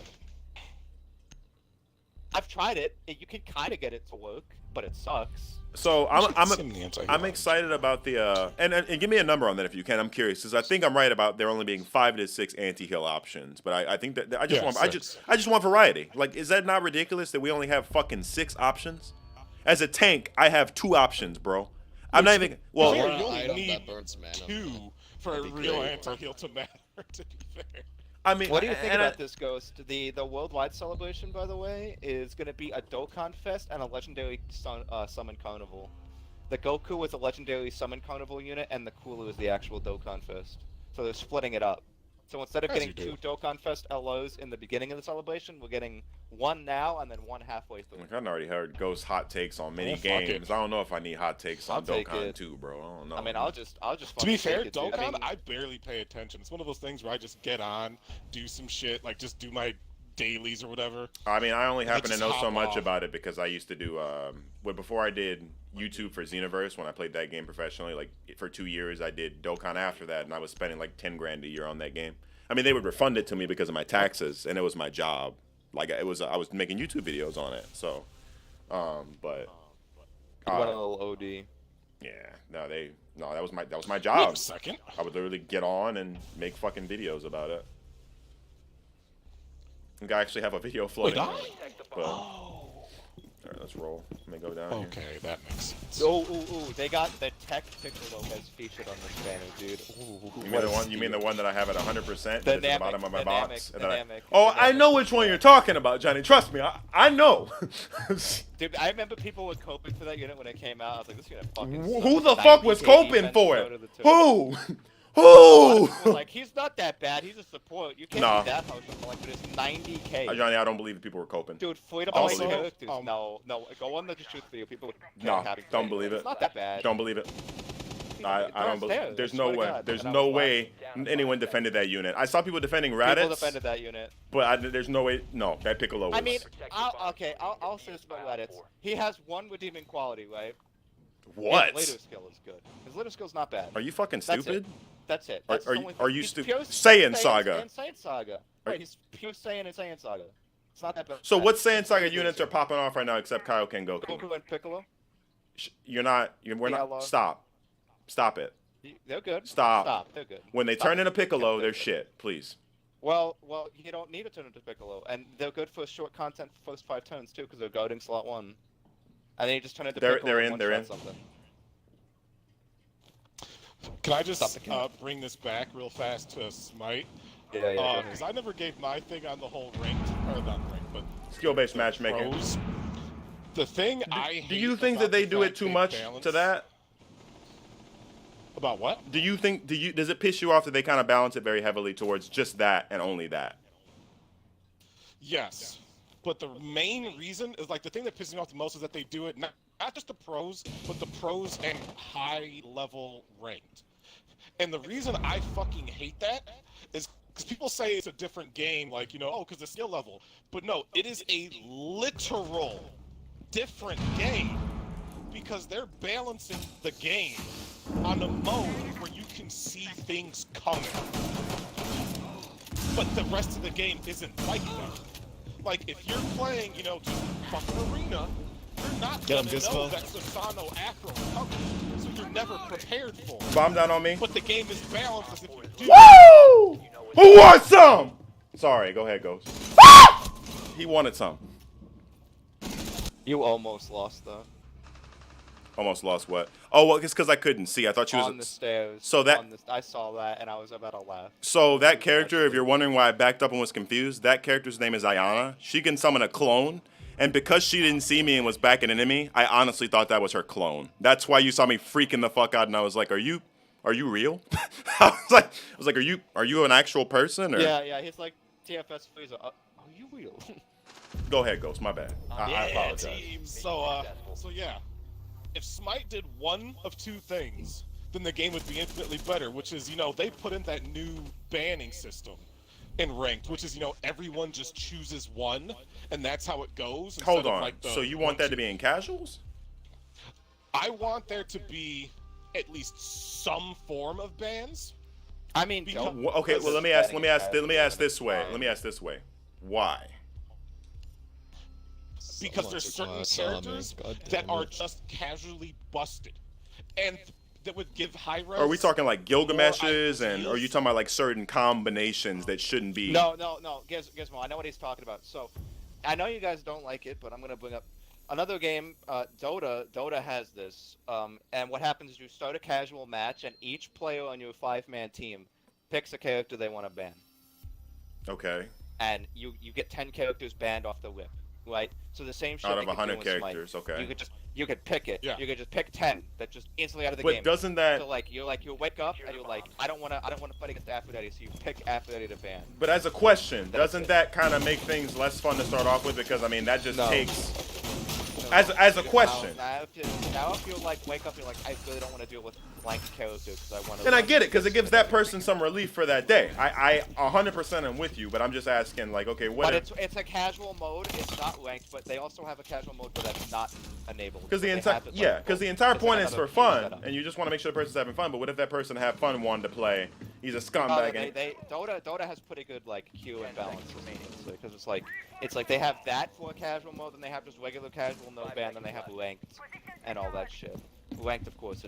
I've tried it. You can kind of get it to work, but it sucks. so Send the anti-hero. I'm excited about the and give me a number on that if you can. I'm curious because I think I'm right about there only being 5 to 6 anti-heal options, but I think that I just Yeah, want 6. I just want variety. Like, is that not ridiculous that we only have fucking 6 options? As a tank, I have 2 options, bro. I'm not even well. Fair, Or an you only item need that burns mana, 2 though. for a That'd be real great. anti-heal to matter. To be fair. I mean, What do you think and about this, Ghost? The worldwide celebration, by the way, is going to be a Dokkan Fest and a legendary summon carnival. The Goku is a legendary summon carnival unit, and the Cooler is the actual Dokkan Fest. So they're splitting it up. So instead of As getting you do. 2 Dokkan Fest LOs in the beginning of the celebration, we're getting 1 now and then 1 halfway through. Like, I've already heard Ghost hot takes on many Oh, fuck games. it. I don't know if I need hot takes I'll on take Dokkan it. too, bro. I don't know. I mean, I'll just To be fucking fair, take it, dude. Dokkan, I I, mean, barely pay attention. It's one of those things where I just get on, do some shit, like just do my dailies or whatever. I mean, I only happen to just know so hop much off. about it because I used to do, before I did YouTube for Xenoverse, when I played that game professionally, like for 2 years, I did Dokkan after that, and I was spending like 10 grand a year on that game. I mean, they would refund it to me because of my taxes, and it was my job. like I was making YouTube videos on it. So, but Well, OD. yeah, no, that was my Wait a job. second. I would literally get on and make fucking videos about it. I think I actually have a video floating. Wait, But, all right, let's roll. Let me go down here. Okay, that makes sense. Ooh, they got the Tech Piccolo has featured on this banner, dude. Ooh, You mean the one? You mean the one that I have at 100%? The At the Namek, bottom of my the box. Namek, and the then Namek, oh, the I Namek. know which one you're talking about, Johnny. Trust me, I know. Dude, I remember people were coping for that unit when it came out. I was like, this unit fucking Who sucks. the fuck was 90K coping defense, for go it? to the two. Who? I Who? was like, he's not that bad. He's a support. You can't Nah. be that harsh on like, but it's 90K. Johnny, I don't believe that people were coping. Dude, freedom Don't of believe it. characters. No, go on the truth video. People No, can't don't believe it. It's not that bad. Don't believe it. I don't believe. Downstairs, There's I no swear to way. God. There's And I no was way anyone defended that unit. I saw people defending People Raditz, defended that unit. but there's no way. No, that Piccolo was. I mean, I'll say this about Raditz. He has one redeeming quality, right? what? His later skill is good. His later skill's not bad. Are you fucking That's stupid? That's it. Are- That's are the you- only are thing. you He's stu- pure Saiyan Saga. And Saiyan Saga. Are- Right, he's pure Saiyan and Saiyan Saga. It's not that bad. So what Saiyan Saga units are popping off right now except Kaioken Goku? Goku and Piccolo? We're not. Yellow. Stop it. They're good. Stop. They're good. When they Stop. turn into Piccolo, Yeah, they're shit. Please. Well, you don't need to turn into Piccolo, and they're good for short content for first 5 turns too, because they're guarding slot 1. And then you just turn into They're- Piccolo they're and in, they're one-shot in. something. Can I just Stop the count. bring this back real fast to Smite? Yeah, Because I never gave my thing on the whole ranked, or not ranked, but Skill-based matchmaking. pros. The thing I Do hate you think about that they the do it fact too they much balance- to that? About what? Do you think? Does it piss you off that they kind of balance it very heavily towards just that and only that? Yes. But the main reason is like the thing that pisses me off the most is that they do it not just the pros, but the pros and high level ranked. And the reason I fucking hate that is because people say it's a different game, like, you know, oh, because the skill level. But no, it is a literal different game because they're balancing the game on a mode where you can see things coming. But the rest of the game isn't like that. Like, if you're playing, you know, just fucking arena, you're not Get him, gonna know Gizmo. that Susano Acro coming, so you're never prepared for it. Bomb down on me. But the game is balanced as if you do. Woo! Who wants some? Sorry, go ahead, Ghost. Ah! He wanted some. You almost lost though. Almost lost what? Oh, well, it's because I couldn't see. I thought she was On the stairs. So that- I saw that and I was about to laugh. So that character, if you're wondering why I backed up and was confused, that character's name is Ayana. She can summon a clone, and because she didn't see me and was back an enemy, I honestly thought that was her clone. That's why you saw me freaking the fuck out, and I was like, "Are you real?" I was like, "Are you an actual person?" Or Yeah, he's like TFS Freezer. Are you real? go ahead, Ghost. My bad. I apologize. Team. So yeah. If Smite did one of two things, then the game would be infinitely better, which is, you know, they put in that new banning system in ranked, which is, you know, everyone just chooses one, and that's how it goes. instead Hold of, on. like, the So you want that 1, to be in casuals? I want there to be at least some form of bans. I mean, Because- don't. Well, okay. Well, let me ask this way. Fine. Let me ask this way. Why? Because there's certain characters that are just casually busted, and that would give high res. Are we talking like Gilgamesh's, and are you ideas. talking about like certain combinations that shouldn't be? No. Gizmo, I know what he's talking about. So, I know you guys don't like it, but I'm gonna bring up another game. Dota. Dota has this. And what happens is you start a casual match, and each player on your 5-man team picks a character they want to ban, Okay. and you get 10 characters banned off the whip, right? So the same shit. Out of they could 100 do in Smite. characters, okay. You could pick it. Yeah. You could just pick 10 that just instantly out of the But game. doesn't that? So you wake up and you're like, I don't wanna fight against Aphrodite, so you pick Aphrodite to ban. But as a question, That's doesn't it. that kind of make things less fun to start off with? Because I mean, that just No. takes. As a question. Now if you like wake up, you're like, I really don't want to deal with blank characters because I want to. And I get it, because it gives that person some relief for that day. I 100% am with you, but I'm just asking, like, okay, what? But If, it's a casual mode. It's not ranked, but they also have a casual mode where that's not enabled. because the They entire have it, like, yeah, because the entire it's like point is another for queue fun, setup. and you just want to make sure the person's having fun. But what if that person had fun and wanted to play, He's a Oh, scumbag. Dota has pretty good like queue and balance because it's like they have that for casual mode, then they have just regular casual no ban, then they have ranked and all that shit. Ranked, of course,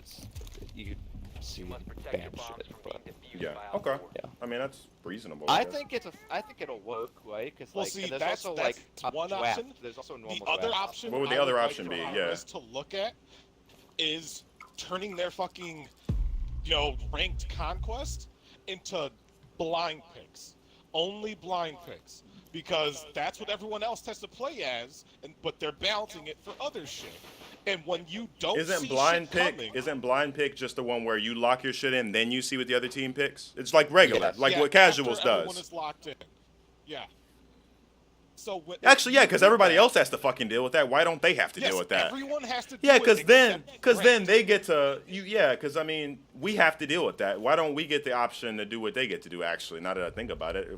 you see ban shit, but Yeah. Okay. Yeah. I mean, that's reasonable. I guess. think it'll work, right? Because Well, like see, there's that's also like a one draft. option. There's also a The normal other draft. option What would the I other like option for be? Congress to look at is turning their fucking, ranked conquest into blind picks. Only blind picks. Because that's what everyone else has to play as, but they're balancing it for other shit. And when you don't Isn't see blind shit pick? coming, Isn't blind pick just the one where you lock your shit in, then you see what the other team picks? It's like regular, Yes. like yeah, what casuals after everyone does. is locked in. Yeah. So Actually, yeah, because everybody else has to fucking deal with that. Why don't they have to yes, deal with that? everyone has to. Yeah, do because it then except they get to you. Yeah, because I mean, we have to deal with that. Why don't we get the option to do what they get to do? Actually, now that I think about it,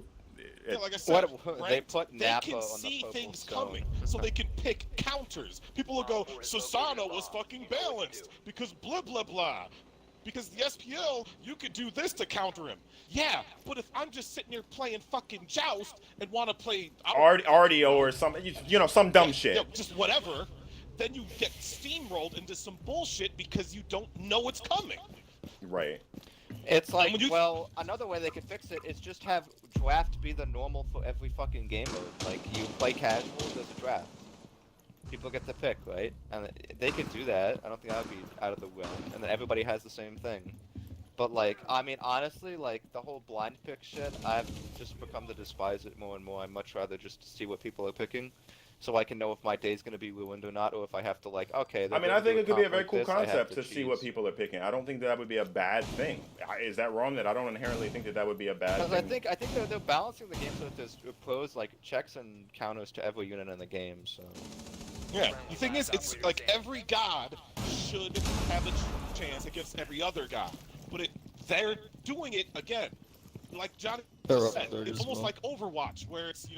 Yeah, like I said, They put they Napa can on the see purple things stone. coming, so they can pick counters. People will go, Susano was fucking balanced because blah blah blah. Because the SPL, you could do this to counter him. Yeah, but if I'm just sitting here playing fucking Joust and want to play RDO or some, some dumb shit. just whatever, then you get steamrolled into some bullshit because you don't know it's coming. Right. It's like, when you- well, another way they could fix it is just have draft be the normal for every fucking game mode. Like, you play casual, there's a draft. People get to pick, right? And they could do that. I don't think that would be out of the realm. And then everybody has the same thing. But, like, I mean, honestly, like, the whole blind pick shit, I've just become to despise it more and more. I'd much rather just see what people are picking, so I can know if my day's gonna be ruined or not, or if I have to, like, okay. I mean, I think it could be a very cool concept to see what people are picking. I don't think that would be a bad thing. Is that wrong? That I don't inherently think that would be a bad Because thing. I think they're balancing the game so that there's pros like checks and counters to every unit in the game. So Yeah, the thing is, it's like every god should have a chance against every other god, but they're doing it again. Like Johnny said, it's almost like Overwatch, where it's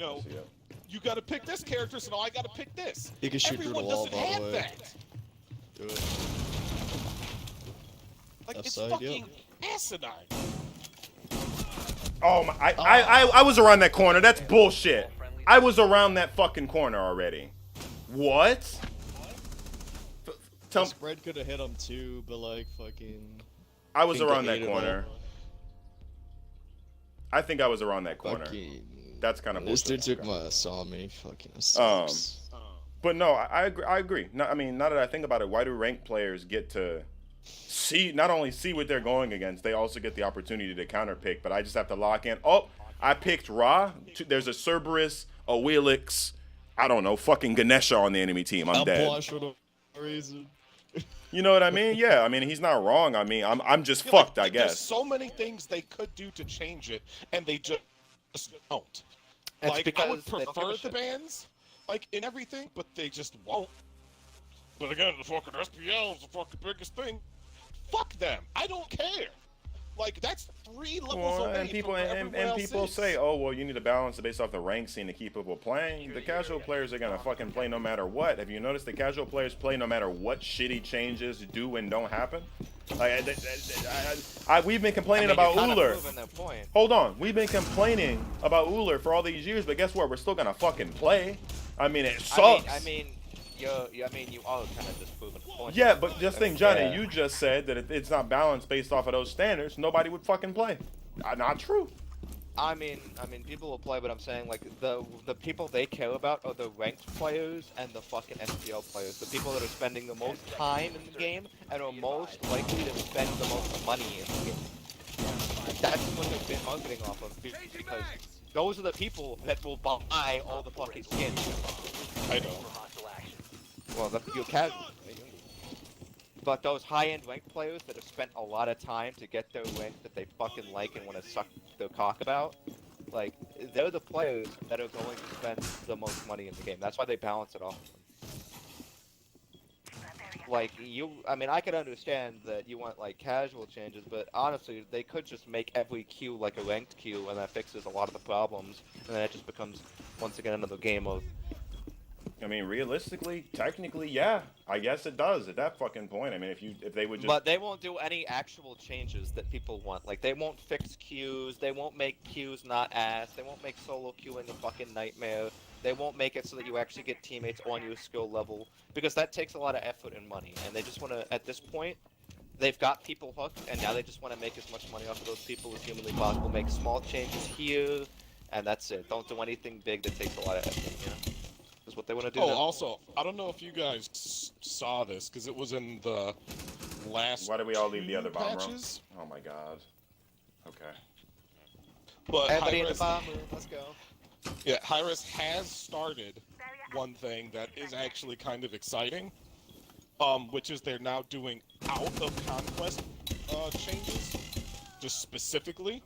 you got to pick this character, so now I got to pick this. You can shoot through the Everyone wall, doesn't by the have way. that. Do it. Like it's Upside, fucking asinine. Oh my! I was around that corner. That's bullshit. I was around that fucking corner already. What? The Tell me, spread could have hit him too, but like fucking. I was think around they that ate it corner. I think I was around that corner. Fucking. That's kind of This bullshit. dude took my saw me. Fucking sucks. But no, I agree. I agree. No, I mean, now that I think about it, why do ranked players get to not only see what they're going against, they also get the opportunity to counter pick? But I just have to lock in. Oh, I picked Ra. There's a Cerberus, a Wheelix, I don't know, fucking Ganesha on the enemy team. I'm dead. Blush for no reason. You know what I mean? Yeah. I mean, he's not wrong. I mean, I'm just Yeah, fucked, I like, There's guess. so many things they could do to change it, and they just don't. It's Like, I because would they don't give a prefer the shit. bans, like, in everything, but they just won't. But again, the fucking SPL is the fucking biggest thing. Fuck them. I don't care. Like, that's 3 levels Well, away and people from where and everyone else people is. say, oh well, you need to balance it based off the rank scene to keep people playing. The casual players are gonna fucking play no matter what. Have you noticed the casual players play no matter what shitty changes do and don't happen? Like, we've been complaining about you're kinda Uller. proving their point. Hold on, we've been complaining about Uller for all these years, but guess what? We're still gonna fucking play. I mean, it sucks. I mean, you are kind of just proving the point. Yeah, but just think, Johnny, Yeah. you just said that if it's not balanced based off of those standards, nobody would fucking play. Not true. I mean, people will play, but I'm saying like the people they care about are the ranked players and the fucking SPL players. The people that are spending the most time in the game and are most likely to spend the most money in the game. That's what they've been marketing off of because those are the people that will buy all the fucking skins. I know. Well, you're casual. But those high-end ranked players that have spent a lot of time to get their rank that they fucking like and want to suck their cock about, like, they're the players that are going to spend the most money in the game. That's why they balance it off. Like, I mean, I can understand that you want, like, casual changes, but honestly, they could just make every queue like a ranked queue, and that fixes a lot of the problems, and then it just becomes, once again, another game of I mean, realistically, technically, yeah. I guess it does at that fucking point. I mean, if they would just. But they won't do any actual changes that people want. Like, they won't fix queues. They won't make queues not ass. They won't make solo queuing a fucking nightmare. They won't make it so that you actually get teammates on your skill level. Because that takes a lot of effort and money. And they just want to, at this point, they've got people hooked. And now they just want to make as much money off of those people as humanly possible. Make small changes here. And that's it. Don't do anything big that takes a lot of effort, you know? Is what they want to do. Oh, now. also, I don't know if you guys saw this, because it was in the last Why did we all leave the other bomb room? patches. Oh my god. Okay. But Everybody in the Hi-Rez, bomb room, let's go. yeah, Hi-Rez has started one thing that is actually kind of exciting, which is they're now doing out of conquest changes, just specifically.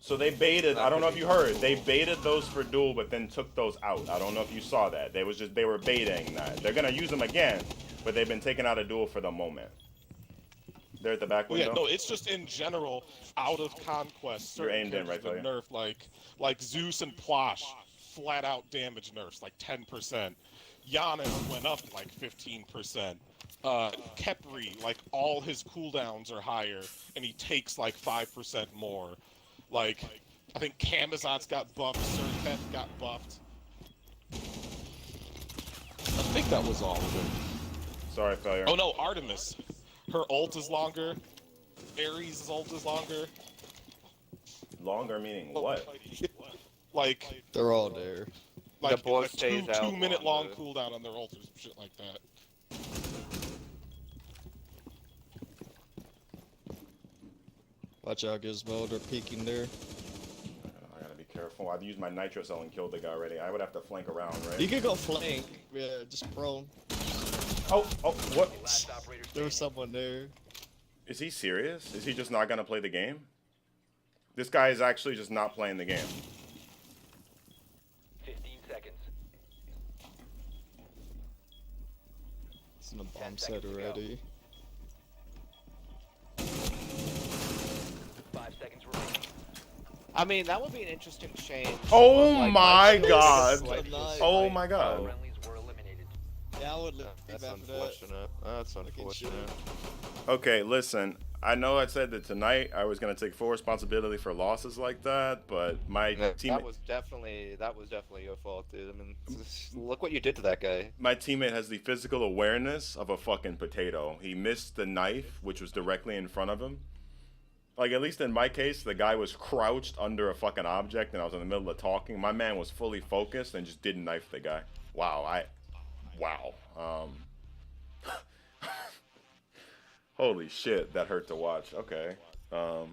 So they baited. I don't know if you heard. They baited those for duel, but then took those out. I don't know if you saw that. They were baiting that. They're gonna use them again, but they've been taken out of duel for the moment. They're at the back Well, window. yeah, no, it's just in general out of conquest. You're certain aimed in, right, characters have been nerfed, like Zeus and Plosh, flat out damage nerfs, like 10%. Giannis went up like 15%. Kepri, like all his cooldowns are higher, and he takes like 5% more. Like, I think Camazot's got buffed, Surtet got buffed. I think that was all of it. Sorry, failure. Oh no, Artemis. Her ult is longer. Ares' ult is longer. Longer meaning what? Like, They're all there. like The boy a stays out 2 minute long longer. cooldown on their ult or some shit like that. Watch out, Gizmo. They're peeking there. I gotta be careful. I've used my nitro cell and killed the guy already. I would have to flank around, You right? could go flank. Yeah, just prone. Oh, what? Last operator There was standing. someone there. Is he serious? Is he just not gonna play the game? This guy is actually just not playing the game. 15 seconds. It's in the 10 bomb set seconds to go. already. 5 seconds remaining. I mean, that would be an interesting change. Oh but, like, my choice god. is slightly Oh Oh slight. my god. Friendlies were eliminated. Yeah, I would live That's after that. unfortunate. That's Fucking unfortunate. Okay, listen. I know I said that tonight I was gonna take full responsibility for losses like that, but my That teammate, was definitely your fault, dude. I mean, look what you did to that guy. my teammate has the physical awareness of a fucking potato. He missed the knife, which was directly in front of him. Like, at least in my case, the guy was crouched under a fucking object, and I was in the middle of talking. My man was fully focused and just didn't knife the guy. Wow, wow. Holy shit, that hurt to watch. Okay. Wow.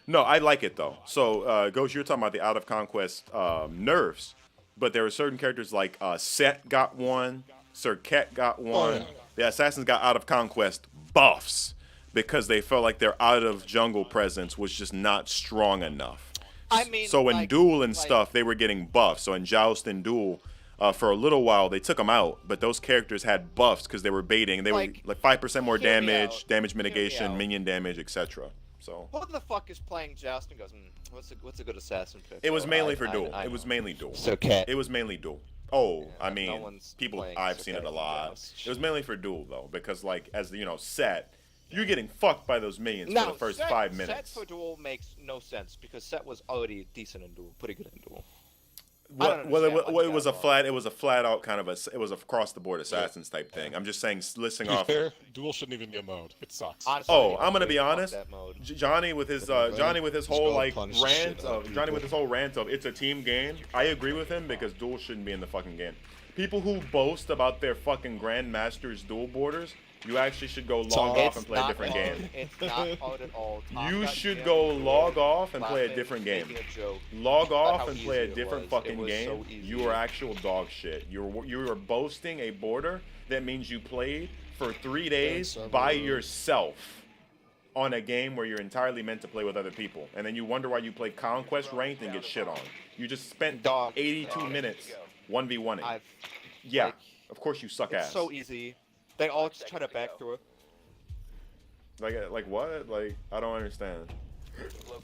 No, I like it though. So, Ghost, you're talking about the out of conquest nerfs, but there were certain characters like Set got one, Serket got one. The assassins got out of conquest buffs because they felt like their out of jungle presence was just not strong enough. I mean, So in like- Duel and like- stuff, they were getting buffs. So in Joust and Duel, for a little while, they took them out, but those characters had buffs because they were baiting. They Like, were like 5% more hear me damage, out. damage Hear me mitigation, out. minion damage, etc. So Who the fuck is playing Joust and goes, what's a good assassin pick? it was Oh, mainly for I Duel. know. It was mainly Duel. So cat. It was mainly Duel. Oh, Yeah, I no mean, one's people. playing I've seen it a Serket lot. Joust. It was mainly for Duel though, because like as the Set, you're getting fucked by those minions No, for the first set, 5 Set minutes. for Duel makes no sense because Set was already decent in Duel, pretty good in Duel. I Well, don't well, understand why it you was got a it flat. It was a flat out kind of it was a across the board assassins type thing. I'm just saying, listing To be off. fair, Duel shouldn't even be a mode. It sucks. Honestly, Oh, I I'm gonna agree, be fuck honest. that mode. Johnny with his Just whole go like punish the rant shit out of of Johnny with people. his whole rant of it's a team game. I agree with him because Duel shouldn't be in the fucking game. People who boast about their fucking Grandmasters Duel borders, you actually should go log off and play a different hard. game. It's not hard at all. Tom You got should jammed go in Duel, log off and play a laughing, different game. making a joke. Log off how and play a easy it different was. fucking It was game. so easy. You are actual dog shit. You are boasting a border that means you played for 3 days Thanks, by Armando. yourself on a game where you're entirely meant to play with other people, and then you wonder why you play Conquest ranked and get shit on. You just spent Dog. 82 minutes 1v1ing. I've, Yeah, like, of course you suck it's ass. so easy. They all just try to back through it. Like what? Like I don't understand.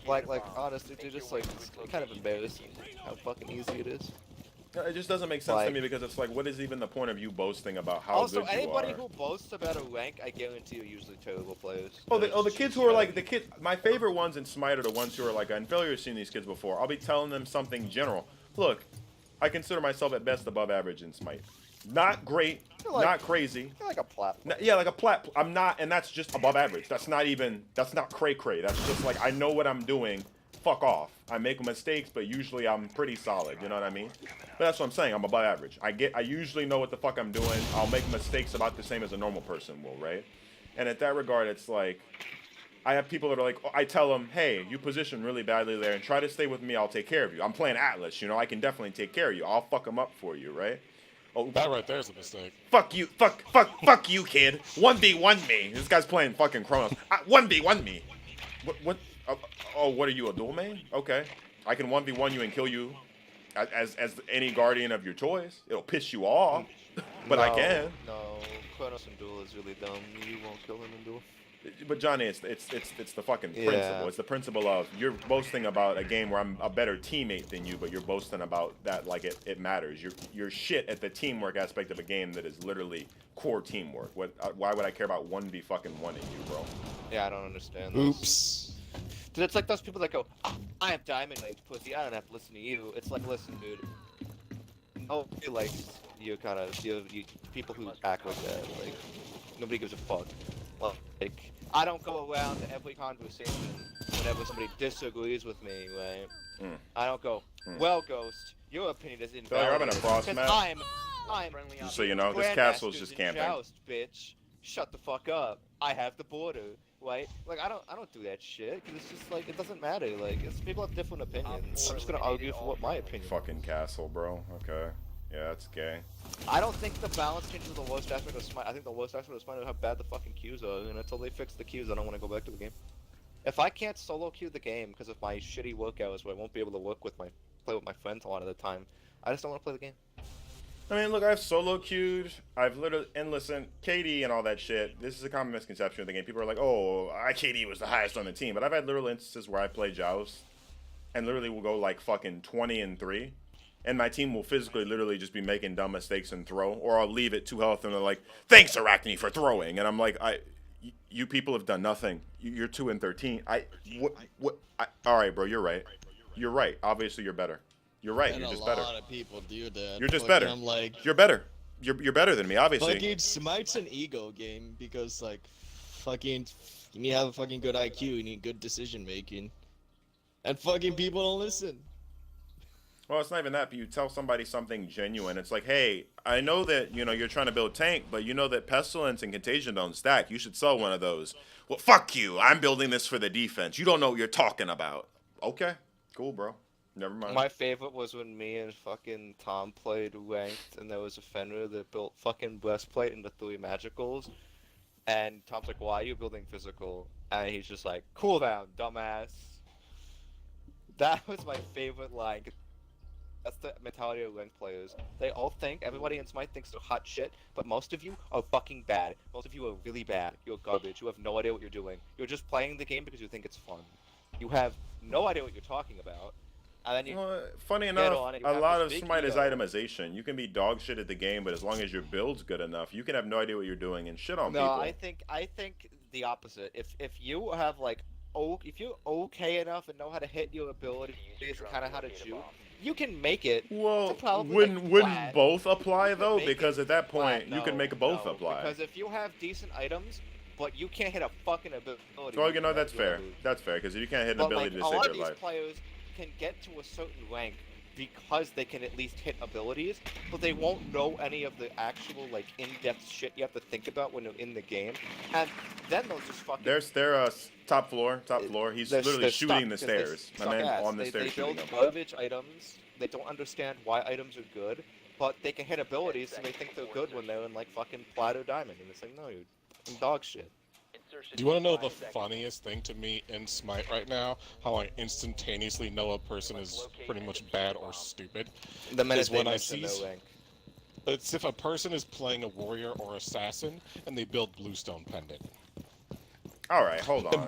Like honestly, dude, just like it's kind of embarrassing how fucking easy it is. It just doesn't make sense to Like- me because it's like, what is even the point of you boasting about how Also, good you anybody are? who boasts about a rank, I guarantee, are usually terrible players. Oh, They're the just kids who shit are at like it. the kids. My favorite ones in Smite are the ones who are like, and failure's seen these kids before. I'll be telling them something general. Look, I consider myself at best above average in Smite. Not great, You're like- not crazy. You're like a platform. Yeah, like a plat. I'm not, and that's just above average. That's not even. That's not cray cray. That's just like I know what I'm doing. Fuck off. I make mistakes, but usually I'm pretty solid. You know what I mean? But that's what I'm saying. I'm above average. I usually know what the fuck I'm doing. I'll make mistakes about the same as a normal person will, right? And at that regard, it's like I have people that are like, I tell them, hey, you position really badly there, and try to stay with me. I'll take care of you. I'm playing Atlas. You know, I can definitely take care of you. I'll fuck them up for you, right? Oh, That right there is a mistake. fuck you, fuck you, kid. 1v1 me. This guy's playing fucking Chronos. 1v1 me. What? Oh, what are you, a dual main? Okay, I can 1v1 you and kill you, as any guardian of your choice. It'll piss you off, but I can. No, Kronos in duel is really dumb. You won't kill him in duel. But Johnny, it's the fucking Yeah. principle. It's the principle of you're boasting about a game where I'm a better teammate than you, but you're boasting about that like it matters. You're shit at the teamwork aspect of a game that is literally core teamwork. Why would I care about 1v1 in you, bro? Yeah, I don't understand this. Oops. Dude, it's like those people that go, "Ah, I have diamond legs, pussy. I don't have to listen to you. It's like, listen, dude. Nobody likes you kind of you people who act like that. Like nobody gives a fuck. Like I don't go around to every conversation whenever somebody disagrees with me. Right? Mm. I don't go, well, Ghost, your opinion is invalid. Failure, I'm in a frost because match. I'm Just so you know, this castle's just Grandmasters in camping. Joust, bitch. Shut the fuck up. I have the border, right? Like I don't do that shit because it's just like it doesn't matter. Like it's, people have different opinions. I'm just gonna argue for what my opinion. Fucking castle, bro. Okay. Yeah, that's gay. I don't think the balance changes the worst aspect of Smite. I think the worst aspect of Smite is how bad the fucking queues are, and until they fix the queues, I don't want to go back to the game. If I can't solo queue the game because of my shitty work hours, where I won't be able to play with my friends a lot of the time, I just don't want to play the game. I mean, look, I've solo queued. I've literally, and listen, KD and all that shit. This is a common misconception of the game. People are like, oh, KD was the highest on the team. But I've had literal instances where I play Joust and literally will go like fucking 20-3. And my team will physically literally just be making dumb mistakes and throw. Or I'll leave it 2 health and they're like, thanks, Arachne, for throwing. And I'm like, you people have done nothing. You're 2-13. All right, bro, you're right. You're right. Obviously, you're better. You're right. And You're a just better. lot of people do that. You're just Fucking, better. I'm like, You're better. You're better than me, obviously. fucking Smite's an ego game because like, fucking, you need to have a fucking good IQ. You need good decision making, and fucking people don't listen. Well, it's not even that, but you tell somebody something genuine. It's like, hey, I know that, you're trying to build tank, but you know that Pestilence and Contagion don't stack. You should sell one of those. Well, fuck you. I'm building this for the defense. You don't know what you're talking about. Okay. Cool, bro. Never mind. My favorite was when me and fucking Tom played ranked, and there was a Fenrir that built fucking breastplate into 3 magicals, and Tom's like, "Why are you building physical?" And he's just like, "Cool down, dumbass." That was my favorite line. That's the mentality of ranked players. They all think, everybody in Smite thinks they're hot shit, but most of you are fucking bad. Most of you are really bad. You're garbage. You have no idea what you're doing. You're just playing the game because you think it's fun. You have no idea what you're talking about. And then you Well, funny get enough, on it, you a have lot this of big Smite is ego. itemization. You can be dog shit at the game, but as long as your build's good enough, you can have no idea what you're doing and shit on No, people. I think the opposite. If you have like if you're okay enough and know how to hit your abilities and kind of how to juke, you can make it. Well, to probably, wouldn't like, flat. both apply You can though? make Because it at that flat. point, you can No, make both no, apply. Because if you have decent items, but you can't hit a fucking ability. Well, you that's might fair. lose. That's fair because if you can't hit an But ability like, to a save lot of your these life. players can get to a certain rank because they can at least hit abilities, but they won't know any of the actual like in-depth shit you have to think about when you're in the game, and then they'll just fucking. They're top floor. He's literally they're shooting the stuck 'cause they stairs. My suck man ass. on the They stairs shooting build them. garbage items. They don't understand why items are good, but they can hit abilities, so they think they're good when they're in like fucking Plato Diamond, and it's like, no, you're dog shit. Do you want to know the funniest thing to me in Smite right now? How I instantaneously know a person is pretty much bad or stupid? The minute Is they when I mention see their rank. It's if a person is playing a warrior or assassin and they build Bluestone Pendant. All right, hold on.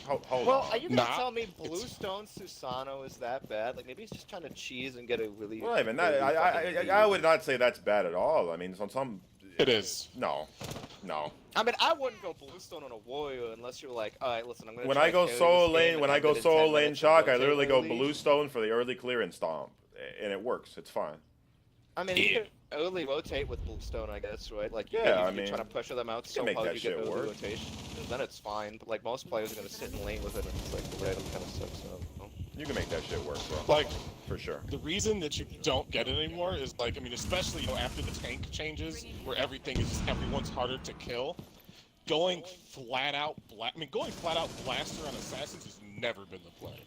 Hold Well, on. are you gonna Nah, tell me it's- Bluestone Susano is that bad? Like maybe he's just trying to cheese and get a really. Well, even that, really fucking I lead. would not say that's bad at all. I mean, some. It is. No. I mean, I wouldn't go Bluestone on a warrior unless you're like, all right, listen, I'm gonna. When try I go to carry solo this game lane, and when I end go it in solo 10 lane minutes and shock, I rotate literally my go lead. Bluestone for the early clear and stomp, and it works. It's fine. I mean, Yeah. you can early rotate with Bluestone, I guess, right? Like, you Yeah, can, I if you're mean, trying to pressure them out so make hard that you get shit early work. rotation, then it's fine. But like most players are gonna sit in lane with it, and it's like the random kind of sucks up. You can make that shit work, bro. Like, For sure. the reason that you don't get it anymore is like, I mean, especially after the tank changes, where everyone's harder to kill. Going flat out blaster on assassins has never been the play,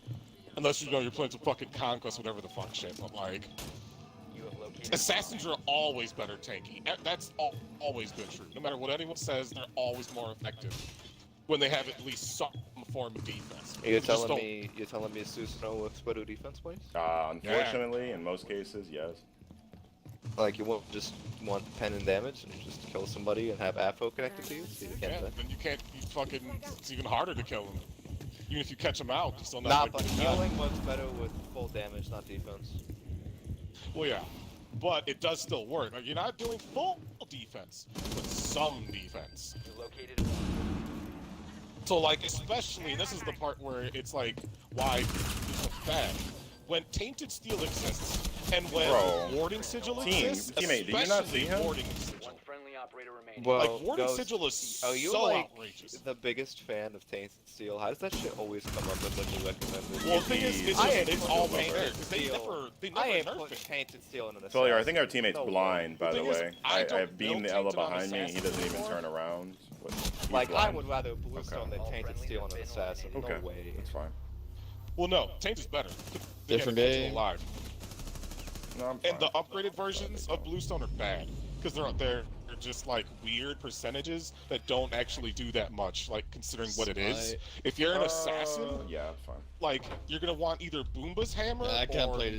unless you're playing some fucking conquest, whatever the fuck shit. But like, You have located assassins are always better tanky. That's always been true. No matter what anyone says, they're always more effective when they have at least some form of defense. You're People just telling me Susano works better defense plays? Unfortunately, in most cases, yes. Like you won't just want pen and damage and just kill somebody and have AFO connected to you? So you Yeah, can't then you can't. You fucking. It's even harder to kill them. Even if you catch them out, you still not. Nah, like but getting done. healing works better with full damage, not defense. Well, yeah, but it does still work. Like, you're not doing full defense, but some defense. you located So, like, especially, and this is the part where it's like, why it's bad. When Tainted Steel exists, and when Bro. Warding Sigil Team- exists, teammate, did you not see especially him? Warding Sigil. one friendly operator remaining. Well, Like, Warding Ghost, Sigil is are you so like outrageous. the biggest fan of Tainted Steel? How does that shit always come up when you recommend it? Well, the thing is, it's, I just, ain't it's putting always Tainted there, because they Steel- never I ain't nerf putting it. Tainted Steel in an assassin. Failure, I think our teammate's No way. blind, by the thing is, way. I I don't have beamed the build Ella Tainted on behind me. He assassins doesn't even before. turn around. But he's Like, I blind. would rather Bluestone Okay. than All Tainted friendlies Steel have in an been assassin. Okay, No way. that's fine. Well, no, Tainted's better. They Different get Tainted game. alive. No, I'm fine. And the upgraded versions of Bluestone are bad because they're just like weird percentages that don't actually do that much. Like considering what it is, Smite. if you're an assassin, Yeah, it's fine. like you're gonna want either Boomba's hammer I can't or play